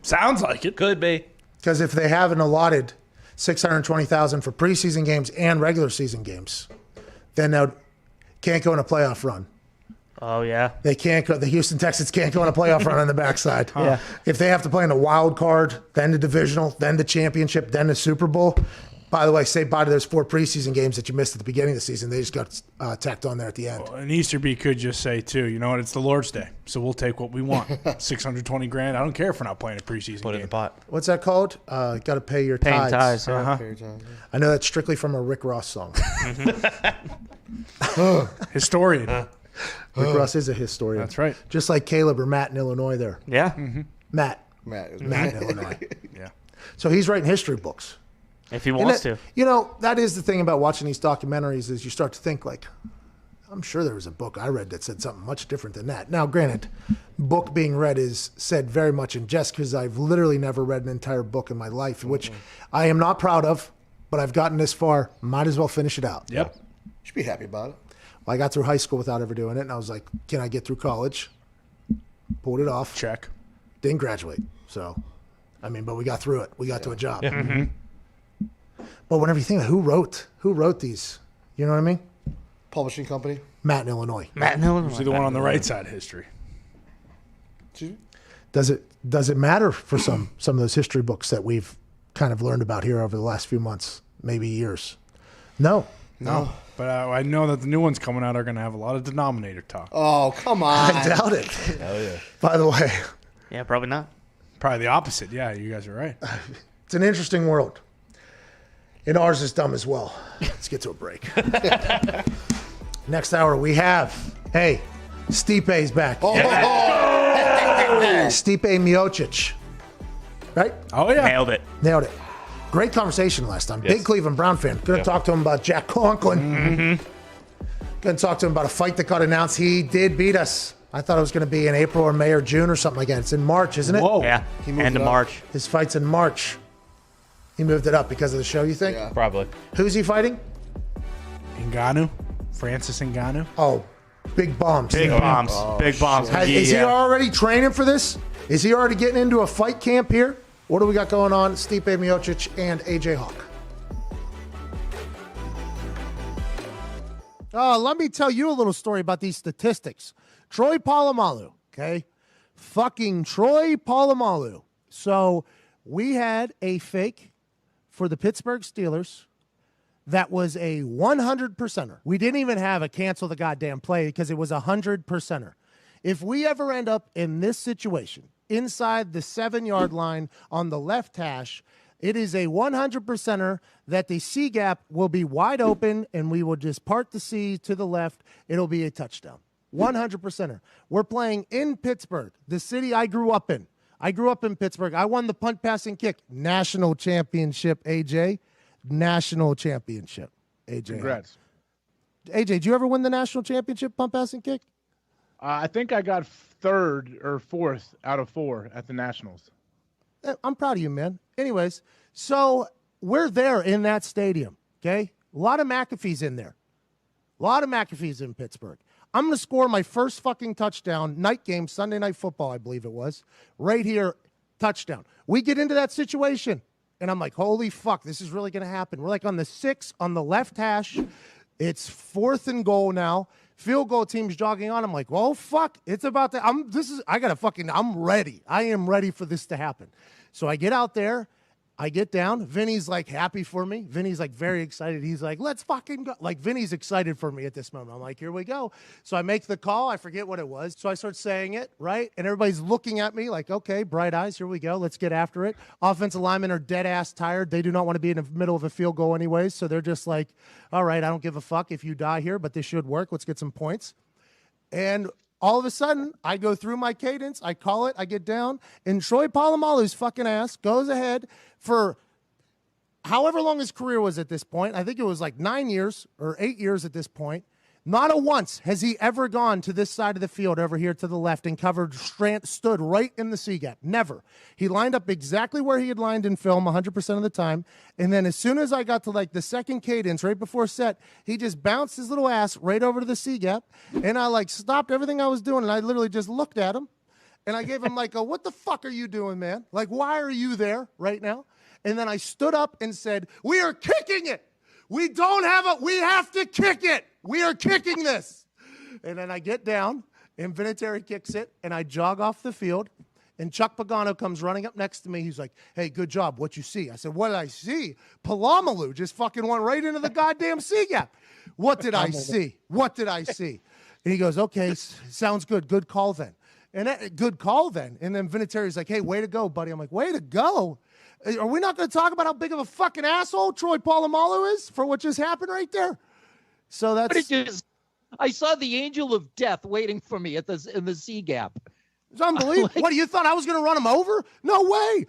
Sounds like it. Could be. Because if they haven't allotted $620,000 for preseason games and regular season games, then they can't go in a playoff run. Oh, yeah. They can't go. The Houston Texans can't go on a playoff run on the backside. Yeah. If they have to play in the wild card, then the divisional, then the championship, then the Super Bowl. By the way, say bye to those 4 preseason games that you missed at the beginning of the season. They just got tacked on there at the end. Well, and Easterby could just say too, you know what? It's the Lord's Day, so we'll take what we want. $620,000. I don't care if we're not playing a preseason Put it in the pot. What's that called? Got to pay your Paying tithes. ties, yeah. Pay your tithes, yeah. I know that's strictly from a Rick Ross song. Historian. Rick Ross is a historian. That's right. Just like Caleb or Matt in Illinois there. Yeah. Matt Matt in Illinois. Yeah. So he's writing history books. If he wants to. You know, that is the thing about watching these documentaries is you start to think like, I'm sure there was a book I read that said something much different than that. Now, granted, book being read is said very much in jest because I've literally never read an entire book in my life, which I am not proud of, but I've gotten this far. Might as well finish it out. Yep. You should be happy about it. Well, I got through high school without ever doing it, and I was like, can I get through college? Pulled it off. Check. Didn't graduate. So, I mean, but we got through it. We got to a job. Yeah. Mm-hmm. But whenever you think about who wrote these, you know what I mean? Publishing company. Matt in Illinois. Matt in Illinois. Usually the one on the right side of history. Does it matter for some of those history books that we've kind of learned about here over the last few months, maybe years? No. But I know that the new ones coming out are going to have a lot of denominator talk. Oh, come on. I doubt it. Hell yeah. By the way, Yeah, probably not. Probably the opposite. Yeah, you guys are right. it's an interesting world. And ours is dumb as well. Let's get to a break. Next hour we have, Stipe's back. Stipe Miocic. Right? Oh, yeah. Nailed it. Great conversation last time. Yes. Big Cleveland Brown fan. Going to talk to him about Jack Conklin. Mm-hmm. Going to talk to him about a fight that got announced. He did beat us. I thought it was going to be in April or May or June or something like that. It's in March, isn't it? Whoa. Yeah. End of March. His fight's in March. He moved it up because of the show, you think? Yeah. Probably. Who's he fighting? Ngannou. Francis Ngannou. Oh, Big Bombs. Big bombs. Big bombs. Is he already training for this? Is he already getting into a fight camp here? What do we got going on? Stipe Miocic and AJ Hawk. Let me tell you a little story about these statistics. Troy Polamalu, okay? Fucking Troy Polamalu. So we had a fake for the Pittsburgh Steelers that was a 100%er. We didn't even have a cancel the goddamn play because it was a 100%er. If we ever end up in this situation, inside the 7-yard line on the left hash, it is a 100%er that the C gap will be wide open and we will just part the C to the left. It'll be a touchdown. 100%er. We're playing in Pittsburgh, the city I grew up in. I grew up in Pittsburgh. I won the punt, pass, and kick national championship, AJ. National championship, AJ. Congrats. AJ, did you ever win the national championship, punt, pass, and kick? I think I got 3rd or 4th out of 4 at the Nationals. I'm proud of you, man. Anyways, so we're there in that stadium, okay? A lot of McAfee's in there. A lot of McAfee's in Pittsburgh. I'm going to score my first fucking touchdown, night game, Sunday Night Football, I believe it was, right here, touchdown. We get into that situation, and I'm like, holy fuck, this is really going to happen. We're like on the 6, on the left hash. It's 4th and goal now. Field goal team's jogging on. I'm like, well, fuck, it's about to, I'm ready. I am ready for this to happen. So I get out there. I get down. Vinny's like happy for me. Vinny's like very excited. He's like, let's fucking go. Like Vinny's excited for me at this moment. I'm like, here we go. So I make the call. I forget what it was. So I start saying it, right? And everybody's looking at me like, okay, bright eyes. Here we go. Let's get after it. Offensive linemen are dead ass tired. They do not want to be in the middle of a field goal anyways. So they're just like, all right, I don't give a fuck if you die here, but this should work. Let's get some points. And all of a sudden, I go through my cadence, I call it, I get down, and Troy Polamalu's fucking ass goes ahead for however long his career was at this point. I think it was like 9 years or 8 years at this point. Not a once has he ever gone to this side of the field over here to the left and stood right in the C gap. Never. He lined up exactly where he had lined in film 100% of the time. And then as soon as I got to like the second cadence right before set, he just bounced his little ass right over to the C gap. And I like stopped everything I was doing. And I literally just looked at him and I gave him like what the fuck are you doing, man? Like, why are you there right now? And then I stood up and said, we are kicking it. We have to kick it. We are kicking this. And then I get down, and Vinatieri kicks it, and I jog off the field, and Chuck Pagano comes running up next to me. He's like, hey, good job. What you see? I said, what did I see? Polamalu just fucking went right into the goddamn C-gap. What did I see? What did I see? And he goes, okay, sounds good. Good call then. And good call then. And then Vinatieri's like, hey, way to go, buddy. I'm like, way to go? Are we not going to talk about how big of a fucking asshole Troy Polamalu is for what just happened right there? So that's. I saw the angel of death waiting for me in the C gap. It's unbelievable. What, you thought I was going to run him over? No way.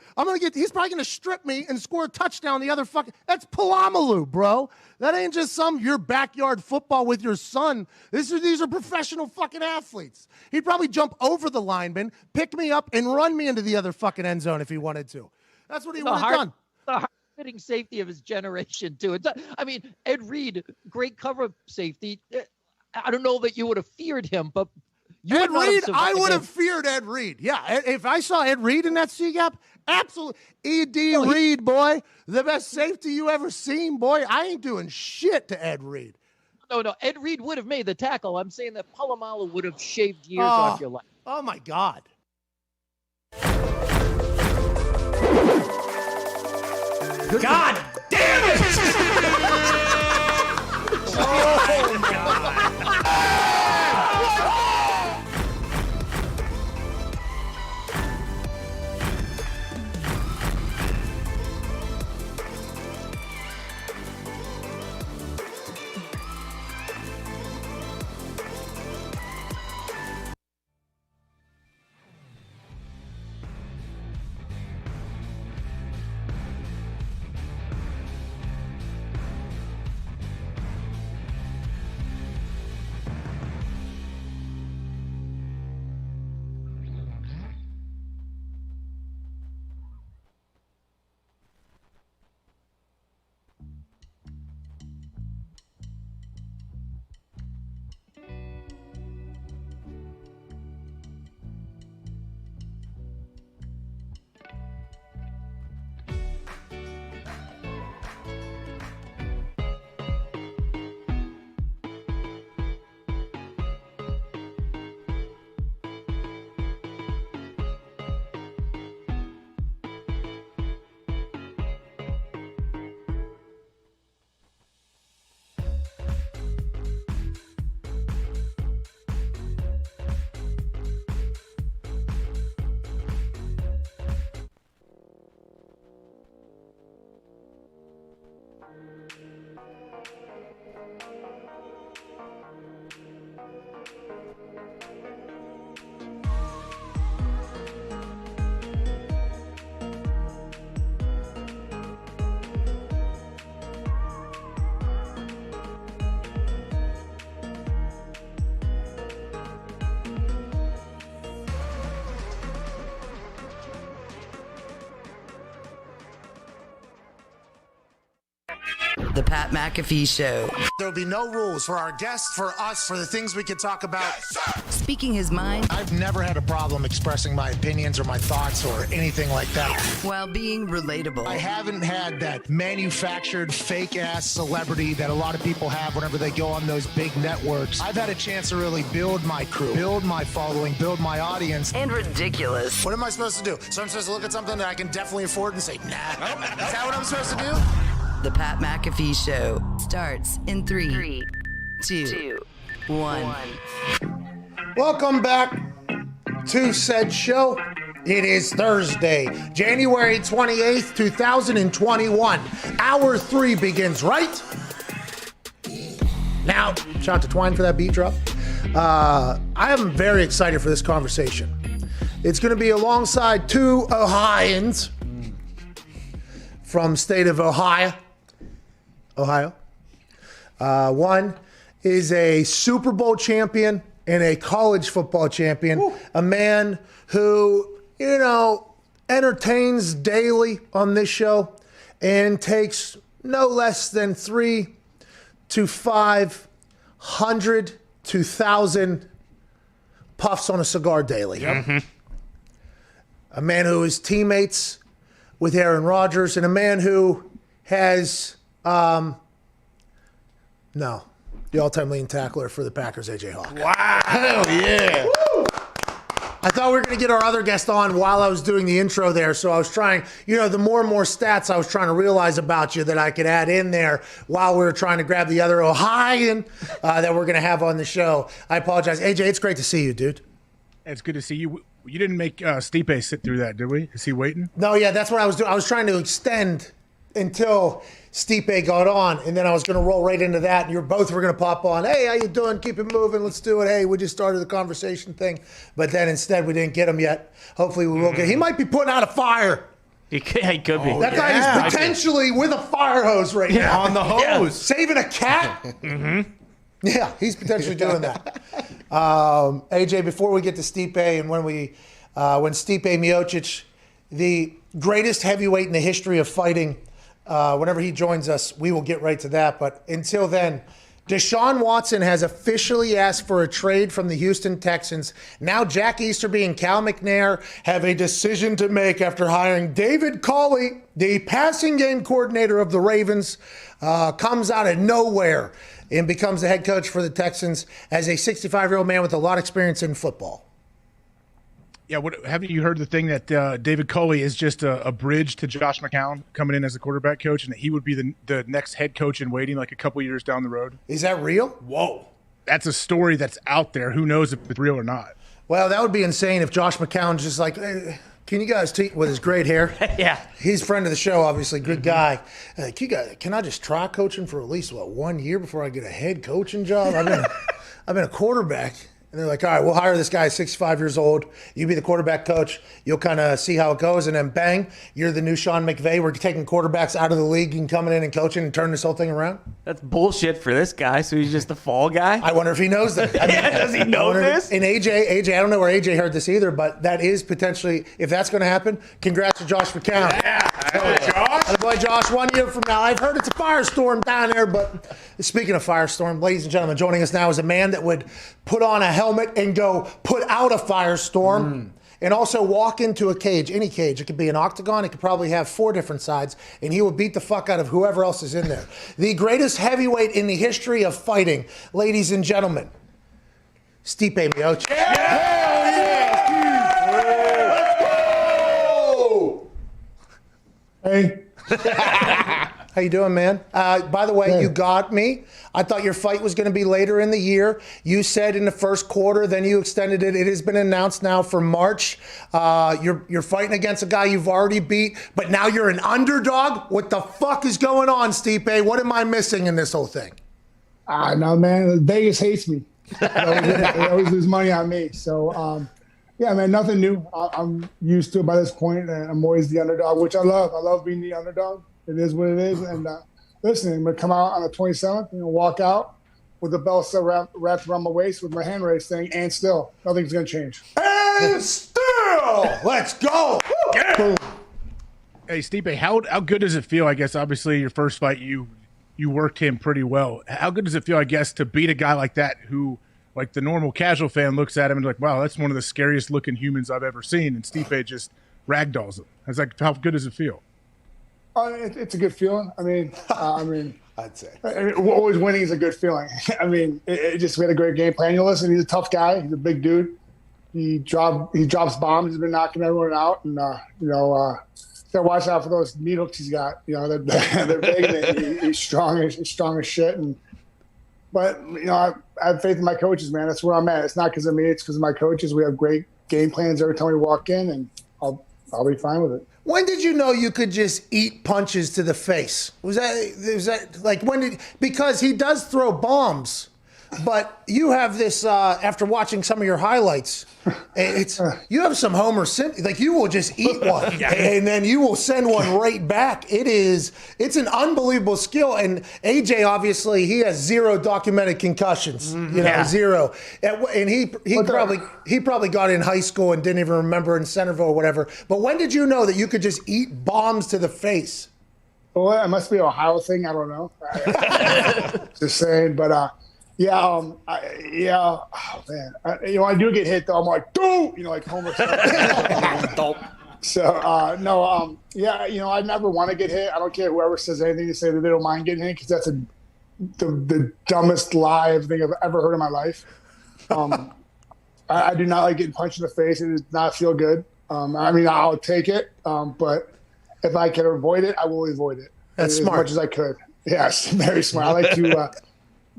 He's probably going to strip me and score a touchdown the other fucking. That's Polamalu, bro. That ain't just your backyard football with your son. These are professional fucking athletes. He'd probably jump over the lineman, pick me up, and run me into the other fucking end zone if he wanted to. That's what he would have done. The hard-hitting safety of his generation, too. I mean, Ed Reed, great cover safety. I don't know that you would have feared him, but Ed Reed, I would have feared Ed Reed. Yeah, if I saw Ed Reed in that C-gap, absolutely. Reed, boy, the best safety you ever seen, boy. I ain't doing shit to Ed Reed. No, Ed Reed would have made the tackle. I'm saying that Polamalu would have shaved years off your life. Oh, my God. God damn it! Oh, my God. The Pat McAfee Show. There'll be no rules for our guests, for us, for the things we can talk about. Speaking his mind. I've never had a problem expressing my opinions or my thoughts or anything like that. While being relatable. I haven't had that manufactured fake-ass celebrity that a lot of people have whenever they go on those big networks. I've had a chance to really build my crew, build my following, build my audience. And ridiculous. What am I supposed to do? So I'm supposed to look at something that I can definitely afford and say, nah. Is that what I'm supposed to do? The Pat McAfee Show starts in 3, 2, 1. Welcome back to said show. It is Thursday, January 28th, 2021. Hour 3 begins right now. Shout out to Twine for that beat drop. I am very excited for this conversation. It's going to be alongside two Ohioans from state of Ohio. One is a Super Bowl champion and a college football champion. Woo. A man who, entertains daily on this show and takes no less than 300 to 500 to 1,000 puffs on a cigar daily. Yep. Mm-hmm. A man who is teammates with Aaron Rodgers, and a man who has the all-time leading tackler for the Packers, AJ Hawk. Wow. Hell yeah. Woo. I thought we were going to get our other guest on while I was doing the intro there, so I was trying, the more and more stats I was trying to realize about you that I could add in there while we were trying to grab the other Ohioan that we're going to have on the show. I apologize. AJ, it's great to see you, dude. It's good to see you. You didn't make Stipe sit through that, did we? Is he waiting? No, yeah, that's what I was doing. I was trying to extend until Stipe got on, and then I was going to roll right into that, and you both were going to pop on. Hey, how you doing? Keep it moving. Let's do it. Hey, we just started the conversation thing. But then instead we didn't get him yet. Hopefully we will get him. He might be putting out a fire. He could be. That guy is potentially with a fire hose right now. On the hose. Yeah. Saving a cat? Mm-hmm. Yeah, he's potentially doing that. AJ, before we get to Stipe, and when Stipe Miocic, the greatest heavyweight in the history of fighting, whenever he joins us, we will get right to that. But until then, Deshaun Watson has officially asked for a trade from the Houston Texans. Now Jack Easterby and Cal McNair have a decision to make after hiring David Culley, the passing game coordinator of the Ravens, comes out of nowhere and becomes the head coach for the Texans as a 65-year-old man with a lot of experience in football. Yeah, haven't you heard the thing that David Culley is just a bridge to Josh McCown coming in as the quarterback coach, and that he would be the next head coach in waiting like a couple years down the road? Is that real? Whoa. That's a story that's out there. Who knows if it's real or not? Well, that would be insane if Josh McCown's just like, hey, can you guys with his great hair? Yeah. He's a friend of the show, obviously, good guy. Can I just try coaching for at least, 1 year before I get a head coaching job? I've been a quarterback. And they're like, all right, we'll hire this guy, 65 years old. You be the quarterback coach. You'll kind of see how it goes. And then bang, you're the new Sean McVay. We're taking quarterbacks out of the league and coming in and coaching and turning this whole thing around. That's bullshit for this guy. So he's just the fall guy? I wonder if he knows that. Does he know this? And AJ, I don't know where AJ heard this either, but that is potentially, if that's going to happen, congrats to Josh McCown. Yeah. Josh. Boy, Josh, 1 year from now. I've heard it's a firestorm down there, but speaking of firestorm, ladies and gentlemen, joining us now is a man that would put on a helmet and go put out a firestorm and also walk into a cage, any cage. It could be an octagon. It could probably have 4 different sides, and he will beat the fuck out of whoever else is in there. The greatest heavyweight in the history of fighting, ladies and gentlemen, Stipe Miocic. Yeah! Hell yeah! Let's go! Hey. How you doing, man? By the way, You got me. I thought your fight was going to be later in the year. You said in the first quarter, then you extended it. It has been announced now for March. You're fighting against a guy you've already beat, but now you're an underdog? What the fuck is going on, Stipe? What am I missing in this whole thing? No, man. Vegas hates me. They always lose money on me. So, yeah, man, nothing new. I'm used to it by this point, and I'm always the underdog, which I love. I love being the underdog. It is what it is. And listen, I'm going to come out on the 27th and walk out with the belt still wrapped around my waist with my hand raised thing, and still, nothing's going to change. And still, let's go. Yeah. Hey, Stipe, how good does it feel? I guess, obviously, your first fight, you you worked him pretty well. How good does it feel, I guess, to beat a guy like that who, like the normal casual fan looks at him and like, wow, that's one of the scariest looking humans I've ever seen, and Stipe just ragdolls him. It's like, how good does it feel? It's a good feeling. I mean, I'd say. Always winning is a good feeling. I mean, we had a great game plan. You listen, he's a tough guy. He's a big dude. He drops bombs. He's been knocking everyone out, and gotta watch out for those knee hooks he's got. They're big. And he's strong. He's strong as shit. But I have faith in my coaches, man. That's where I'm at. It's not because of me. It's because of my coaches. We have great game plans every time we walk in, and I'll be fine with it. When did you know you could just eat punches to the face? Was that like because he does throw bombs, but you have this after watching some of your highlights, you have some Homer Simpson. Like you will just eat one and then you will send one right back. It's an unbelievable skill. And AJ, obviously, he has 0 documented concussions. Zero. And he probably got in high school and didn't even remember in Centerville or whatever. But when did you know that you could just eat bombs to the face? Well, it must be an Ohio thing. I don't know. Just saying, but. Oh man. I do get hit though. I'm like, dude, like Homer. So, I never want to get hit. I don't care whoever says anything to say that they don't mind getting hit, because that's the dumbest lie I think I've ever heard in my life. I do not like getting punched in the face. It does not feel good. I'll take it, but if I can avoid it, I will avoid it. That's as smart. much as I could. Yes, very smart. I like to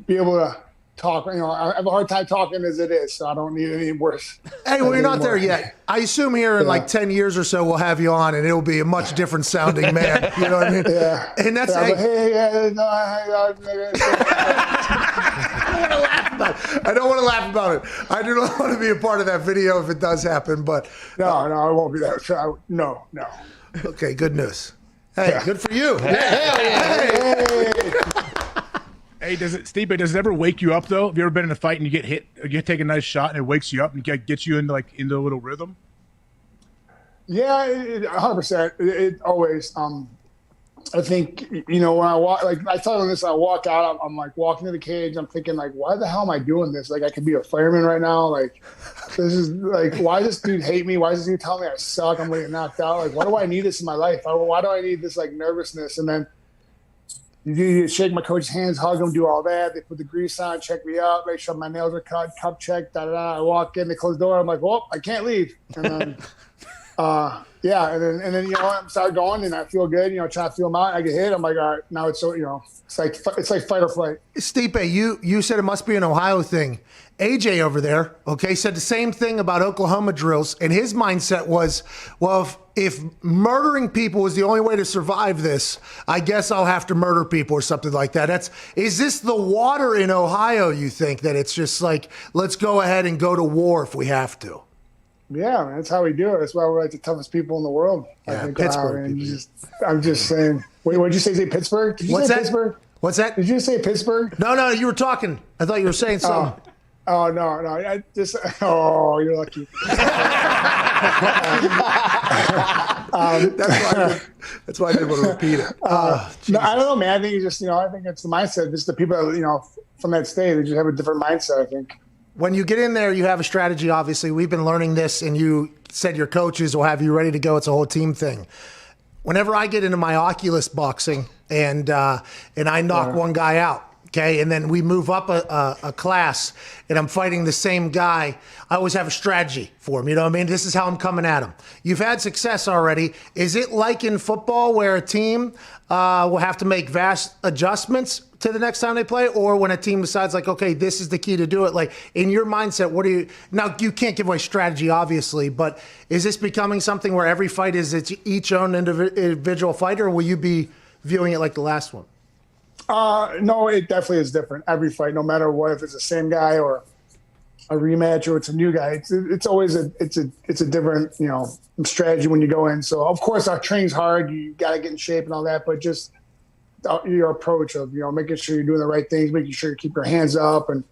be able to talk. I have a hard time talking as it is, so I don't need any worse. Hey, well, you're not there yet. I assume here in like 10 years or so we'll have you on, and it'll be a much different sounding man. You know what I mean? Yeah. And that's I don't want to laugh about it. I do not want to be a part of that video if it does happen. But no, I won't be there. No. Okay, good news. Hey, good for you. Hey, does it ever wake you up though? Have you ever been in a fight and you get hit, you take a nice shot and it wakes you up and gets you into a little rhythm? Yeah, 100%. It always. I think when I walk, like I tell them this, I walk out. I'm like walking to the cage. I'm thinking like, why the hell am I doing this? Like I could be a fireman right now. Like this is like, why does this dude hate me? Why does this dude tell me I suck? I'm gonna get knocked out. Like why do I need this in my life? Why do I need this like nervousness? And then you shake my coach's hands, hug him, do all that. They put the grease on, check me up, make sure my nails are cut, cup check, da-da-da. I walk in, they close the door. I'm like, well, I can't leave. And then, and then I start going and I feel good, trying to feel them out. I get hit. I'm like, all right, now it's so, it's like fight or flight. Stipe, you said it must be an Ohio thing. AJ over there, said the same thing about Oklahoma drills. And his mindset was, well, if murdering people is the only way to survive this, I guess I'll have to murder people or something like that. Is this the water in Ohio, you think, that it's just like, let's go ahead and go to war if we have to? Yeah, man, that's how we do it. That's why we're like the toughest people in the world. Yeah, I think Pittsburgh. I'm just saying. Wait, what did you say Pittsburgh? Did you What's say that? Pittsburgh? What's that? Did you say Pittsburgh? No, you were talking. I thought you were saying something. Oh, no. I just, you're lucky. That's why I didn't want to repeat it. No, I don't know, man. I think you just, I think it's the mindset. Just the people that, from that state, they just have a different mindset, I think. When you get in there, you have a strategy, obviously. We've been learning this, and you said your coaches will have you ready to go. It's a whole team thing. Whenever I get into my Oculus boxing and I knock one guy out, and then we move up a class and I'm fighting the same guy, I always have a strategy for him. You know what I mean? This is how I'm coming at him. You've had success already. Is it like in football where a team will have to make vast adjustments to the next time they play, or when a team decides like, okay, this is the key to do it? Like in your mindset, now you can't give away strategy obviously, but is this becoming something where every fight is its each own individual fighter, or will you be viewing it like the last one? No, it definitely is different. Every fight, no matter what, if it's the same guy or a rematch or it's a new guy, it's always a different, strategy when you go in. So of course our training's hard. You got to get in shape and all that, but just your approach of, making sure you're doing the right things, making sure you keep your hands up. And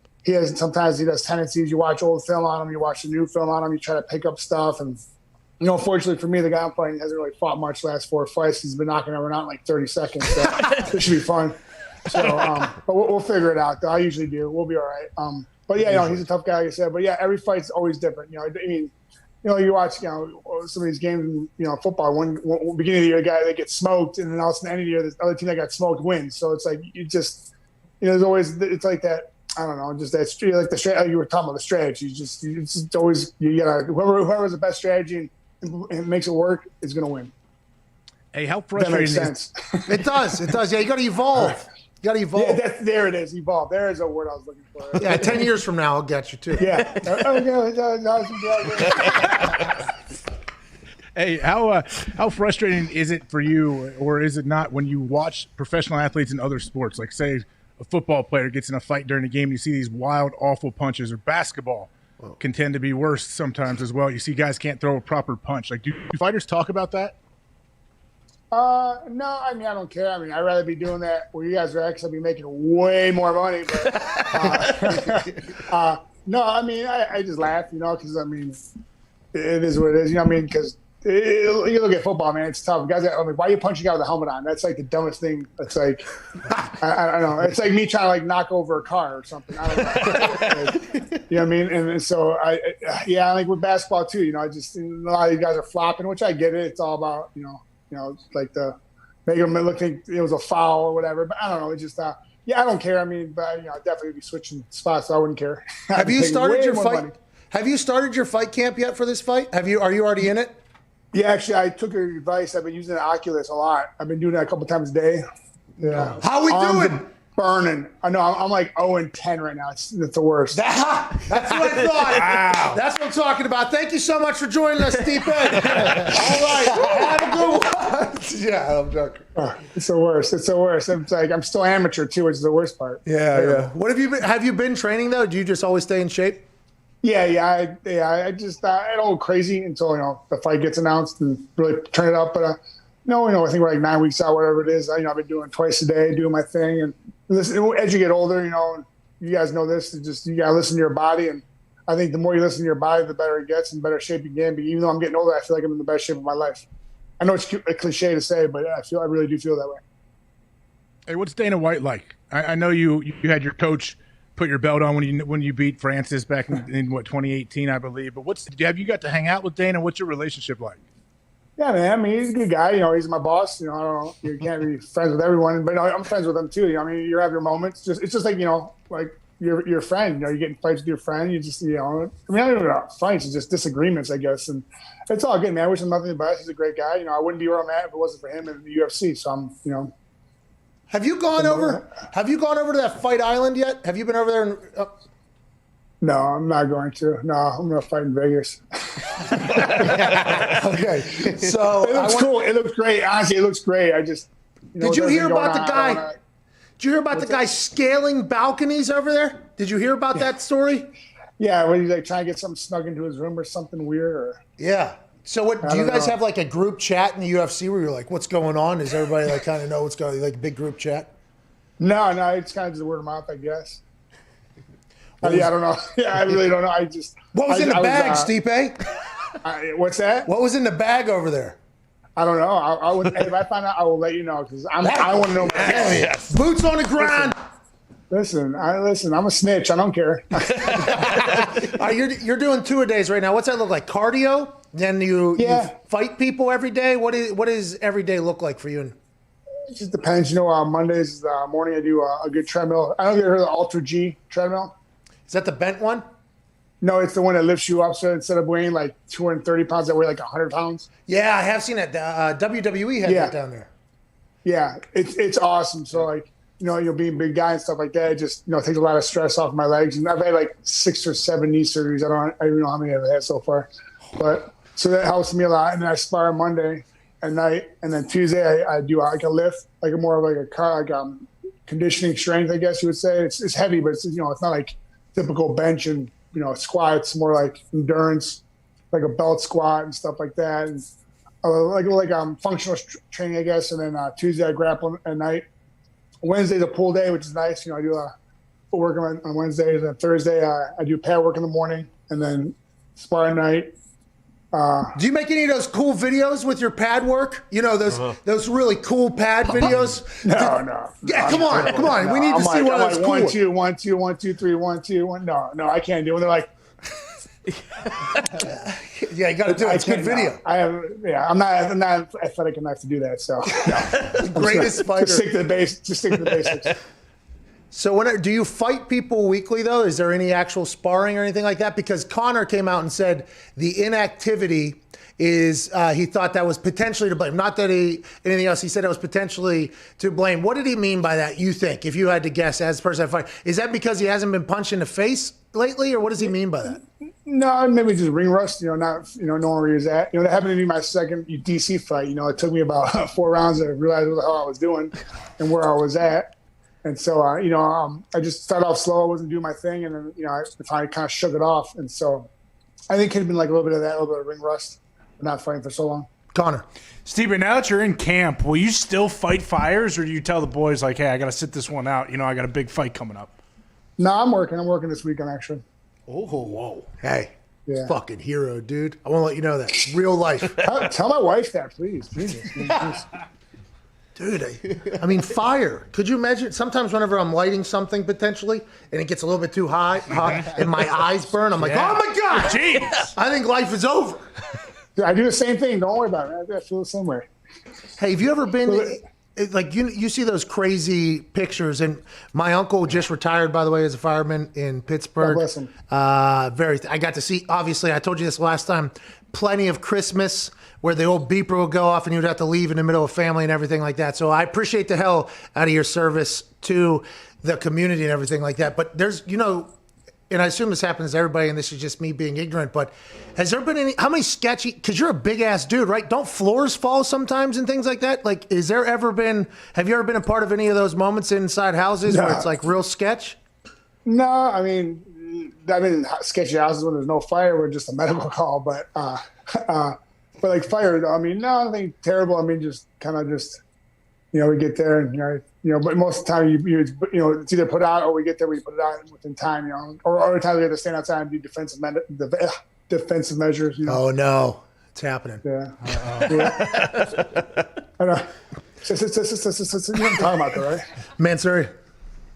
sometimes he does tendencies. You watch old film on him, you watch the new film on him, you try to pick up stuff. And, fortunately for me, the guy I'm fighting hasn't really fought much last 4 fights. He's been knocking everyone out in like 30 seconds. So it should be fun. So, but we'll figure it out. Though. I usually do. We'll be all right. But yeah, he's a tough guy, like I said. But yeah, every fight's always different. I mean, you watch, some of these games, football. One beginning of the year, a guy that gets smoked, and then all of a sudden, the end of the year, the other team that got smoked wins. So it's like you just, there's always, it's like that. I don't know, just that like the strategy. You were talking about the strategy. It's always you gotta whoever's the best strategy and makes it work is gonna win. Hey, how frustrating frustrating is It does. It does. Yeah, you got to evolve. You got to evolve. Yeah, there it is. Evolve. There is a word I was looking for. Yeah, 10 years from now, I'll get you too. Yeah. Hey, how frustrating is it for you, or is it not, when you watch professional athletes in other sports? Like, say, a football player gets in a fight during a game, and you see these wild, awful punches, or basketball can tend to be worse sometimes as well. You see guys can't throw a proper punch. Like, do fighters talk about that? No, I mean, I don't care. I mean, I'd rather be doing that where you guys are at, because I'd be making way more money. But, no, I mean, I just laugh, because, I mean, it is what it is. I mean, because you look at football, man, it's tough. Guys, why are you punching out with a helmet on? That's like the dumbest thing. It's like, I don't know. It's like me trying to like knock over a car or something. I don't know. You know what I mean? And so I like with basketball too. I just, a lot of you guys are flopping, which I get it. It's all about like the make them look like it was a foul or whatever. But I don't know. It's just I don't care. I mean, but I'd definitely be switching spots. So I wouldn't care. Have you started your fight? Money. Have you started your fight camp yet for this fight? Are you already in it? Yeah, actually, I took your advice. I've been using the Oculus a lot. I've been doing that a couple times a day. Yeah. How we doing? Burning. I know. I'm like 0-10 right now. It's the worst. That's what I thought. Wow. That's what I'm talking about. Thank you so much for joining us, Stipe. All right. Have a good one. Yeah, I'm joking. It's the worst. It's the worst. It's like I'm still amateur too, which is the worst part. Yeah. What have you been training though? Do you just always stay in shape? Yeah. I just I don't go crazy until the fight gets announced and really turn it up. But I think we're like 9 weeks out, whatever it is. I've been doing twice a day, doing my thing. And listen, as you get older, you guys know this. You gotta listen to your body, and I think the more you listen to your body, the better it gets, and better shape you can be. Even though I'm getting older, I feel like I'm in the best shape of my life. I know it's a cliche to say, but I really do feel that way. Hey, what's Dana White like? I know you had your coach put your belt on when you beat Francis back in 2018, I believe. But have you got to hang out with Dana? What's your relationship like? Yeah, man. I mean, he's a good guy. He's my boss. I don't know. You can't be friends with everyone, but I'm friends with him too. I mean, you have your moments. It's just like like your friend. You get in fights with your friend. You just I mean, I don't know fights. It's just disagreements, I guess. And it's all good, man. I wish him nothing but best. He's a great guy. I wouldn't be where I'm at if it wasn't for him in the UFC. So I'm. Have you gone over to that Fight Island yet? Have you been over there? No, I'm not going to. No, I'm going to fight in Vegas. Okay, so it looks cool. It looks great. Honestly, it looks great. I just did you hear about the guy? Did you hear about the guy scaling balconies over there? Did you hear about that story? Yeah, when he's like trying to get something snug into his room or something weird. Yeah. So what do you guys have like a group chat in the UFC where you're like, what's going on? Does everybody like kind of know what's going on? Like a big group chat? No, it's kind of just word of mouth, I guess. I don't know. Yeah, I really don't know. What was in the bag, Stipe? What's that? What was in the bag over there? I don't know. If I find out, I will let you know because I want to know. Yes. Boots on the ground. Listen. I'm a snitch. I don't care. You're doing 2 a days right now. What's that look like? Cardio? Then you fight people every day. What does every day look like for you? It just depends. Mondays morning I do a good treadmill. I don't know if you heard of the Ultra G treadmill. Is that the bent one? No, it's the one that lifts you up. So instead of weighing like 230 pounds, I weigh like 100 pounds. Yeah, I have seen that. WWE had that down there. Yeah, it's awesome. So like, being a big guy and stuff like that, it just takes a lot of stress off my legs. And I've had like 6 or 7 knee surgeries. I don't even know how many I've had so far, but so that helps me a lot. And then I spar Monday at night, and then Tuesday I do like a lift, like more of like a conditioning strength, I guess you would say. It's heavy, but it's not like typical bench and squat. It's more like endurance, like a belt squat and stuff like that, and like functional training, I guess. And then Tuesday I grapple at night. Wednesday's a pool day, which is nice. I do work on Wednesdays, and Thursday I do pad work in the morning, and then spar at night. Do you make any of those cool videos with your pad work? You know, those really cool pad videos? No. Yeah, come on. We need to see one of those cool. 1, 2, 1, 2, 1, 2, 3, 1, 2, 1. No, I can't do it. They're like, yeah, you got to do it. It's a good video. I'm not athletic enough to do that. So, greatest fighter. Just stick to the basics. So, do you fight people weekly though? Is there any actual sparring or anything like that? Because Conor came out and said the inactivity is he thought that was potentially to blame. Not that anything else. He said it was potentially to blame. What did he mean by that? You think, if you had to guess, as a person that fight, is that because he hasn't been punched in the face lately, or what does he mean by that? No, maybe just ring rust. Not knowing where he was at. That happened to me my second DC fight. It took me about 4 rounds to realize what the hell I was doing and where I was at. And so, I just started off slow. I wasn't doing my thing, and then I finally kind of shook it off. And so, I think it could have been like a little bit of that, a little bit of ring rust, but not fighting for so long. Conor. Steve, now that you're in camp, will you still fight fires, or do you tell the boys like, "Hey, I got to sit this one out. I got a big fight coming up"? No, I'm working. I'm working this weekend actually. Oh, whoa! Hey, yeah. Fucking hero, dude. I want to let you know that real life. Tell my wife that, please. Dude, I mean, fire. Could you imagine? Sometimes whenever I'm lighting something potentially, and it gets a little bit too hot, and my eyes burn, I'm like, oh my God, jeez. I think life is over. Dude, I do the same thing. Don't worry about it. I feel the same way. Hey, have you ever been, like, you see those crazy pictures, and my uncle just retired, by the way, as a fireman in Pittsburgh. God bless him. I got to see, obviously, I told you this last time, plenty of Christmas where the old beeper would go off and you'd have to leave in the middle of family and everything like that. So I appreciate the hell out of your service to the community and everything like that. But there's, and I assume this happens to everybody, and this is just me being ignorant, but has there been how many sketchy, because you're a big ass dude, right? Don't floors fall sometimes and things like that? Like, have you ever been a part of any of those moments inside houses where it's like real sketch? No, I mean, sketchy houses when there's no fire, we're just a medical call, but like fire, I mean, no, nothing terrible. I mean, just kind of we get there and, but most of the time it's either put out or we get there, we put it out within time, or other times we have to stand outside and do defensive measures. Oh no, it's happening. Yeah. I know. You know what I'm talking about, though, right? Mansouri.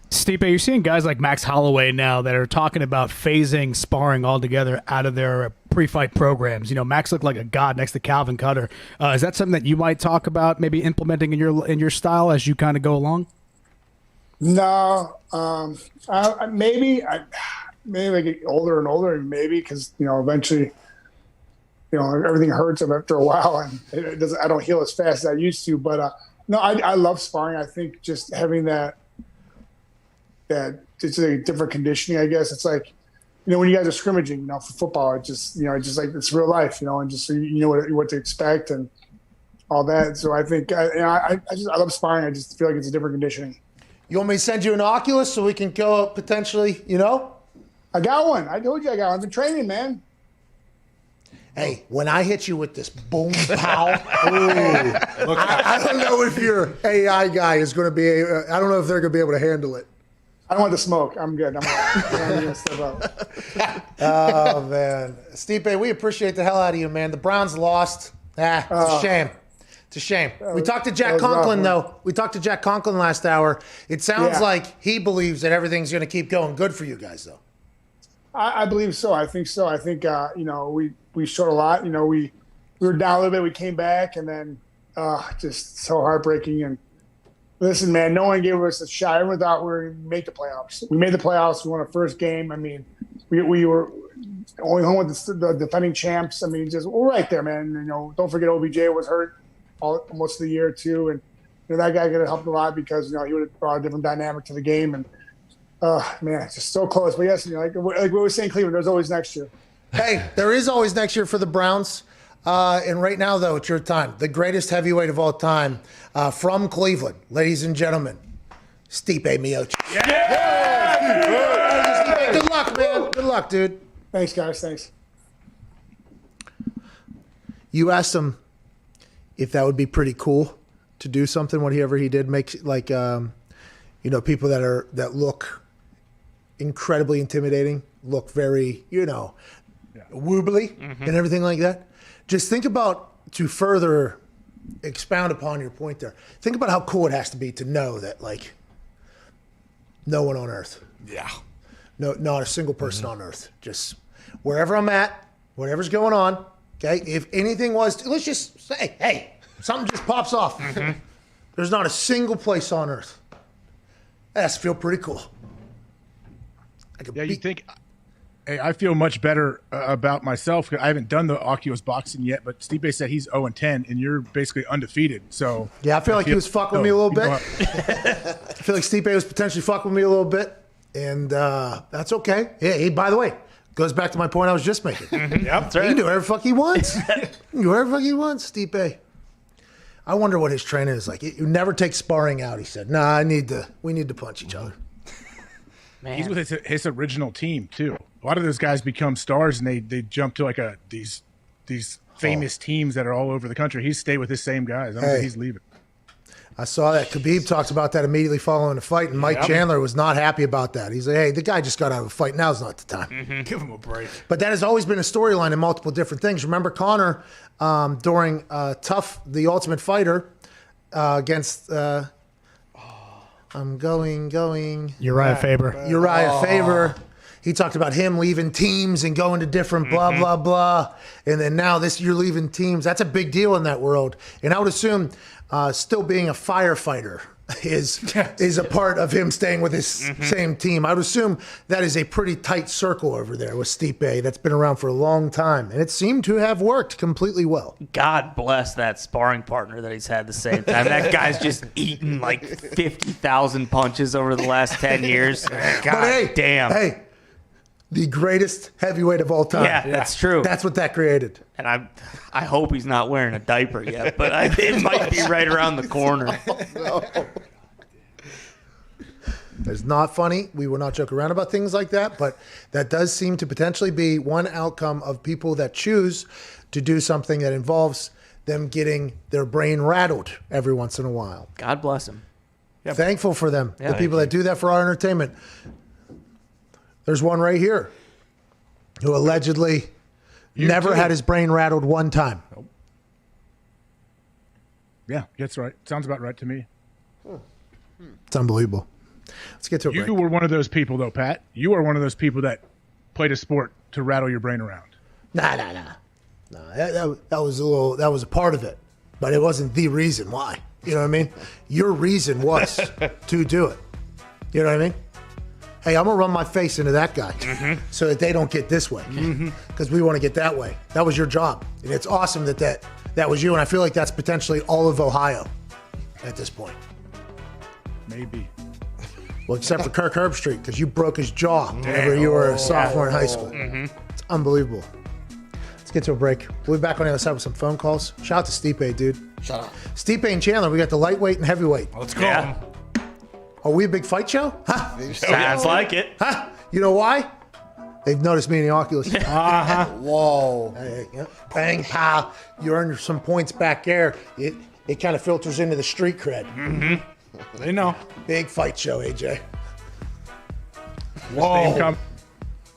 Stipe, you're seeing guys like Max Holloway now that are talking about phasing sparring altogether out of their pre-fight programs. Max looked like a god next to Calvin Cutter. Is that something that you might talk about maybe implementing in your style as you kind of go along? No, maybe I get older and older, maybe because eventually, everything hurts after a while, and it doesn't. I don't heal as fast as I used to. But no, I love sparring. I think just having that it's a different conditioning, I guess. It's like, when you guys are scrimmaging, for football, it's just like it's real life, and just so you know what to expect and all that. So I think I love sparring. I just feel like it's a different conditioning. You want me to send you an Oculus so we can go potentially, I got one. I told you I got one. I've been training, man. Hey, when I hit you with this boom pow, I don't know if your AI guy is going to be. I don't know if they're going to be able to handle it. I don't want the smoke. I'm good. I'm going to step up. Oh man, Stipe, we appreciate the hell out of you, man. The Browns lost. It's a shame. It's a shame. We talked to Jack Conklin, though. We talked to Jack Conklin last hour. It sounds like he believes that everything's going to keep going good for you guys, though. I believe so. I think so. I think we showed a lot. We were down a little bit. We came back, and then just so heartbreaking. And listen, man, no one gave us a shot. Everyone thought we were going to make the playoffs. We made the playoffs. We won our first game. I mean, we were only home with the defending champs. I mean, we're right there, man. Don't forget OBJ was hurt most of the year too, and that guy could have helped a lot because he would have brought a different dynamic to the game. And man, it's just so close. But yes, like we were saying, Cleveland, there's always next year. Hey, there is always next year for the Browns. And right now, though, it's your time. The greatest heavyweight of all time from Cleveland, ladies and gentlemen, Stipe Miocic. Yeah! Good luck, man. Good luck, dude. Thanks, guys. Thanks. You asked him if that would be pretty cool to do something, whatever he did, make like people that look incredibly intimidating, look very wobbly and everything like that. just think about, to further expound upon your point there, think about how cool it has to be to know that, like, no one on earth. Yeah. No, not a single person on earth. Just wherever I'm at, whatever's going on, okay? If anything was, let's just say, hey, something just pops off. There's not a single place on earth. That has to feel pretty cool. You think? Hey, I feel much better about myself. I haven't done the Oculus boxing yet, but Stipe said he's 0-10, and you're basically undefeated. So yeah, I feel like he was fucking with me a little bit. I feel like Stipe was potentially fucking with me a little bit, and that's okay. Yeah, he, by the way, goes back to my point I was just making. Yep, that's right. He can do whatever the fuck he wants. He can do whatever the fuck he wants, Stipe. I wonder what his training is like. You never take sparring out, he said. Nah, we need to punch each other. Man. He's with his original team too. A lot of those guys become stars and they jump to like these famous teams that are all over the country. He's stayed with his same guys. I don't think he's leaving. I saw that. Khabib talked about that immediately following the fight, and Mike Chandler was not happy about that. He's like, hey, the guy just got out of a fight. Now's not the time. Give him a break. But that has always been a storyline in multiple different things. Remember Conor during Tough, the Ultimate Fighter, against... I'm going. Uriah Faber. Uriah Faber. He talked about him leaving teams and going to different blah, blah, blah. And then now you're leaving teams. That's a big deal in that world. And I would assume still being a firefighter is a part of him staying with his same team. I would assume that is a pretty tight circle over there with Stipe that's been around for a long time. And it seemed to have worked completely well. God bless that sparring partner that he's had the same time. That guy's just eaten like 50,000 punches over the last 10 years. God damn. Hey, the greatest heavyweight of all time. Yeah, that's true. That's what that created. And I hope he's not wearing a diaper yet, but it might be right around the corner. It's not funny. We will not joke around about things like that, but that does seem to potentially be one outcome of people that choose to do something that involves them getting their brain rattled every once in a while. God bless him. Yep. Thankful for them, the people that do that for our entertainment. There's one right here who allegedly never had his brain rattled one time. Nope. Yeah, that's right. Sounds about right to me. It's unbelievable. Let's get to it. You were one of those people, though, Pat. You are one of those people that played a sport to rattle your brain around. Nah. That was a part of it, but it wasn't the reason why. You know what I mean? Your reason was to do it. You know what I mean? Hey, I'm going to run my face into that guy so that they don't get this way because we want to get that way. That was your job. And it's awesome that was you. And I feel like that's potentially all of Ohio at this point. Maybe. Well, except for Kirk Herbstreit because you broke his jaw whenever you were a sophomore in high school. It's unbelievable. Let's get to a break. We'll be back on the other side with some phone calls. Shout out to Stipe, dude. Shout out. Stipe and Chandler, we got the lightweight and heavyweight. Let's go. Are we a big fight show? Huh? Sounds like it. Huh? You know why? They've noticed me in the Oculus. Whoa. Hey, bang, pow. You earn some points back there. It kind of filters into the street cred. They know. Big fight show, AJ. Whoa.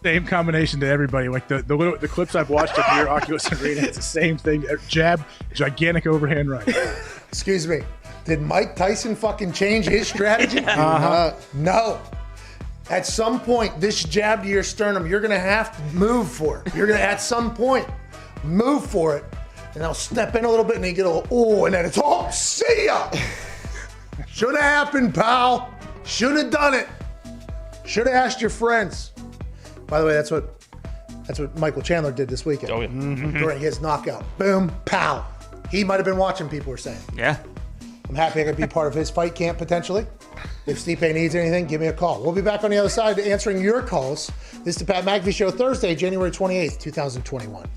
Same combination to everybody. Like the clips I've watched of your Oculus Arena, it's the same thing. Jab, gigantic overhand right. Excuse me. Did Mike Tyson fucking change his strategy? No. At some point, this jab to your sternum, you're going to have to move for it. You're going to, at some point, move for it. And I'll step in a little bit and then you get a little, and then it's, see ya. Should have happened, pal. Should have done it. Should have asked your friends. By the way, that's what Michael Chandler did this weekend. Oh, yeah. During his knockout. Boom, pow. He might have been watching, people were saying. Yeah. I'm happy I could be part of his fight camp potentially. If Stipe needs anything, give me a call. We'll be back on the other side answering your calls. This is the Pat McAfee Show, Thursday, January 28th, 2021.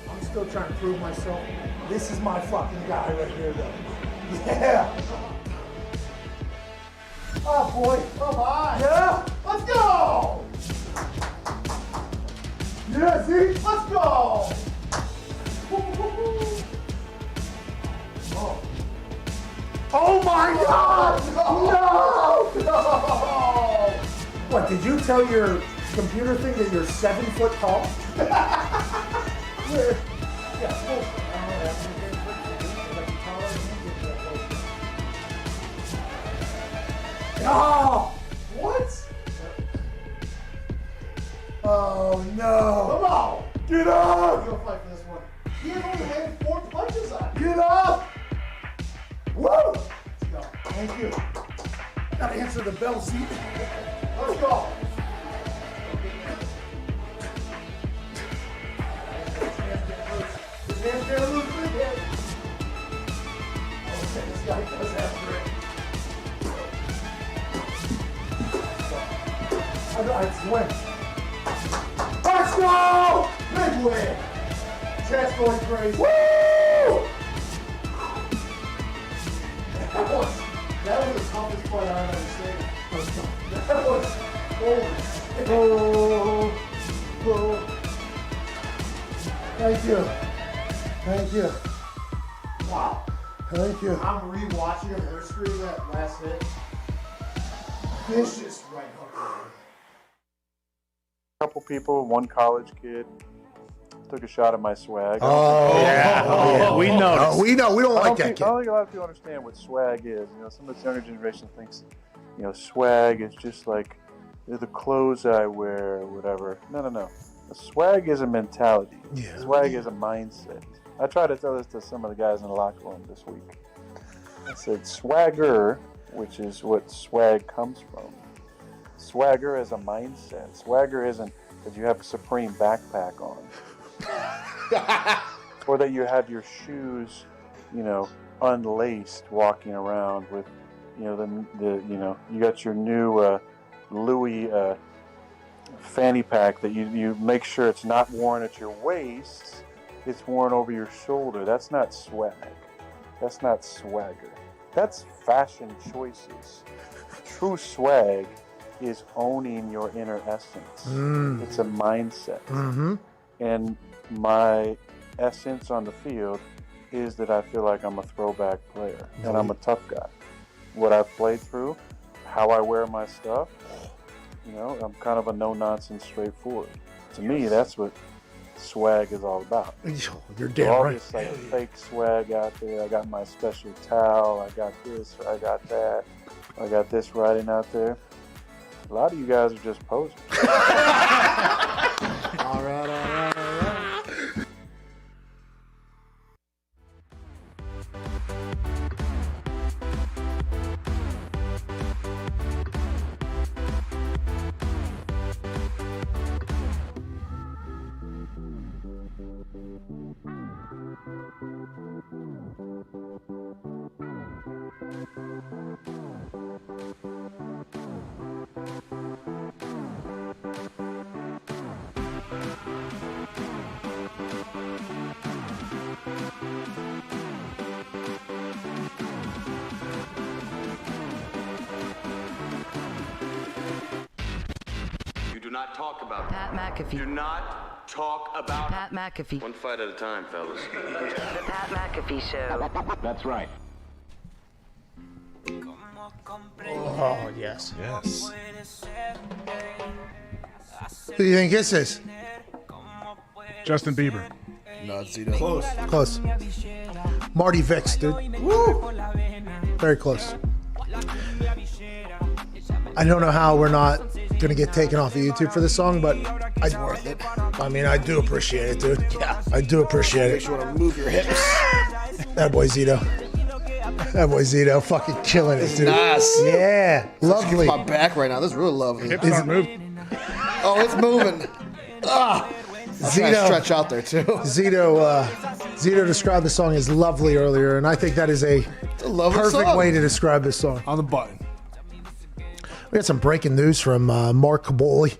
I'm still trying to prove myself. This is my fucking guy right here, though. Yeah. Oh, boy. Come on. Yeah. Let's go. Yeah, see? Let's go! Oh my God! No! No! What, did you tell your computer thing that you're 7 foot tall? Oh! What? Oh no! Come on! Get up! You'll fight for this one. He had only had 4 punches on. Get up! Woo! Let's go. Thank you. Gotta answer the bell, seat. Let's go. This man's gonna lose big hit. Okay, this guy does have grit. It's win. Let's go! Big win. Chat's going crazy. Woo! That was the toughest fight I've ever seen. That was holy shit. Oh. Thank you. Thank you. Wow. Thank you. I'm rewatching a history of that last hit. Vicious right hook. Couple people, one college kid, took a shot at my swag. We know. We know. We don't like that kid. I don't think a lot of people understand what swag is. You know, some of this younger generation thinks, you know, swag is just like the clothes I wear or whatever. No. Swag is a mentality. Yeah. Swag is a mindset. I tried to tell this to some of the guys in the locker room this week. I said swagger, which is what swag comes from. Swagger is a mindset. Swagger isn't that you have a Supreme backpack on, or that you have your shoes, you know, unlaced, walking around with, you know, you got your new Louis fanny pack that you make sure it's not worn at your waist, it's worn over your shoulder. That's not swag. That's not swagger. That's fashion choices. True swag is owning your inner essence. It's a mindset. Mm-hmm. And my essence on the field is that I feel like I'm a throwback player and I'm a tough guy. What I've played through, how I wear my stuff, you know, I'm kind of a no-nonsense, straightforward. To me, that's what swag is all about. You're damn all right. this like fake swag out there. I got my special towel. I got this. I got that. I got this writing out there. A lot of you guys are just posing. All right. Do not talk about Pat McAfee. Do not talk about Pat McAfee. One fight at a time, fellas. The Pat McAfee Show. That's right. Oh, yes. Yes. Who do you think this is? Justin Bieber. No, it's Zito. Close. Marty Vicks, dude. Woo! Very close. I don't know how we're not going to get taken off of YouTube for this song, but It's worth it. I mean, I do appreciate it, dude. Yeah. I do appreciate Make it. sure to move your hips. That boy Zito. That boy Zito fucking killing it, dude. Nice. Yeah. Lovely. My back right now. This is really lovely. Hips aren't moving. Oh, it's moving. Ah. I'll try to stretch out there too. Zito described the song as lovely earlier, and I think that is a lovely perfect song. way to describe this song. On the button. We got some breaking news from Mark Kaboly.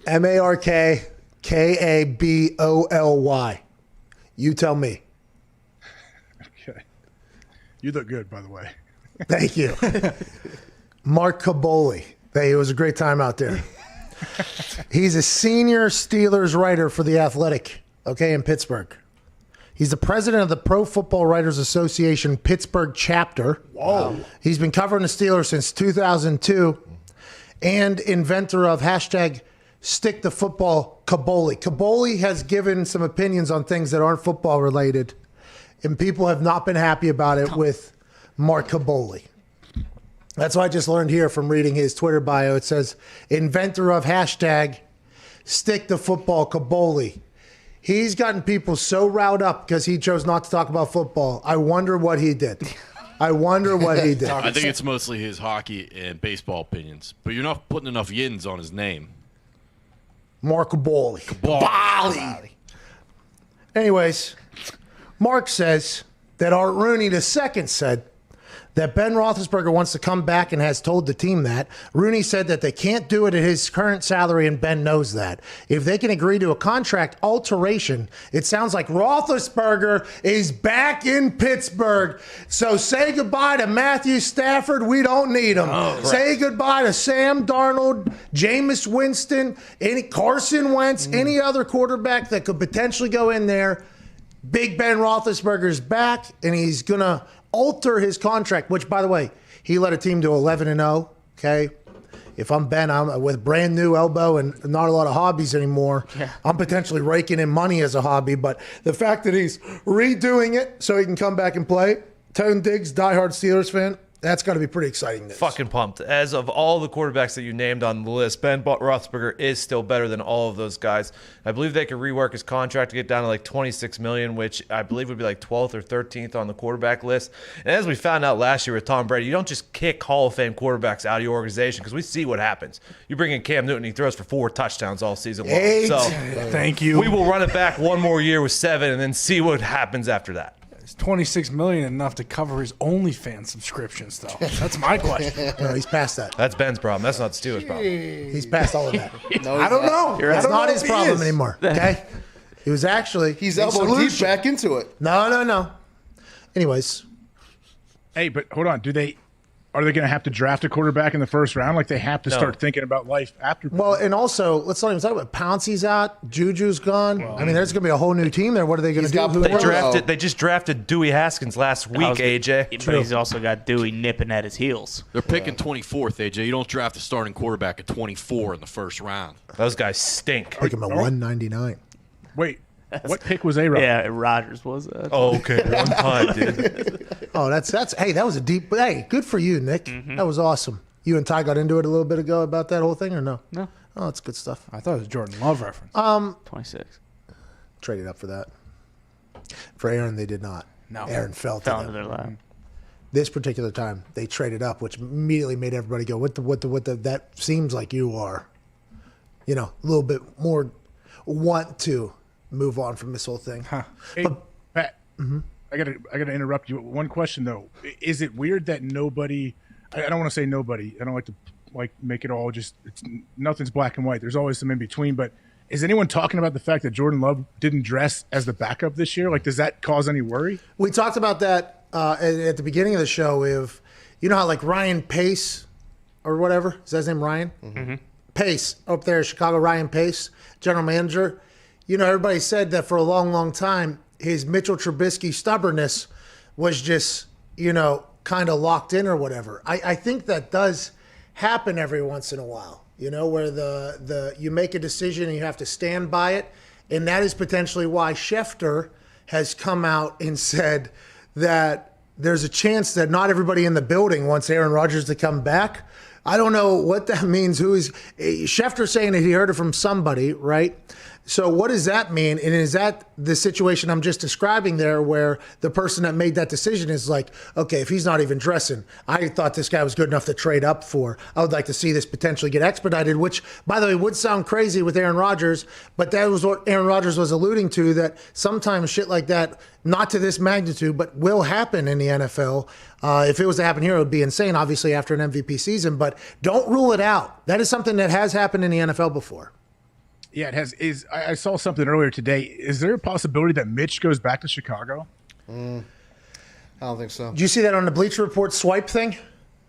MarkKaboly. You tell me. Okay. You look good, by the way. Thank you. Mark Kaboly. Hey, it was a great time out there. He's a senior Steelers writer for The Athletic, okay, in Pittsburgh. He's the president of the Pro Football Writers Association Pittsburgh chapter. Whoa. He's been covering the Steelers since 2002 and inventor of hashtag Stick the Football Kaboli. Kaboli has given some opinions on things that aren't football related, and people have not been happy about it with Mark Kaboli. That's what I just learned here from reading his Twitter bio. It says, inventor of hashtag Stick the Football Kaboli. He's gotten people so riled up because he chose not to talk about football. I wonder what he did. I think it's mostly his hockey and baseball opinions, but you're not putting enough yins on his name. Mark Kaboli. Anyways, Mark says that Art Rooney II said that Ben Roethlisberger wants to come back and has told the team that. Rooney said that they can't do it at his current salary, and Ben knows that. If they can agree to a contract alteration, it sounds like Roethlisberger is back in Pittsburgh. So say goodbye to Matthew Stafford. We don't need him. Say goodbye to Sam Darnold, Jameis Winston, Carson Wentz, any other quarterback that could potentially go in there. Big Ben Roethlisberger's back, and he's going to alter his contract, which, by the way, he led a team to 11-0, okay? If I'm Ben, I'm with brand new elbow and not a lot of hobbies anymore. Yeah. I'm potentially raking in money as a hobby, but the fact that he's redoing it so he can come back and play, Tone Diggs, diehard Steelers fan, that's got to be pretty exciting news. Fucking pumped. As of all the quarterbacks that you named on the list, Ben Roethlisberger is still better than all of those guys. I believe they could rework his contract to get down to like $26 million, which I believe would be like 12th or 13th on the quarterback list. And as we found out last year with Tom Brady, you don't just kick Hall of Fame quarterbacks out of your organization because we see what happens. You bring in Cam Newton, he throws for 4 touchdowns all season long. 8. So thank you. We will run it back one more year with 7 and then see what happens after that. Is $26 million enough to cover his OnlyFans subscriptions, though? That's my question. No, he's past that. That's Ben's problem. That's not the Steelers' problem. He's past all of that. No, I don't know. It's not his problem is. anymore. Okay, it was actually He's elbow deep back into it. No. Anyways, Hey, but hold on. Are they going to have to draft a quarterback in the first round? Like they have to start thinking about life after. well, and also let's not even talk about Pouncey's out, Juju's gone. I mean, there's going to be a whole new team there. What are they going to do? They just drafted Dewey Haskins last week, AJ. But he's also got Dewey nipping at his heels. They're picking 24th, AJ. You don't draft a starting quarterback at 24 in the first round. Those guys stink. Pick him at 199. Wait, what pick was A-Rod? Yeah, Rodgers was that. Oh, okay. One time, dude. Oh, that's hey, that was a deep. Hey, good for you, Nick. That was awesome. You and Ty got into it a little bit ago about that whole thing, or no? No. Oh, it's good stuff. I thought it was Jordan Love reference. 26. Traded up for that. For Aaron, they did not. No. Aaron fell Into their lap. This particular time, they traded up, which immediately made everybody go, "What the? That seems like you are, a little bit more want to move on from this whole thing." Huh. Hey, Pat, I gotta interrupt you. One question though: is it weird that nobody? I don't want to say nobody. I don't like to make it all just. Nothing's black and white. There's always some in between. But is anyone talking about the fact that Jordan Love didn't dress as the backup this year? Like, does that cause any worry? We talked about that at the beginning of the show. If you know how like Ryan Pace or whatever, is that his name? Ryan Pace up there, Chicago. Ryan Pace, general manager. Everybody said that for a long, long time, his Mitchell Trubisky stubbornness was just, kind of locked in or whatever. I think that does happen every once in a while, where the you make a decision and you have to stand by it. And that is potentially why Schefter has come out and said that there's a chance that not everybody in the building wants Aaron Rodgers to come back. I don't know what that means. Schefter saying that he heard it from somebody, right? So what does that mean? And is that the situation I'm just describing there where the person that made that decision is like, okay, if he's not even dressing, I thought this guy was good enough to trade up for. I would like to see this potentially get expedited, which, by the way, would sound crazy with Aaron Rodgers, but that was what Aaron Rodgers was alluding to, that sometimes shit like that, not to this magnitude, but will happen in the NFL. If it was to happen here, it would be insane, obviously, after an MVP season, but don't rule it out. That is something that has happened in the NFL before. Yeah, it has. I saw something earlier today. Is there a possibility that Mitch goes back to Chicago? I don't think so. Did you see that on the Bleacher Report swipe thing?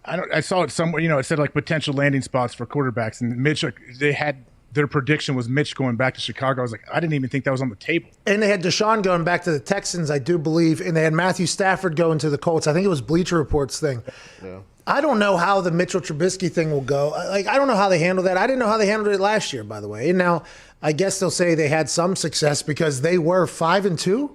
I saw it somewhere. It said like potential landing spots for quarterbacks, and Mitch. They had their prediction was Mitch going back to Chicago. I was like, I didn't even think that was on the table. And they had Deshaun going back to the Texans, I do believe, and they had Matthew Stafford going to the Colts. I think it was Bleacher Report's thing. Yeah. I don't know how the Mitchell Trubisky thing will go. I don't know how they handled that. I didn't know how they handled it last year, by the way. And now I guess they'll say they had some success because they were 5-2.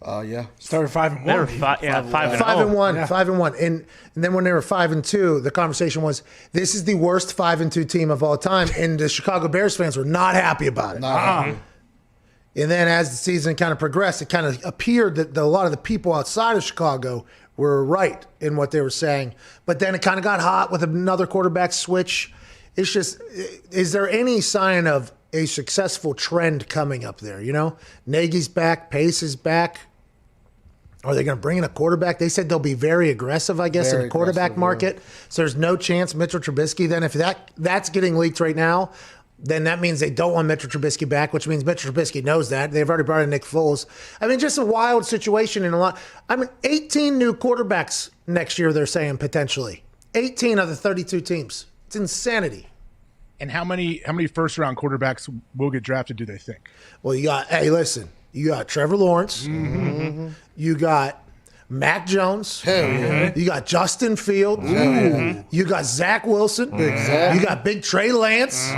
Yeah. Started 5-1. They were 5-1. 5-1. And then when they were 5-2, the conversation was, this is the worst 5-2 team of all time. And the Chicago Bears fans were not happy about it. And then as the season kind of progressed, it kind of appeared that a lot of the people outside of Chicago were right in what they were saying. But then it kind of got hot with another quarterback switch. It's just, is there any sign of a successful trend coming up there? You know, Nagy's back, Pace is back. Are they going to bring in a quarterback? They said they'll be very aggressive, I guess, in the quarterback market. So there's no chance Mitchell Trubisky. Then if that's getting leaked right now, then that means they don't want Mitchell Trubisky back, which means Mitchell Trubisky knows that. They've already brought in Nick Foles. I mean, just a wild situation in a lot. 18 new quarterbacks next year, they're saying, potentially. 18 of the 32 teams. It's insanity. And how many first-round quarterbacks will get drafted, do they think? Well, you got Trevor Lawrence. Mm-hmm. You got Mac Jones. You got Justin Fields. You got Zach Wilson. You got big Trey Lance.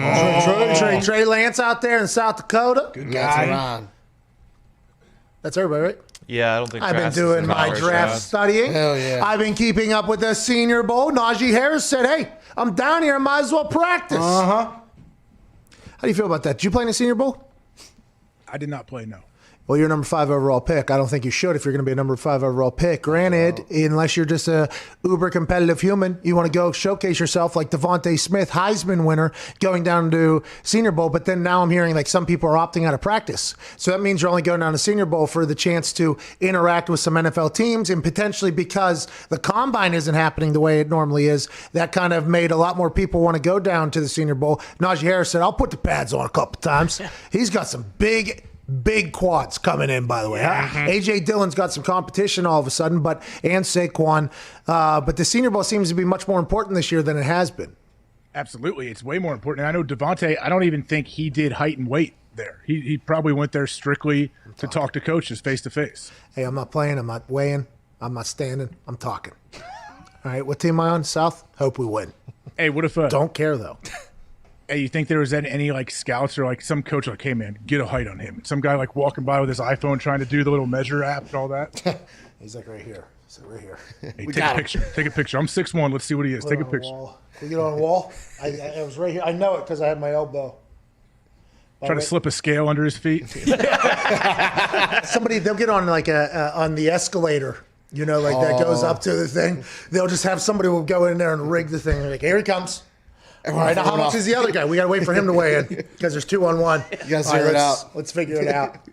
Trey Lance out there in South Dakota. Good guy. That's everybody, right? Yeah, I don't think I've been doing my draft studying. Hell yeah. I've been keeping up with the Senior Bowl. Najee Harris said, hey, I'm down here. I might as well practice. How do you feel about that? Did you play in the Senior Bowl? I did not play, no. Well, you're a number 5 overall pick. I don't think you should if you're going to be a number 5 overall pick. Granted, unless you're just a uber competitive human, you want to go showcase yourself like Devontae Smith, Heisman winner, going down to Senior Bowl. But then now I'm hearing like some people are opting out of practice. So that means you're only going down to Senior Bowl for the chance to interact with some NFL teams, and potentially because the combine isn't happening the way it normally is, that kind of made a lot more people want to go down to the Senior Bowl. Najee Harris said, I'll put the pads on a couple times. He's got some big quads coming in, by the way. A.J. Dillon's got some competition all of a sudden, and Saquon. But the Senior Bowl seems to be much more important this year than it has been. Absolutely. It's way more important. And I know Devontae, I don't even think he did height and weight there. He probably went there strictly to talk to coaches face-to-face. Hey, I'm not playing. I'm not weighing. I'm not standing. I'm talking. All right, what team am I on? South? Hope we win. Hey, what if... don't care, though. Hey, you think there was any like scouts or like some coach like, hey man, get a height on him? Some guy like walking by with his iPhone trying to do the little measure app and all that. He's like right here. He's like right here. Hey, take a picture. Take a picture. I'm 6'1". Let's see what he is. Take a picture. Can we get on a wall? I was right here. I know it because I had my elbow. Try to slip a scale under his feet. Somebody, they'll get on like on the escalator. You know, like that goes up to the thing. They'll just have somebody will go in there and rig the thing. They're like, here he comes. All right, now how much is the other guy? We got to wait for him to weigh in because there's 2-on-1. You got to figure it out. Let's figure it out.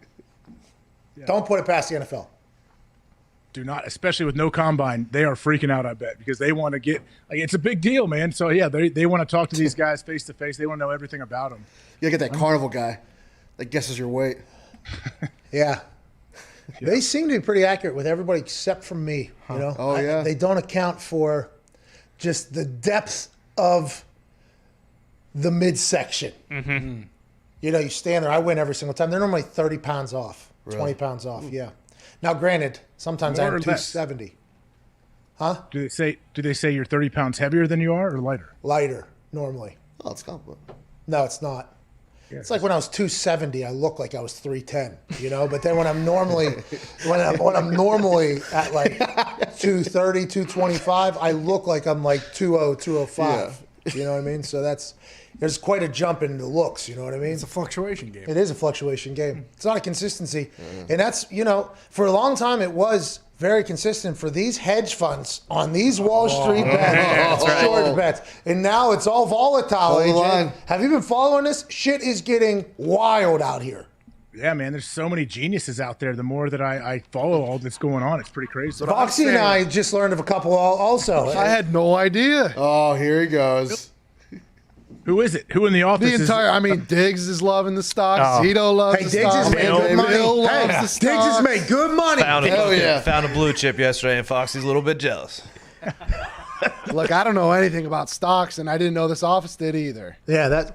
Don't put it past the NFL. Do not, especially with no combine. They are freaking out, I bet, because they want to get like it's a big deal, man. So yeah, they want to talk to these guys face to face. They want to know everything about them. You gotta get that carnival guy that guesses your weight. Yeah. They seem to be pretty accurate with everybody except for me. You know, Oh yeah. They don't account for just the depth of the midsection. You know, you stand there. I win every single time. They're normally 30 pounds off, 20 pounds off. Yeah. Now, granted, sometimes I'm 270. Huh? Do they say you're 30 pounds heavier than you are or lighter? Lighter, normally. Oh, it's compliment. No, it's not. Yeah. It's like when I was 270, I looked like I was 310, you know? But then when I'm normally when I'm normally at like 230, 225, I look like I'm like 20, 205. Yeah. You know what I mean? So there's quite a jump in the looks, you know what I mean? It's a fluctuation game. It is a fluctuation game. It's not a consistency. And that's, you know, for a long time it was very consistent for these hedge funds on these Wall Street bets, short bets. And now it's all volatile, AJ. Have you been following this? Shit is getting wild out here. Yeah, man, there's so many geniuses out there. The more that I follow all that's going on, it's pretty crazy. Foxy and I just learned of a couple also. I had no idea. Oh, here he goes. Who is it? Who in the office? Diggs is loving the stocks. Zito loves the Diggs stocks. has made good money. Bill loves the stocks. Diggs has made good money. Found a blue chip yesterday, and Foxy's a little bit jealous. Look, I don't know anything about stocks, and I didn't know this office did either. Yeah,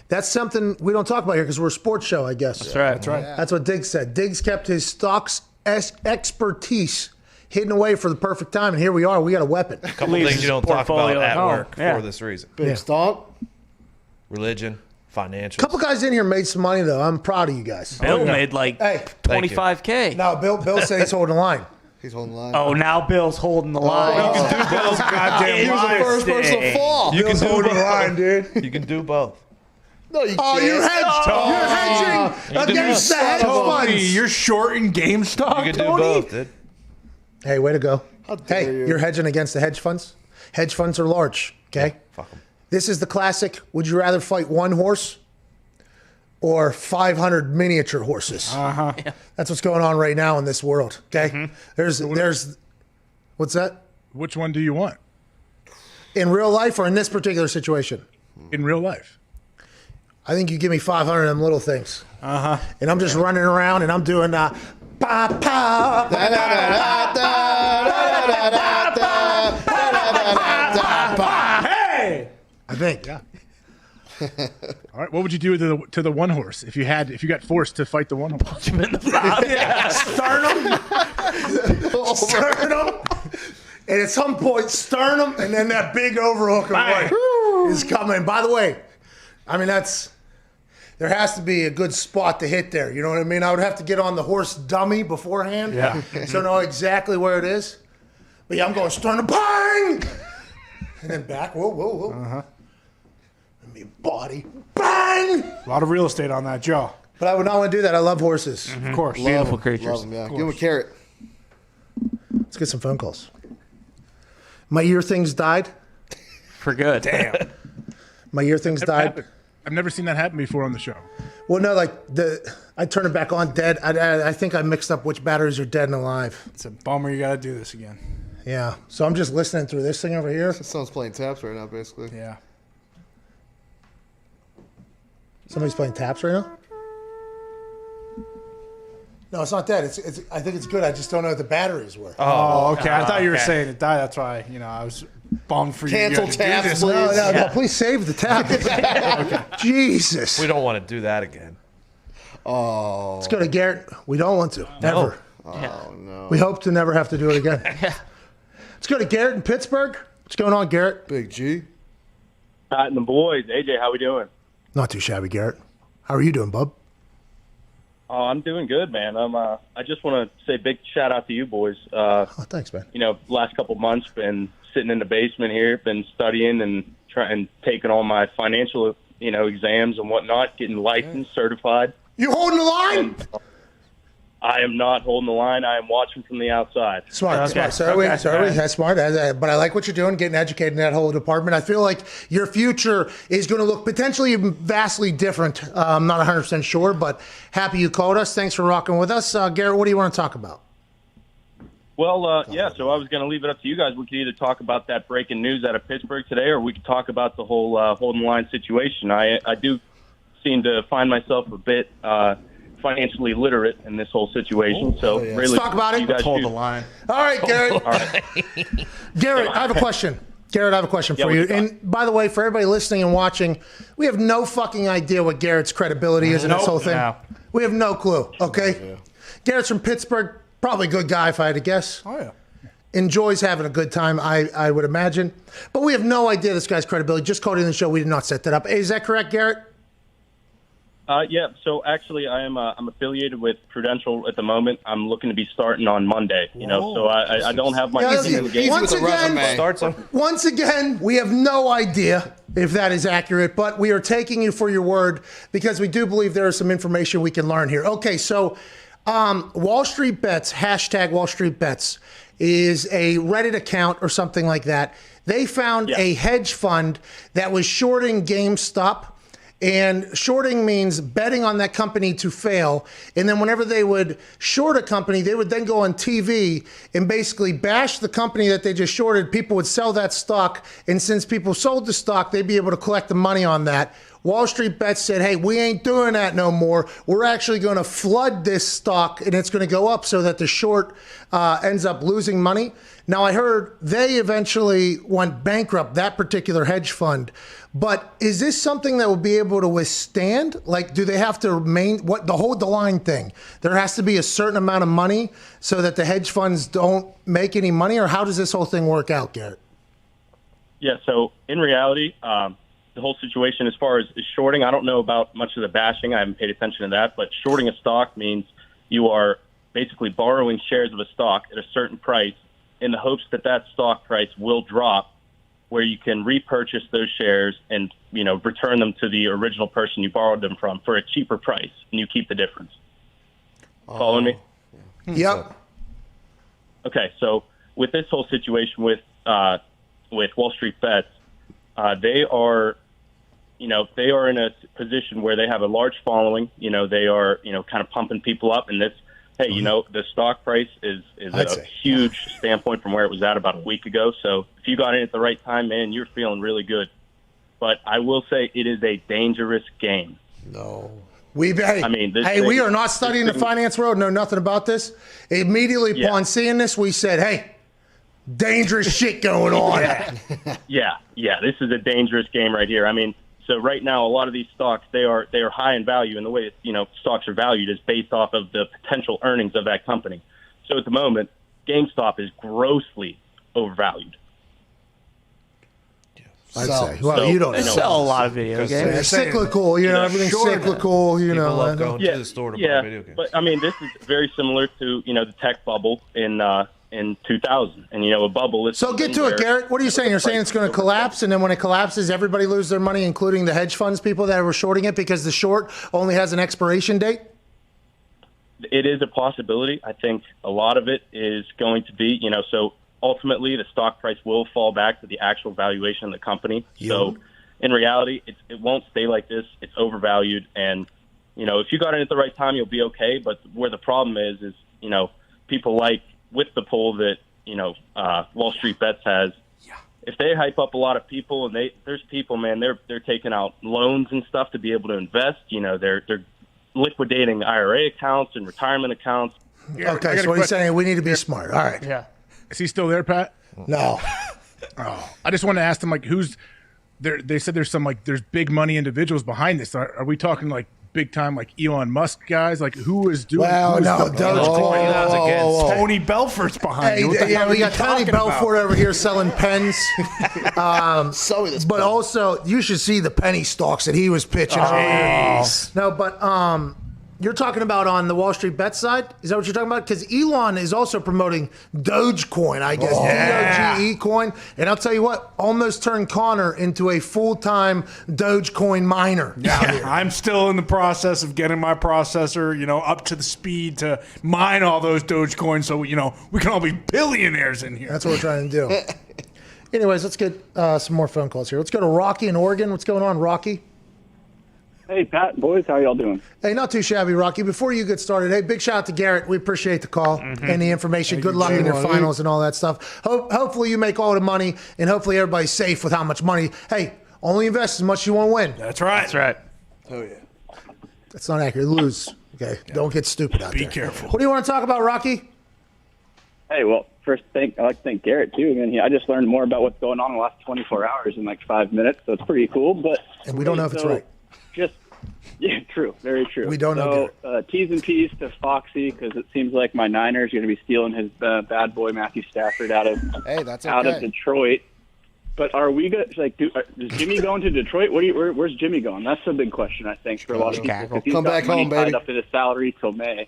that's something we don't talk about here because we're a sports show, I guess. That's right. That's right. Yeah. That's what Diggs said. Diggs kept his stocks expertise hidden away for the perfect time, and here we are. We got a weapon. A couple things you don't talk about at work for this reason. Big stock. Religion, financials. A couple guys in here made some money, though. I'm proud of you guys. Bill made like $25K. No, Bill said he's holding the line. He's holding the line. Oh, now Bill's holding the line. You can do both. Goddamn He was the first person to fall. You can Bill's do holding the both. line, dude. You can do both. No, you Oh, can't. you're hedging against the hedge funds. You're shorting GameStop, You can do Tony? both, dude. Hey, way to go. dare Hey, you. you're hedging against the hedge funds. Hedge funds are large, okay? Fuck 'em. This is the classic, would you rather fight one horse or 500 miniature horses? Uh-huh. That's what's going on right now in this world, okay? There's, what's that? Which one do you want? In real life or in this particular situation? In real life. I think you give me 500 of them little things. Uh-huh. And I'm just running around and I'm doing pa pa Hey! I think. Yeah. All right. What would you do to the one horse if you got forced to fight the one horse? Sternum. Sternum. And at some point, sternum, and then that big overhook of right is coming. By the way, I mean, there has to be a good spot to hit there. You know what I mean? I would have to get on the horse dummy beforehand. Yeah. So know exactly where it is. But yeah, I'm going sternum, bang! And then back, whoa. Uh-huh. And me body, bang! A lot of real estate on that jaw. But I would not want to do that. I love horses. Of course. Beautiful creatures. Love him, yeah. Give him a carrot. Let's get some phone calls. My ear things died. For good. Damn. My ear things died. I've never seen that happen before on the show. Well, no, like I turn it back on dead. I think I mixed up which batteries are dead and alive. It's a bummer you got to do this again. Yeah. So I'm just listening through this thing over here. Someone's playing taps right now, basically. Yeah. Somebody's playing taps right now? No, it's not dead. It's. I think it's good. I just don't know what the batteries were. Oh, okay. I thought you were okay. saying it died. That's why, I was bummed for you. Cancel You had to do taps, this. please. No, please save the tap. Okay. Jesus. We don't want to do that again. Oh. Let's go to Garrett. We don't want to. Never. Oh, no. We hope to never have to do it again. Let's go to Garrett in Pittsburgh. What's going on, Garrett? Big G. Pat and the boys. AJ, how we doing? Not too shabby, Garrett. How are you doing, bub? Oh, I'm doing good, man. I just want to say big shout out to you boys. Thanks, man. Last couple months been sitting in the basement here, been studying and trying taking all my financial, exams and whatnot, getting licensed, certified. You holding the line? And I am not holding the line. I am watching from the outside. Smart. That's smart. But I like what you're doing, getting educated in that whole department. I feel like your future is going to look potentially vastly different. I'm not 100% sure, but happy you called us. Thanks for rocking with us. Garrett, what do you want to talk about? Well, so I was going to leave it up to you guys. We could either talk about that breaking news out of Pittsburgh today, or we could talk about the whole holding the line situation. I do seem to find myself a bit financially literate in this whole situation. Really, let's talk about it. Let's hold the line. All right, Garrett. All right. Garrett, I have a question. For you. And by the way, for everybody listening and watching, we have no fucking idea what Garrett's credibility is in this whole thing. No. We have no clue, okay? Garrett's from Pittsburgh. Probably a good guy, if I had to guess. Oh, yeah. Enjoys having a good time, I would imagine. But we have no idea this guy's credibility. Just coding the show. We did not set that up. Is that correct, Garrett? Yeah. So actually, I'm affiliated with Prudential at the moment. I'm looking to be starting on Monday. So I don't have my skin in the game. Once again, we have no idea if that is accurate, but we are taking you for your word because we do believe there is some information we can learn here. Okay, so Wall Street Bets, hashtag Wall Street Bets, is a Reddit account or something like that. They found a hedge fund that was shorting GameStop. And shorting means betting on that company to fail. And then whenever they would short a company, they would then go on TV and basically bash the company that they just shorted. People would sell that stock. And since people sold the stock, they'd be able to collect the money on that. Wall Street Bets said, hey, we ain't doing that no more. We're actually going to flood this stock, and it's going to go up so that the short ends up losing money. Now, I heard they eventually went bankrupt, that particular hedge fund. But is this something that will be able to withstand? Like, do they have to hold the line thing? There has to be a certain amount of money so that the hedge funds don't make any money? Or how does this whole thing work out, Garrett? Yeah, so in reality, the whole situation as far as shorting, I don't know about much of the bashing. I haven't paid attention to that. But shorting a stock means you are basically borrowing shares of a stock at a certain price in the hopes that that stock price will drop, where you can repurchase those shares and, return them to the original person you borrowed them from for a cheaper price, and you keep the difference. Following me? Yep. Okay, so with this whole situation with Wall Street Bets, they are in a position where they have a large following. They are, kind of pumping people up, and this. Hey, the stock price is a huge standpoint from where it was at about a week ago. So if you got in at the right time, man, you're feeling really good. But I will say it is a dangerous game. No. We are not studying the finance world, know nothing about this. Immediately upon seeing this, we said, hey, dangerous shit going on. Yeah, this is a dangerous game right here. I mean, so right now, a lot of these stocks, they are high in value, and the way that, stocks are valued is based off of the potential earnings of that company. So at the moment, GameStop is grossly overvalued. I'd say. Well, you don't know. Sell a lot of video games. It's cyclical, everything's cyclical, People love going to the store to buy video games. But I mean, this is very similar to, the tech bubble in 2000, and a bubble is. So get to it, Garrett. What are you saying? You're saying it's going to collapse, and then when it collapses, everybody loses their money, including the hedge funds people that were shorting it because the short only has an expiration date? It is a possibility. I think a lot of it is going to be, so ultimately the stock price will fall back to the actual valuation of the company. Yeah. So in reality, it won't stay like this. It's overvalued, and if you got in at the right time, you'll be okay. But where the problem is people like. With the poll that Wall Street Bets has, if they hype up a lot of people, and there's people, man, they're taking out loans and stuff to be able to invest. They're liquidating IRA accounts and retirement accounts. Okay, so what are you saying? We need to be smart. All right. Yeah. Is he still there, Pat? No. Oh, I just want to ask them who's there. They said there's there's big money individuals behind this. Are we talking big time Elon Musk guys? Who is doing? Well, no, Dogecoin. Tony Belfort's behind you. We got Tony Belfort over here selling pens. But also, you should see the penny stocks that he was pitching. No, but you're talking about on the Wall Street Bet side? Is that what you're talking about? Because Elon is also promoting Dogecoin, I guess. DOGE coin. And I'll tell you what, almost turned Connor into a full-time Dogecoin miner. Yeah, I'm still in the process of getting my processor, up to the speed to mine all those Dogecoins so, we can all be billionaires in here. That's what we're trying to do. Anyways, let's get some more phone calls here. Let's go to Rocky in Oregon. What's going on, Rocky? Hey, Pat, boys, how y'all doing? Hey, not too shabby, Rocky. Before you get started, hey, big shout out to Garrett. We appreciate the call and the information. Good luck in your finals and all that stuff. Hopefully you make all the money, and hopefully everybody's safe with how much money. Hey, only invest as much as you want to win. That's right. That's right. Oh, yeah. That's not accurate. Lose. Okay, don't get stupid out there. Be careful. What do you want to talk about, Rocky? Hey, well, first, I'd like to thank Garrett, too. I just learned more about what's going on in the last 24 hours in 5 minutes, so it's pretty cool. And we don't know if it's right. Yeah, true. Very true. We don't know. T's and P's to Foxy, because it seems like my Niners are going to be stealing his bad boy Matthew Stafford out of Detroit. But are we good? Is Jimmy going to Detroit? Where's Jimmy going? That's the big question, I think, for a lot of people. Come back home, baby. Tied up to his salary till May.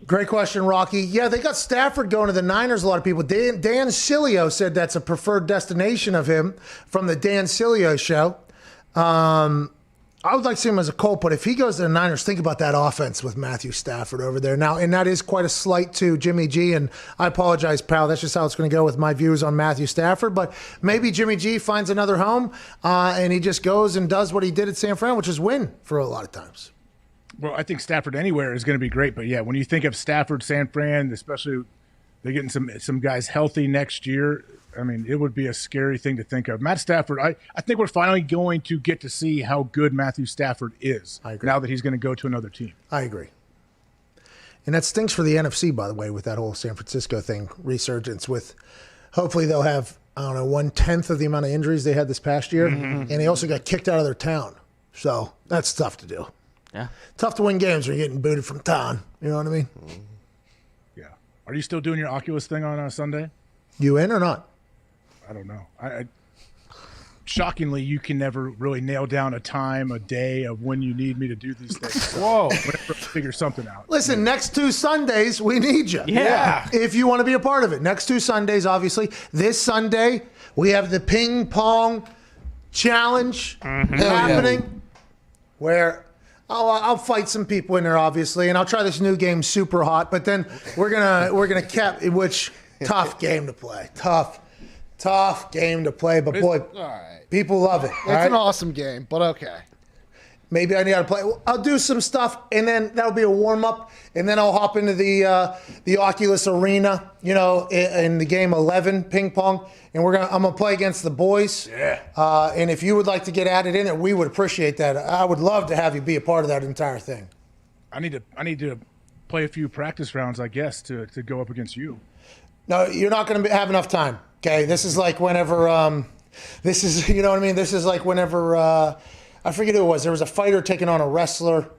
Great question, Rocky. Yeah, they got Stafford going to the Niners. A lot of people. Dan Sileo said that's a preferred destination of him from the Dan Sileo show. I would like to see him as a Colt, but if he goes to the Niners, think about that offense with Matthew Stafford over there. Now, and that is quite a slight to Jimmy G, and I apologize, pal. That's just how it's going to go with my views on Matthew Stafford. But maybe Jimmy G finds another home, and he just goes and does what he did at San Fran, which is win for a lot of times. Well, I think Stafford anywhere is going to be great. But, yeah, when you think of Stafford, San Fran, especially They're getting some guys healthy next year. I mean, it would be a scary thing to think of. Matt Stafford, I think we're finally going to get to see how good Matthew Stafford is now that he's going to go to another team. I agree. And that stinks for the NFC, by the way, with that whole San Francisco thing, resurgence with hopefully they'll have, 1/10 of the amount of injuries they had this past year. And they also got kicked out of their town. So that's tough to do. Yeah. Tough to win games when you're getting booted from town. You know what I mean? Yeah. Are you still doing your Oculus thing on Sunday? You in or not? I don't know. Shockingly, you can never really nail down a time, a day of when you need me to do these things. Whoa. Whenever I figure something out. Listen, next 2 Sundays, we need you. Yeah. If you want to be a part of it. Next 2 Sundays, obviously. This Sunday, we have the ping pong challenge happening where I'll fight some people in there, obviously, and I'll try this new game, Super Hot, but then we're gonna cap, which tough game to play. Tough game to play, but boy, people love it. It's an awesome game, but okay. Maybe I need to play. I'll do some stuff, and then that'll be a warm up, and then I'll hop into the Oculus Arena, in the game 11 ping pong, and I'm gonna play against the boys. Yeah. And if you would like to get added in it, we would appreciate that. I would love to have you be a part of that entire thing. I need to play a few practice rounds, I guess, to go up against you. No, you're not going to have enough time. Okay, this is like whenever. This is This is like whenever. I forget who it was. There was a fighter taking on a wrestler,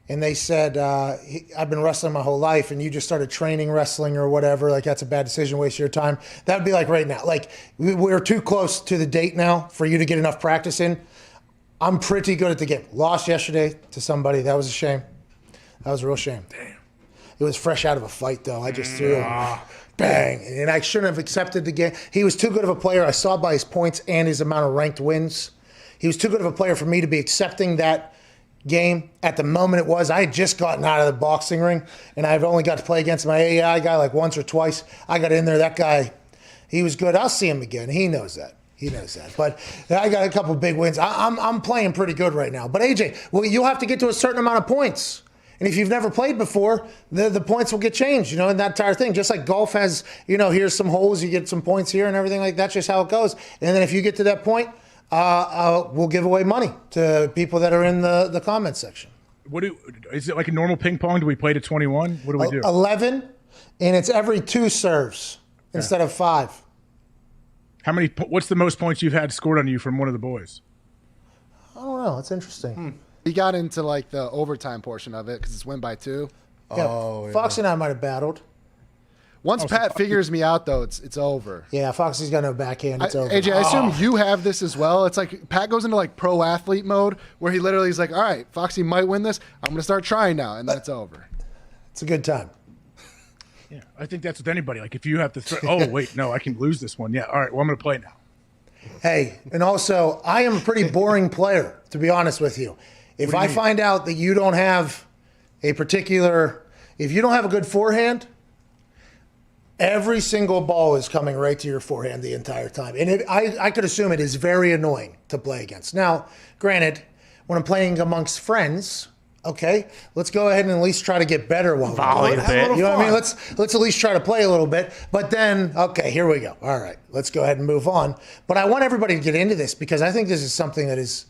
and they said, I've been wrestling my whole life, and you just started training wrestling or whatever. Like, that's a bad decision, waste your time. That would be like right now. Like, we're too close to the date now for you to get enough practice in. I'm pretty good at the game. Lost yesterday to somebody. That was a shame. That was a real shame. Damn. It was fresh out of a fight, though. I just threw him. Bang. And I shouldn't have accepted the game. He was too good of a player. I saw by his points and his amount of ranked wins. He was too good of a player for me to be accepting that game at the moment it was. I had just gotten out of the boxing ring, and I've only got to play against my AI guy like once or twice. I got in there. That guy, he was good. I'll see him again. He knows that. But I got a couple big wins. I'm playing pretty good right now. But AJ, well, you'll have to get to a certain amount of points. And if you've never played before, the points will get changed, in that entire thing. Just like golf has, here's some holes, you get some points here and everything like that. That's just how it goes. And then if you get to that point, we'll give away money to people that are in the comments section. Is it like a normal ping pong? Do we play to 21? What do we do? 11, and it's every 2 serves instead of 5. What's the most points you've had scored on you from one of the boys? I don't know. It's interesting. He got into like the overtime portion of it because it's win by 2. Yeah, Foxy and I might have battled. Once Pat figures me out, though, it's over. Yeah, Foxy's got no backhand. It's over. AJ, I assume you have this as well. It's like Pat goes into like pro athlete mode where he literally is like, all right, Foxy might win this. I'm going to start trying now, and then it's over. It's a good time. Yeah, I think that's with anybody. Like if you have to oh, wait, no, I can lose this one. Yeah, all right, well, I'm going to play now. Hey, and also, I am a pretty boring player, to be honest with you. If I find out that you don't have if you don't have a good forehand, every single ball is coming right to your forehand the entire time. And I could assume it is very annoying to play against. Now, granted, when I'm playing amongst friends, okay, let's go ahead and at least try to get better while volley a bit. You know what I mean? Let's at least try to play a little bit. But then, okay, here we go. All right, let's go ahead and move on. But I want everybody to get into this because I think this is something that is,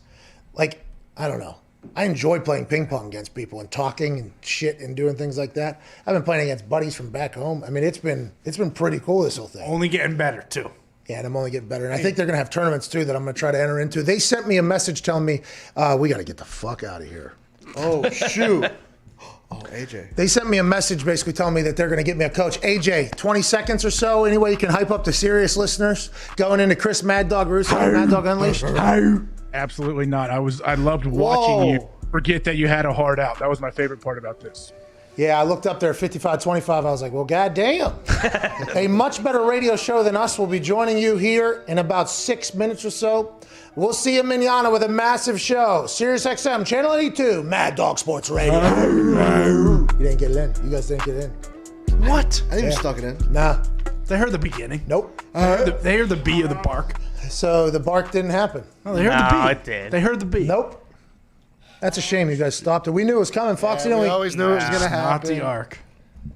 like, I don't know. I enjoy playing ping pong against people and talking and shit and doing things like that. I've been playing against buddies from back home. I mean, it's been pretty cool, this whole thing. Only getting better, too. Yeah, and I'm only getting better. And I think they're going to have tournaments, too, that I'm going to try to enter into. They sent me a message telling me, we got to get the fuck out of here. Oh, shoot. Oh, AJ. They sent me a message basically telling me that they're going to get me a coach. AJ, 20 seconds or so, any way you can hype up the serious listeners going into Chris Mad Dog Russo and Mad Dog Unleashed? Absolutely not. I loved watching you forget that you had a hard out. That was my favorite part about this. Yeah, I looked up there at 55-25. I was like, well, goddamn. A much better radio show than us will be joining you here in about 6 minutes or so. We'll see you manana with a massive show. Sirius XM, Channel 82, Mad Dog Sports Radio. You didn't get it in. You guys didn't get it in. What? I think we stuck it in. Nah. They heard the beginning. Nope. They heard the B of the bark. So the bark didn't happen. Oh, they heard the B. It did. They heard the B. Nope. That's a shame you guys stopped it. We knew it was coming, Foxy. Yeah, we always knew it was going to happen. Not the arc.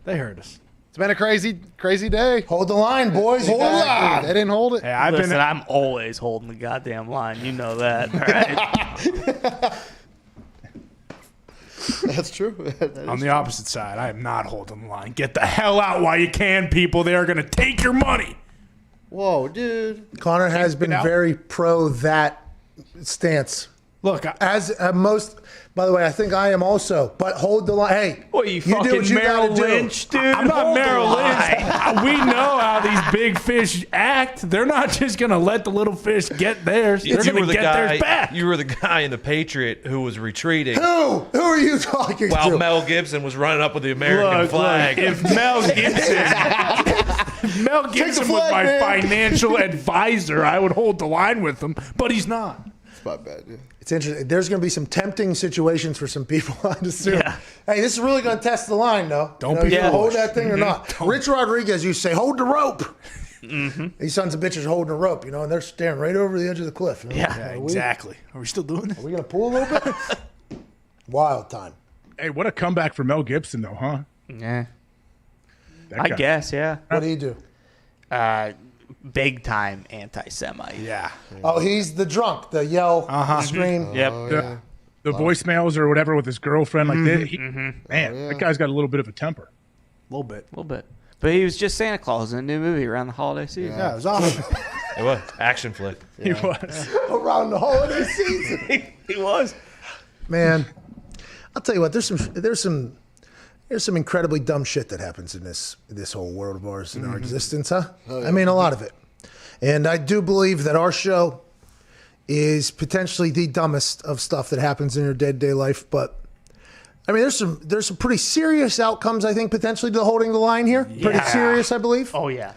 They heard us. It's been a crazy day. Hold the line, boys. Hold the line. They didn't hold it. Hey, I'm always holding the goddamn line. You know that, right? That's true. On the opposite side, I am not holding the line. Get the hell out while you can, people. They are going to take your money. Whoa, dude. Connor has been very pro that stance. Look, by the way, I think I am also. But hold the line. Hey, what, you do fucking what you Merrill gotta do. Lynch, dude? I'm not Hold the Merrill line. Lynch. We know how these big fish act. They're not just going to let the little fish get theirs. They're going to get theirs back. You were the guy in The Patriot who was retreating. Who are you talking While to? Mel Gibson was running up with the American flag. If Mel Gibson was my financial advisor, I would hold the line with him, but he's not. It's not bad, yeah. It's interesting. There's going to be some tempting situations for some people, I'd assume. Yeah. Hey, this is really going to test the line, though. Don't you be gonna hold foolish. that thing or not. Rich Rodriguez used to say, hold the rope. Mm-hmm. These sons of bitches are holding the rope, and they're staring right over the edge of the cliff. You know? Yeah, exactly. Are we still doing this? Are we going to pull a little bit? Wild time. Hey, what a comeback for Mel Gibson, though, huh? Yeah. That I guy. guess, yeah. What do you do? Big time anti-Semite. Yeah. Oh, he's the drunk, the yell, the scream. Yep. The voicemails or whatever with his girlfriend, like that. Man, that guy's got a little bit of a temper. A little bit. But he was just Santa Claus in a new movie around the holiday season. Yeah, it was awesome. It was action flick. He was. Around the holiday season. He was. Man, I'll tell you what. There's some incredibly dumb shit that happens in this whole world of ours in our existence, huh? Oh, yeah. I mean, a lot of it. And I do believe that our show is potentially the dumbest of stuff that happens in your day-to-day life. But I mean, there's some pretty serious outcomes, I think, potentially to holding the line here. Pretty serious, I believe. Oh yeah.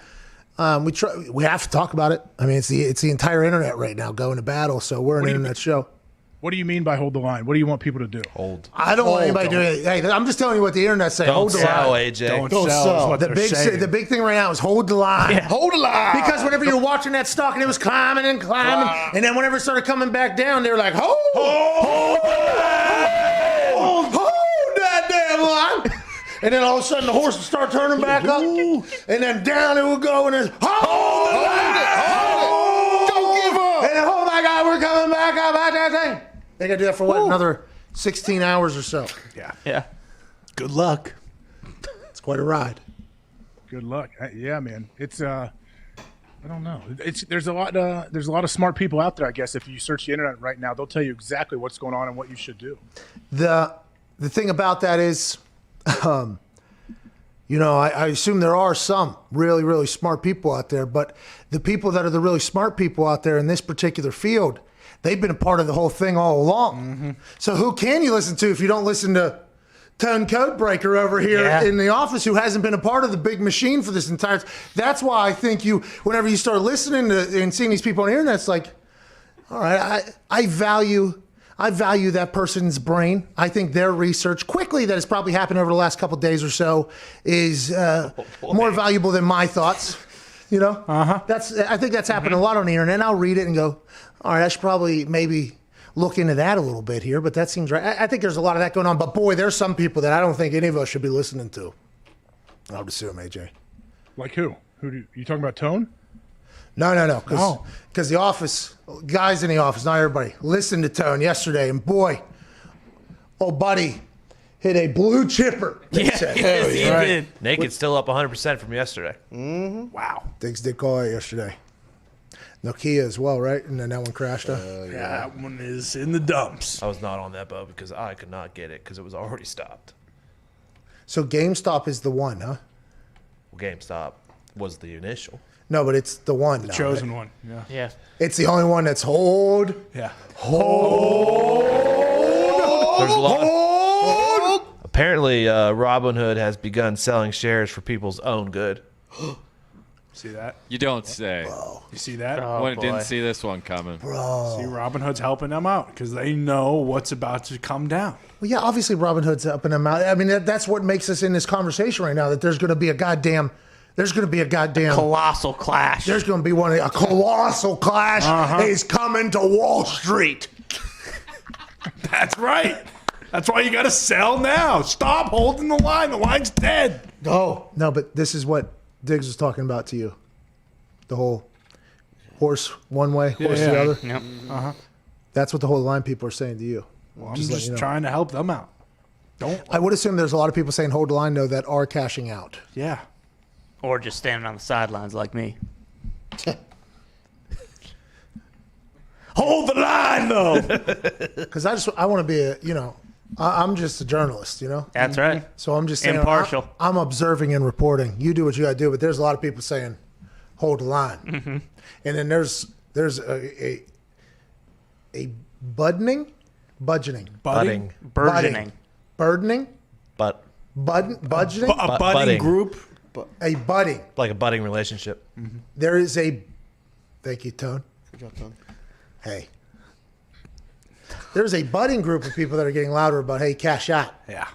We have to talk about it. I mean, it's the entire internet right now going to battle. So we're an internet show. What do you mean by hold the line? What do you want people to do? Hold. I don't want anybody doing it. Hey, I'm just telling you what the internet's saying. Don't Hold the sell, line. AJ. Don't sell is what they're saying. The big thing right now is hold the line. Yeah. Hold the line. Because whenever you're watching that stock and it was climbing and climbing, and then whenever it started coming back down, they were like, hold that damn line. And then all of a sudden the horse would start turning back up, and then down it would go, and then hold it. Don't give up. And then, oh my God, we're coming back up at that thing. They got to do that for what, another 16 hours or so. Yeah. Good luck. It's quite a ride. Good luck. Yeah, man. It's I don't know. There's a lot of smart people out there. I guess if you search the internet right now, they'll tell you exactly what's going on and what you should do. The thing about that is, I assume there are some really, really smart people out there, but the people that are the really smart people out there in this particular field, they've been a part of the whole thing all along. So who can you listen to if you don't listen to Tone Codebreaker over here in the office, who hasn't been a part of the big machine for this entire? That's why I think whenever you start listening to and seeing these people on the internet, it's like, all right, I value that person's brain. I think their research quickly that has probably happened over the last couple of days or so is more valuable than my thoughts. I think that's happened a lot on the internet. And I'll read it and go, all right, I should probably maybe look into that a little bit here. But that seems right. I think there's a lot of that going on. But boy, there's some people that I don't think any of us should be listening to. I would assume, AJ. Like who? You talking about Tone? No. Because the office, guys in the office, not everybody, listened to Tone yesterday. And boy, old buddy hit a blue chipper. Yes, he did. Naked's still up 100% from yesterday. Mm-hmm. Wow. Diggs did call it yesterday. Nokia as well, right? And then that one crashed out. Yeah, that one is in the dumps. I was not on that boat because I could not get it because it was already stopped. So GameStop is the one, huh? Well, GameStop was the initial. No, but it's the one. The chosen one. Yeah. Yeah. It's the only one that's hold. Yeah. Hold. There's a lot. Hold. Apparently, Robinhood has begun selling shares for people's own good. See that? You don't say. You see that? Didn't see this one coming. Bro. See, Robinhood's helping them out because they know what's about to come down. Well, yeah, obviously Robinhood's helping them out. I mean, that's what makes us in this conversation right now, that there's going to be a goddamn colossal clash. There's going to be a colossal clash is coming to Wall Street. That's right. That's why you got to sell now. Stop holding the line. The line's dead. No, but this is what Diggs was talking about to you. The whole horse one way, horse the other. Yep. Uh-huh. That's what the whole line people are saying to you. Well, I'm letting just you know. trying to help them out. I would assume there's a lot of people saying hold the line, though, that are cashing out. Yeah. Or just standing on the sidelines like me. Hold the line, though. Because I want to be I'm just a journalist, That's right. So I'm just saying, Impartial. I'm observing and reporting. You do what you got to do, but there's a lot of people saying, hold the line. Mm-hmm. And then there's a budgeting, Budding. Burgeoning. burdening, budgeting, A budding group. a budding. Like a budding relationship. There is a, thank you, Tone. Good job, Tom. Hey. There's a budding group of people that are getting louder about, hey, cash out. Yeah.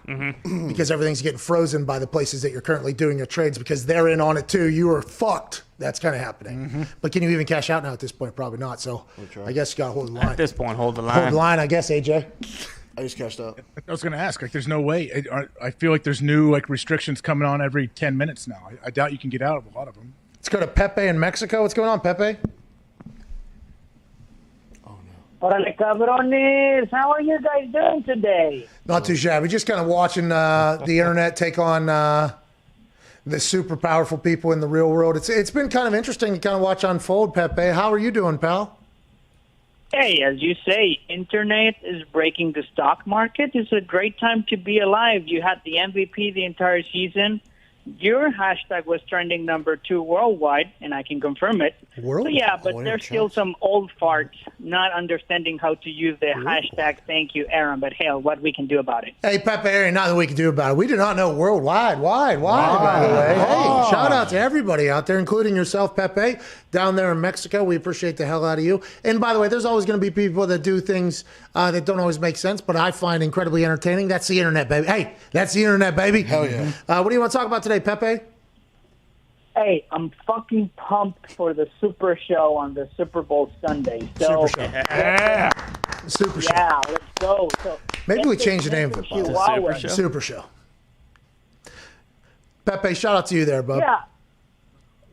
Because everything's getting frozen by the places that you're currently doing your trades because they're in on it too. You are fucked. That's kind of happening. But can you even cash out now at this point? Probably not. So I guess you got to hold the line. At this point, hold the line. Hold the line, I guess, AJ. I just cashed out. I was going to ask, there's no way. I feel like there's new restrictions coming on every 10 minutes now. I doubt you can get out of a lot of them. Let's go to Pepe in Mexico. What's going on, Pepe? Órale, cabrones. How are you guys doing today? Not too shabby. Just kind of watching the internet take on the super powerful people in the real world. It's been kind of interesting to kind of watch unfold, Pepe. How are you doing, pal? Hey, as you say, internet is breaking the stock market. It's a great time to be alive. You had the MVP the entire season. Your hashtag was trending number 2 worldwide, and I can confirm it. So yeah, but there's still some old farts not understanding how to use the hashtag thank you, Aaron. But hell, what we can do about it. Hey, Pepe, ain't nothing we can do about it. We do not know worldwide. Why, by the way. Hey, shout out to everybody out there, including yourself, Pepe, down there in Mexico. We appreciate the hell out of you. And by the way, there's always going to be people that do things that don't always make sense, but I find incredibly entertaining. That's the internet, baby. Hey, that's the internet, baby. Hell yeah. What do you want to talk about today, Pepe? Hey, I'm fucking pumped for the Super Show on the Super Bowl Sunday. So, Super Show. Super Show. Yeah, let's go. So, Maybe we change the name of it. Chihuahua. Super Show. Pepe, shout out to you there, bub. Yeah.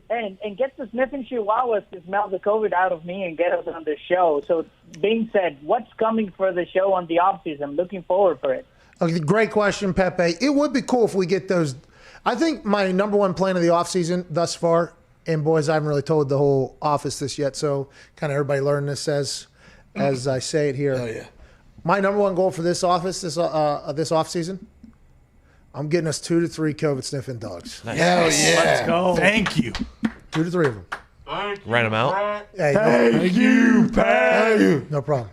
And get the sniffing chihuahuas to smell the COVID out of me and get us on the show. So, being said, what's coming for the show on the offseason? I'm looking forward for it. Okay, great question, Pepe. It would be cool if we get those. I think my number one plan of the offseason thus far, and boys, I haven't really told the whole office this yet, so kind of everybody learn this as I say it here. Oh, yeah. My number one goal for this office, this offseason, I'm getting us 2 to 3 COVID sniffing dogs. Nice. Hell yeah. Let's go. Thank you. 2 to 3 of them. Write them out. Hey, Thank you, Pat. no problem.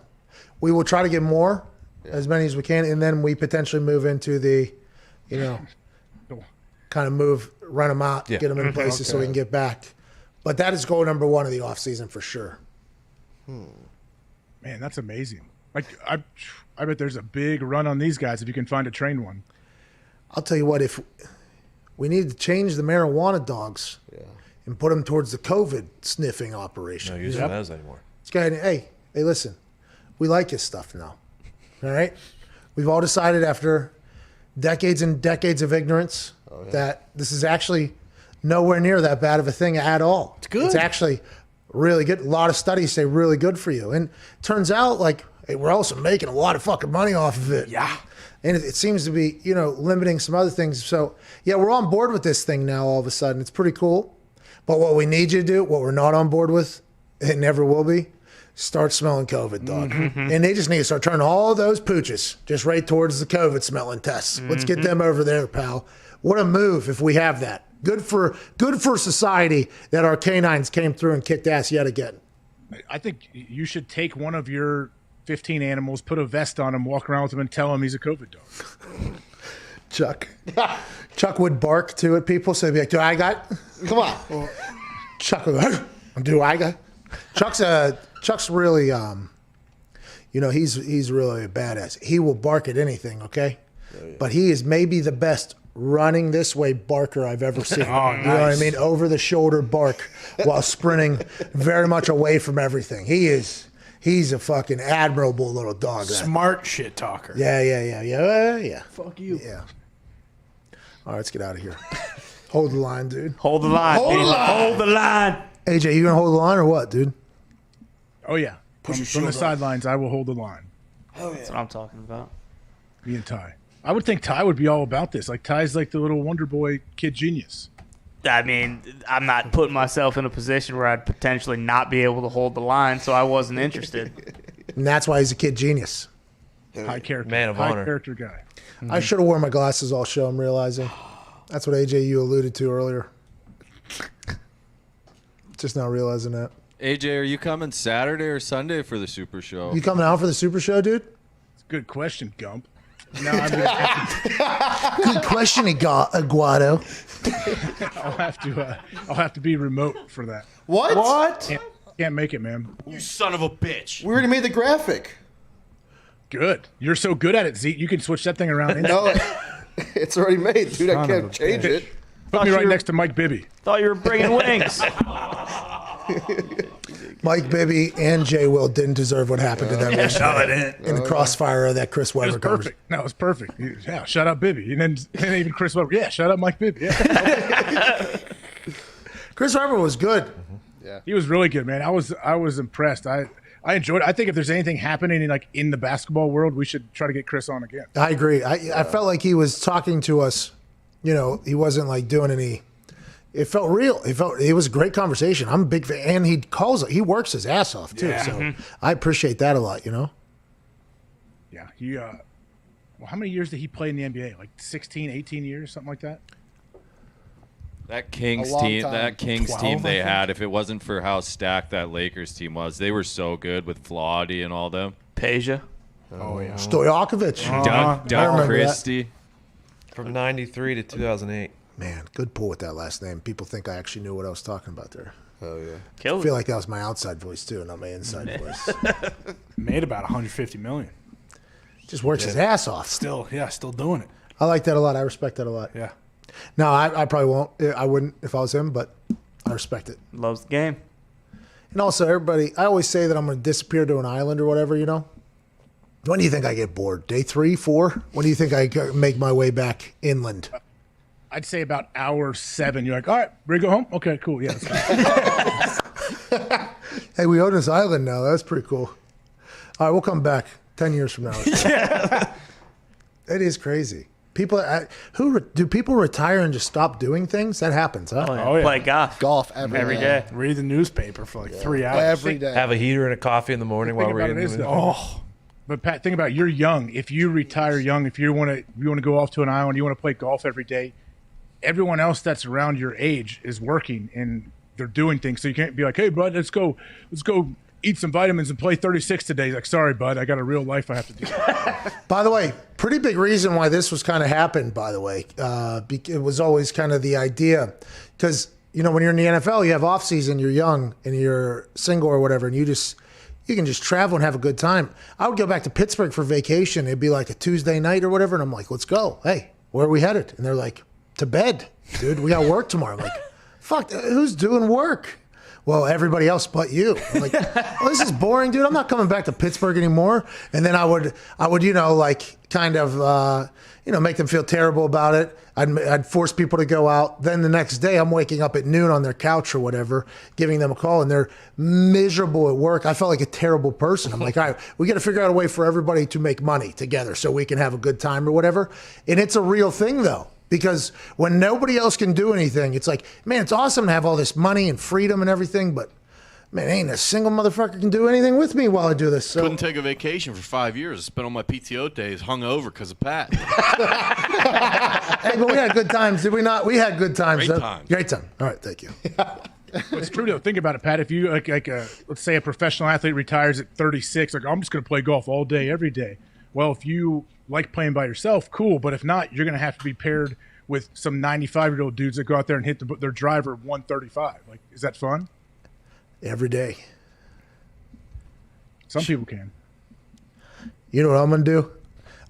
We will try to get more, as many as we can, and then we potentially move into the, kind of run them out, get them in places so we can get back. But that is goal number 1 of the offseason for sure. Man, that's amazing. Like I bet there's a big run on these guys if you can find a trained one. I'll tell you what, if we need to change the marijuana dogs and put them towards the COVID sniffing operation. No use for those anymore. Let's go ahead and, hey, listen, we like his stuff now. All right? We've all decided after decades and decades of ignorance that this is actually nowhere near that bad of a thing at all. It's good. It's actually really good. A lot of studies say really good for you. And it turns out, like, hey, we're also making a lot of fucking money off of it. Yeah. And it seems to be, limiting some other things. So, yeah, we're on board with this thing now all of a sudden. It's pretty cool. But what we need you to do, what we're not on board with, it never will be, start smelling COVID, dog. And they just need to start turning all those pooches just right towards the COVID smelling tests. Let's get them over there, pal. What a move if we have that. Good for society that our canines came through and kicked ass yet again. I think you should take one of your 15 animals, put a vest on him, walk around with him, and tell him he's a COVID dog. Chuck would bark too at people, so he'd be like, "Do I got? Come on." Chuck would go, "Do I got?" Chuck's really, he's really a badass. He will bark at anything, okay? But he is maybe the best running this way barker I've ever seen. Oh, You know what I mean? Over the shoulder bark while sprinting very much away from everything. He's a fucking admirable little dog. Smart shit talker. Yeah. Fuck you. Yeah. All right, let's get out of here. Hold the line, dude. Hold the line. Hold the line. Hold the line. AJ, you gonna hold the line or what, dude? Oh yeah. From the sidelines, I will hold the line. That's what I'm talking about. Me and Ty. I would think Ty would be all about this. Like Ty's like the little Wonder Boy kid genius. I mean, I'm not putting myself in a position where I'd potentially not be able to hold the line, so I wasn't interested. And that's why he's a kid genius. High character. Man of high honor. character guy. I should have worn my glasses all show, I'm realizing. That's what AJ, you alluded to earlier. Just now realizing that. AJ, are you coming Saturday or Sunday for the Super Show? You coming out for the Super Show, dude? It's a good question, Gump. No, I'm gonna have Good question, Aguado. I'll have to be remote for that. What? Can't make it, man. You son of a bitch. We already made the graphic. Good. You're so good at it, Zeke. You can switch that thing around. No, it's already made, dude. I Son of can't a change bitch. it. Put me right next to Mike Bibby. Thought you were bringing wings. Mike Bibby and Jay Will didn't deserve what happened to them yesterday in the crossfire of that Chris It was Webber perfect. No, it was perfect. Yeah, shout out Bibby. And then even Chris Webber. Yeah, shout out Mike Bibby. Yeah. Chris Webber was good. Yeah. He was really good, man. I was impressed. I enjoyed it. I think if there's anything happening in the basketball world, we should try to get Chris on again. I agree. I felt like he was talking to us. You know, he wasn't like doing any. It felt real. It was a great conversation. I'm a big fan, and he works his ass off too. Yeah. So I appreciate that a lot. You know. Yeah. He well, how many years did he play in the NBA? Like 16, 18 years, something like that? That Kings A long team, time. that Kings 12, team I they think. had, if it wasn't for how stacked that Lakers team was, they were so good with Vlade and all them. Peja. Oh yeah. Stojakovic. Doug remember Christie. From 93 to 2008. Man, good pull with that last name. People think I actually knew what I was talking about there. Oh yeah. I Killed feel like that was my outside voice too, not my inside voice. Made about 150 million. Just works his ass off. Still doing it. I like that a lot. I respect that a lot. Yeah. No, I probably won't. I wouldn't if I was him, but I respect it. Loves the game. And also, everybody, I always say that I'm going to disappear to an island or whatever, you know? When do you think I get bored? Day 3, 4? When do you think I make my way back inland? I'd say about hour 7. You're like, all right, ready to go home? Okay, cool. Yeah. Hey, we own this island now. That's pretty cool. All right, we'll come back 10 years from now. It is crazy. People, do people retire and just stop doing things? That happens, huh? Oh, yeah. Play golf. Golf Every day. Read the newspaper for like 3 hours. Every day. Have a heater and a coffee in the morning The while thing we're about eating. it is, though, Oh, but Pat, think about it. You're young. If you retire young, if you want to go off to an island, you want to play golf every day. Everyone else that's around your age is working and they're doing things. So you can't be like, hey, bud, let's go eat some vitamins and play 36 today. Like, sorry, bud, I got a real life I have to do. By the way, pretty big reason why this was kind of happened, by the way. It was always kind of the idea. Because, you know, when you're in the NFL, you have off season, you're young, and you're single or whatever, and you can just travel and have a good time. I would go back to Pittsburgh for vacation. It'd be like a Tuesday night or whatever, and I'm like, let's go. Hey, where are we headed? And they're like, to bed, dude. We got work tomorrow. I'm like, fuck, who's doing work? Well, everybody else but you. I'm like, oh, this is boring, dude. I'm not coming back to Pittsburgh anymore. And then I would, you know, like kind of, you know, make them feel terrible about it. I'd force people to go out. Then the next day, I'm waking up at noon on their couch or whatever, giving them a call, and they're miserable at work. I felt like a terrible person. I'm like, all right, we got to figure out a way for everybody to make money together so we can have a good time or whatever. And it's a real thing, though. Because when nobody else can do anything, it's like, man, it's awesome to have all this money and freedom and everything, but man, ain't a single motherfucker can do anything with me while I do this. So. Couldn't take a vacation for 5 years. I spent all my PTO days hungover because of Pat. Hey, but we had good times, did we not? We had good times. Great times. Great time. All right, thank you. It's true though. Think about it, Pat. If you let's say a professional athlete retires at 36, like I'm just going to play golf all day, every day. Well, if you like playing by yourself, cool. But if not, you're going to have to be paired with some 95-year-old dudes that go out there and hit their driver 135. Like, is that fun? Every day. Some people can. You know what I'm going to do?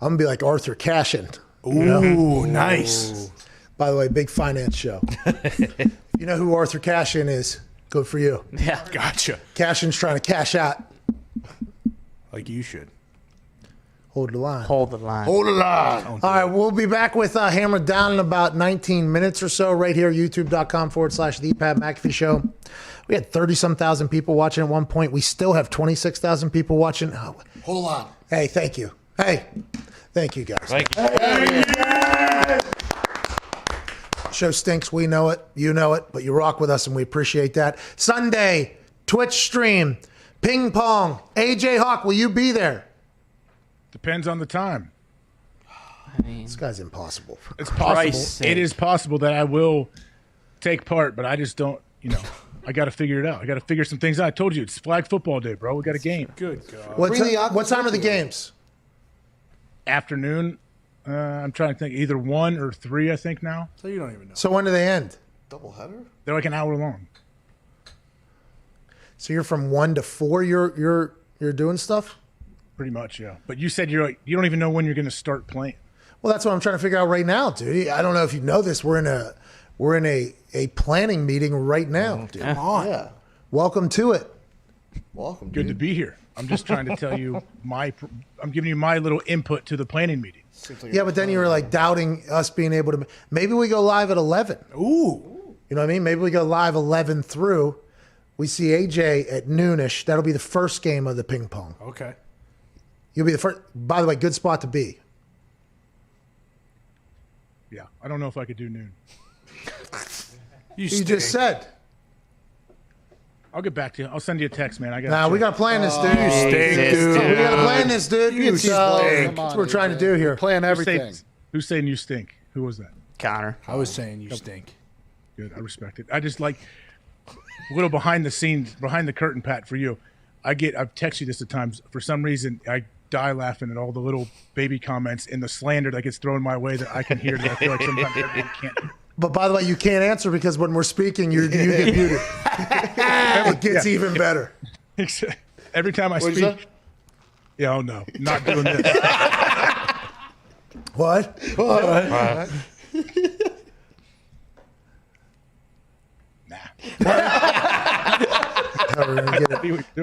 I'm going to be like Arthur Cashin. Ooh, nice. By the way, big finance show. You know who Arthur Cashin is? Good for you. Yeah. Gotcha. Cashin's trying to cash out. Like you should. Hold the line. Hold the line. Hold the line. All right, we'll be back with Hammer Down in about 19 minutes or so right here, youtube.com/The Pat McAfee Show. We had 30-some thousand people watching at one point. We still have 26,000 people watching. Oh. Hold on. Hey, thank you. Hey, thank you, guys. Thank you. Show stinks. We know it. You know it. But you rock with us, and we appreciate that. Sunday, Twitch stream, ping pong. AJ Hawk, will you be there? Depends on the time. This guy's impossible. It's possible. It is possible that I will take part, but I just don't, I got to figure it out. I got to figure some things out. I told you, it's flag football day, bro. We got a game. Good God. What time are the games? Afternoon. I'm trying to think. Either 1 or 3, I think now. So you don't even know. So when do they end? Doubleheader? They're like an hour long. So you're from 1 to 4. You're doing stuff. Pretty much, yeah. But you said you don't even know when you're going to start playing. Well, that's what I'm trying to figure out right now, dude. I don't know if you know this. We're in a planning meeting right now. Dude. Come on. Yeah. Welcome to it. Welcome. Good to be here. I'm just trying to tell you I'm giving you my little input to the planning meeting. Yeah, but then you were like doubting us being able to. Maybe we go live at 11. Ooh. You know what I mean? Maybe we go live 11 through. We see AJ at noonish. That'll be the first game of the ping pong. Okay. You'll be the first. By the way, good spot to be. Yeah, I don't know if I could do noon. You just said. I'll get back to you. I'll send you a text, man. We got to plan this, dude. You stink, dude. We got to plan this, dude. You stink. That's what we're trying to do here. Playing everything. Who's saying you stink? Who was that? Connor. I was saying you stink. Good. I respect it. I just like a little behind the scenes, behind the curtain, Pat, for you. I've texted you this at times. For some reason, I die laughing at all the little baby comments and the slander that gets thrown my way that I can hear that I feel like sometimes everyone can't hear. But by the way, you can't answer because when we're speaking, you get muted. It gets even better. Every time I speak. Yeah, oh no, not doing this. What?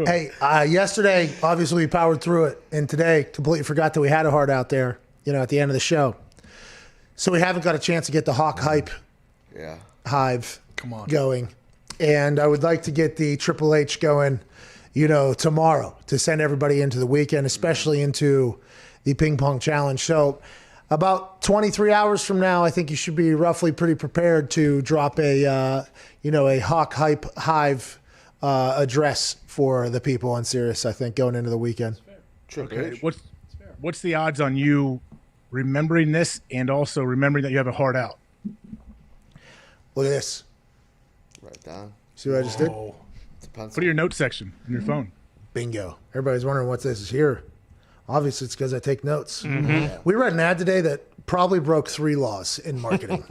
Hey, yesterday, obviously we powered through it, and today completely forgot that we had a heart out there, at the end of the show. So we haven't got a chance to get the Hawk Hype Hive going. And I would like to get the Triple H going, tomorrow to send everybody into the weekend, especially into the Ping Pong Challenge. So about 23 hours from now, I think you should be roughly pretty prepared to drop a Hawk Hype Hive address for the people on Sirius, I think, going into the weekend. Okay. What's the odds on you remembering this and also remembering that you have a heart out? Look at this. Write down. See what I just did? Put in your notes section on your phone. Bingo. Everybody's wondering what this is here. Obviously, it's because I take notes. Mm-hmm. Yeah. We read an ad today that probably broke 3 laws in marketing.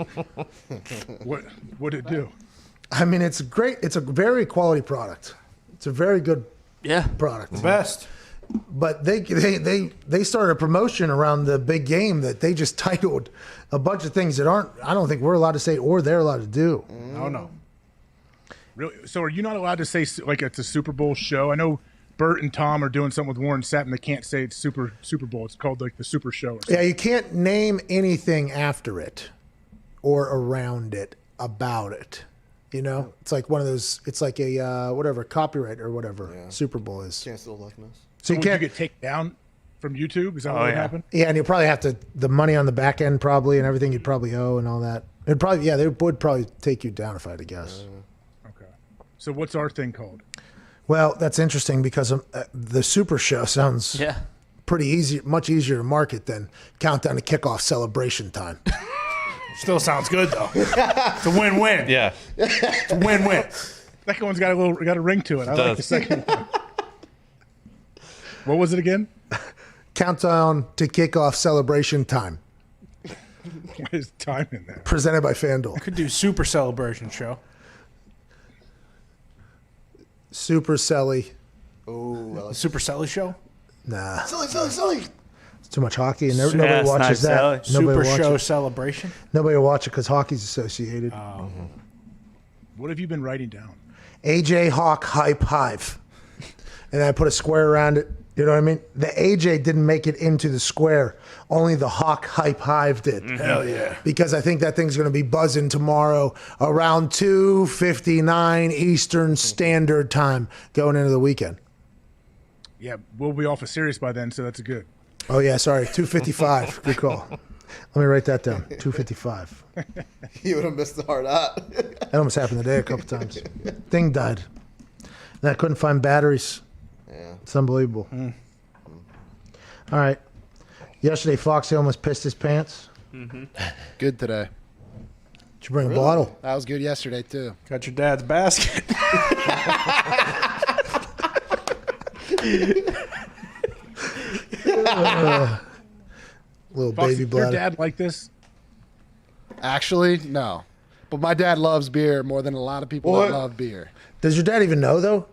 What did it do? I mean, it's great. It's a very quality product. It's a very good product. The best. But they started a promotion around the big game that they just titled a bunch of things that I don't think we're allowed to say or they're allowed to do. No. Really? So are you not allowed to say like it's a Super Bowl show? I know Bert and Tom are doing something with Warren Sapp and they can't say it's Super Bowl. It's called like the Super Show or something. Yeah, you can't name anything after it or around it, about it. It's like one of those, it's like a, whatever, copyright or whatever Super Bowl is. Can't steal likeness. So you can't get taken down from YouTube? Is that what happened? Yeah, and you probably have to, the money on the back end probably and everything you'd probably owe and all that. It'd probably, they would probably take you down if I had to guess. Okay. So what's our thing called? Well, that's interesting because the Super Show sounds pretty easy, much easier to market than Countdown to Kickoff Celebration Time. Still sounds good though. It's a win-win. Yeah. It's a win-win. Second one's got a ring to it. I like the second one. What was it again? Countdown to Kickoff Celebration Time. What is time in there? Presented by FanDuel. Could do Super Celebration Show. Super Selly. Oh, Super Selly Show? Nah. Silly. It's too much hockey, and nobody watches that. Super Show Celebration? Nobody will watch it because hockey's associated. What have you been writing down? AJ Hawk Hype Hive. And I put a square around it, You know what I mean? The AJ didn't make it into the square. Only the Hawk Hype Hive did. Hell yeah. Because I think that thing's going to be buzzing tomorrow around 2:59 Eastern Standard Time going into the weekend. Yeah, we'll be off of Sirius by then, so that's good. Oh, yeah, sorry. 2:55. Good call. Let me write that down. 2:55. You would have missed the hard out. That almost happened today a couple times. Thing died. And I couldn't find batteries. Yeah. It's unbelievable. All right. Yesterday, Foxy almost pissed his pants. Good today. Did you bring a bottle? That was good yesterday too. Got your dad's basket. Little Foxy, baby your bladder. dad like this? Actually, no. But my dad loves beer more than a lot of people What? that love beer. Does your dad even know, though?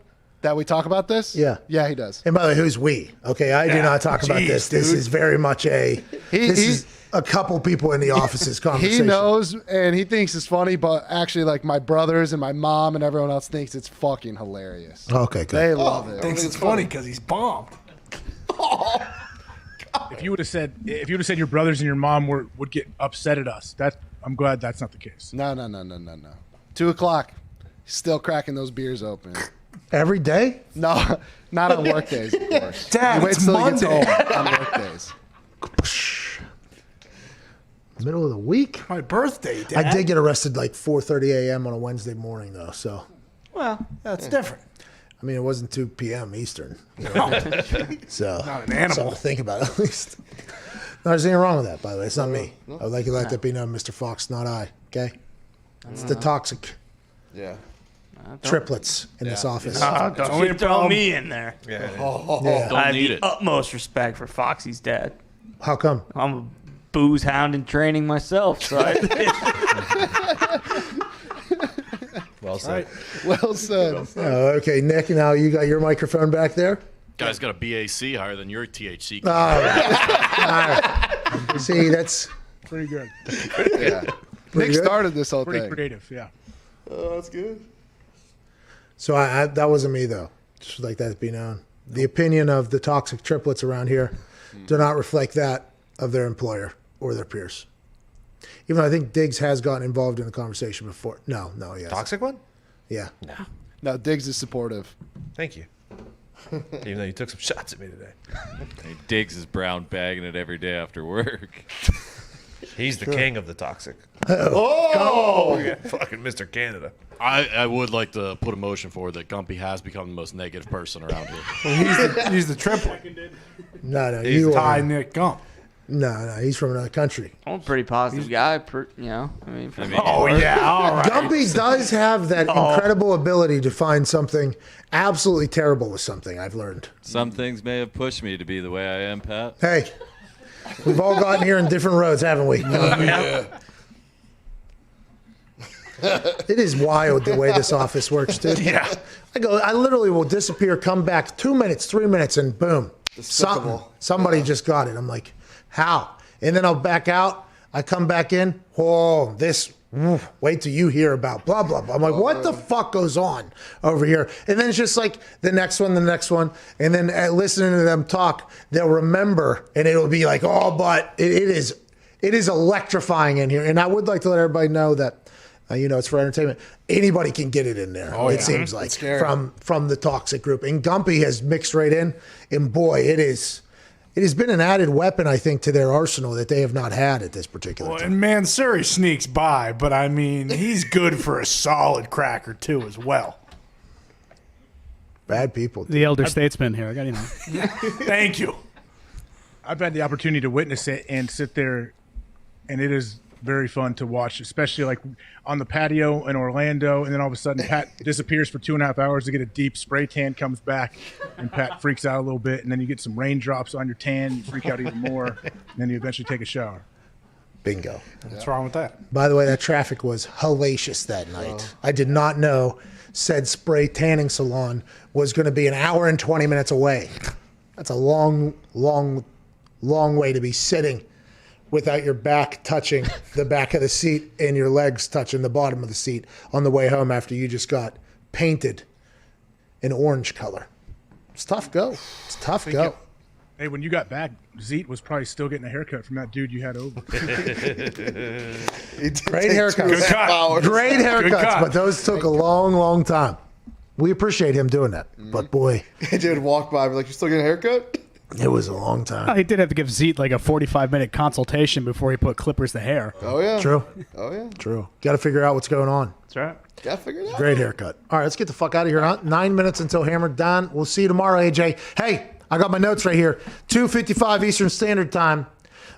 That we talk about this? Yeah. Yeah, he does. And by the way, who's we? Okay, I do Yeah, not talk about jeez, this. This dude. is very much this is a couple people in the office's He conversation. knows and he thinks it's funny, but actually, like my brothers and my mom and everyone else thinks it's fucking hilarious. Okay, good. They love it. Thinks it's funny because he's bombed. If you would have said your brothers and your mom would get upset at us, I'm glad that's not the case. No. 2:00. Still cracking those beers open. Every day? No, not on work days, of course. Dad, He waits it's till he gets Monday. home on work days. Middle of the week? My birthday, Dad. I did get arrested like 4:30 a.m. on a Wednesday morning, though. So, Well, that's different. I mean, it wasn't 2 p.m. Eastern. You know? So, Not an animal. something to think about at least. No, there's anything wrong with that, by the way. It's not me. I would like you to let that be known, Mr. Fox, not I. Okay? It's the toxic Yeah. triplets in this office. Don't you throw me in there. Yeah. I have the utmost respect for Foxy's dad. How come? I'm a booze hound in training myself, so Well said. Well said. Okay, Nick, now you got your microphone back there? Guy's got a BAC higher than your THC. Oh, all right. See, that's Pretty good. Yeah. Pretty Nick good? started this whole Pretty thing. creative, yeah. Oh, that's good. So I that wasn't me, though. Just like that to be known. The opinion of the toxic triplets around here do not reflect that of their employer or their peers. Even though I think Diggs has gotten involved in the conversation before. No, he hasn't. Toxic one? Yeah. No, Diggs is supportive. Thank you. Even though you took some shots at me today. He digs his brown bagging it every day after work. He's the Sure. king of the toxic. Oh! Fucking Mr. Canada. I would like to put a motion forward that Gumpy has become the most negative person around here. He's the triplet. No, He's you Ty are. Nick Gump. No, he's from another country. I'm a pretty positive guy, you know. I mean, Oh, yeah, all right. Gumpy does have that Oh. incredible ability to find something absolutely terrible with something, I've learned. Some things may have pushed me to be the way I am, Pat. Hey, we've all gotten here in different roads, haven't we? It is wild the way this office works, dude. Yeah. I literally will disappear, come back 2 minutes, 3 minutes, and boom. Somebody just got it. I'm like, how? And then I'll back out. I come back in. Oh, wait till you hear about blah, blah, blah. I'm like, what the fuck goes on over here? And then it's just like the next one. And then listening to them talk, they'll remember and it'll be like, oh, but it is electrifying in here. And I would like to let everybody know that, it's for entertainment. Anybody can get it in there. Oh, yeah. It seems like It's scary. from the toxic group. And Gumpy has mixed right in. And boy, it has been an added weapon, I think, to their arsenal that they have not had at this particular Well, time. and Mansuri sneaks by, but I mean, he's good for a solid cracker too, as well. Bad people. The elder statesman here. I got Thank you. I've had the opportunity to witness it and sit there, and it is very fun to watch, especially like on the patio in Orlando, and then all of a sudden Pat disappears for 2.5 hours to get a deep spray tan, comes back, and Pat freaks out a little bit, and then you get some raindrops on your tan, you freak out even more, and then you eventually take a shower. Bingo. What's wrong with that? By the way, that traffic was hellacious that night. I did not know said spray tanning salon was going to be an hour and 20 minutes away. That's a long, long, long way to be sitting without your back touching the back of the seat and your legs touching the bottom of the seat on the way home after you just got painted an orange color. It's tough go. It's tough go. Hey, when you got back, Zeke was probably still getting a haircut from that dude you had over. Great haircuts. Good cut. Great Good haircuts, cut. but those took a long, long time. We appreciate him doing that. But boy, He would walk by and be like, "You still getting a haircut?" it was a long time. Oh, he did have to give Zeke like a 45-minute consultation before he put clippers to hair. Oh yeah. True. Oh yeah. True. Got to figure out what's going on. That's right. Gotta figure it out. Great haircut. All right, let's get the fuck out of here. 9 minutes until Hammered Don. We'll see you tomorrow, AJ. Hey, I got my notes right here. 2:55 Eastern Standard Time.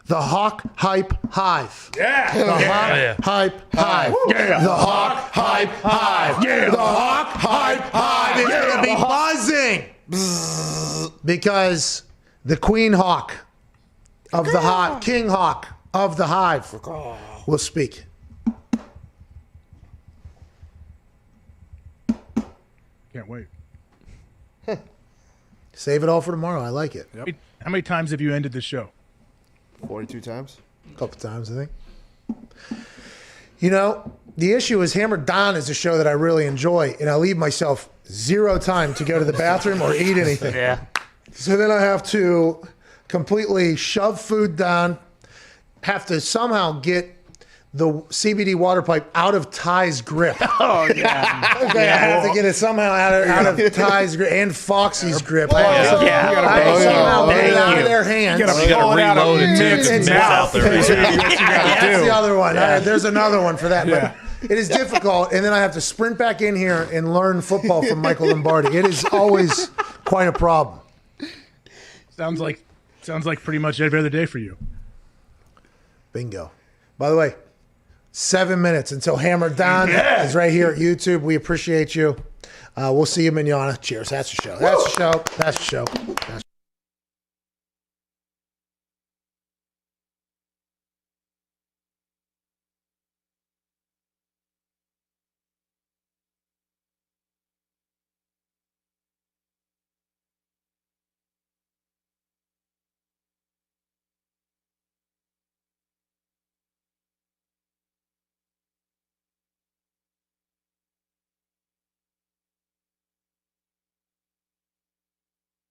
The Hawk Hype Hive. Yeah. The Hawk Hype Hive. Yeah. The Hawk Hype Hive. Yeah. The Hawk Hype Hive is going to be buzzing. Because the Queen Hawk of the Hive, King Hawk of the Hive, will speak. Can't wait. Save it all for tomorrow. I like it. How many times have you ended the show? 42 times. A couple times, I think. You know, the issue is Hammered Don is a show that I really enjoy, and I leave myself zero time to go to the bathroom or eat anything. Yeah. So then I have to completely shove food down, have to somehow get the CBD water pipe out of Ty's grip. Oh, yeah. Okay, I have to get it somehow out of Ty's grip and Foxy's grip. I Yeah. have to somehow get it out of their hands. You gotta reload it too. It's out there. That's the other one. Yeah. There's another one for that. Yeah. But it is difficult, and then I have to sprint back in here and learn football from Michael Lombardi. It is always quite a problem. Sounds like pretty much every other day for you. Bingo. By the way, 7 minutes until Hammered Don is right here at YouTube. We appreciate you. We'll see you, Mignogna. Cheers. That's the show. That's the show. That's the show. That's the show.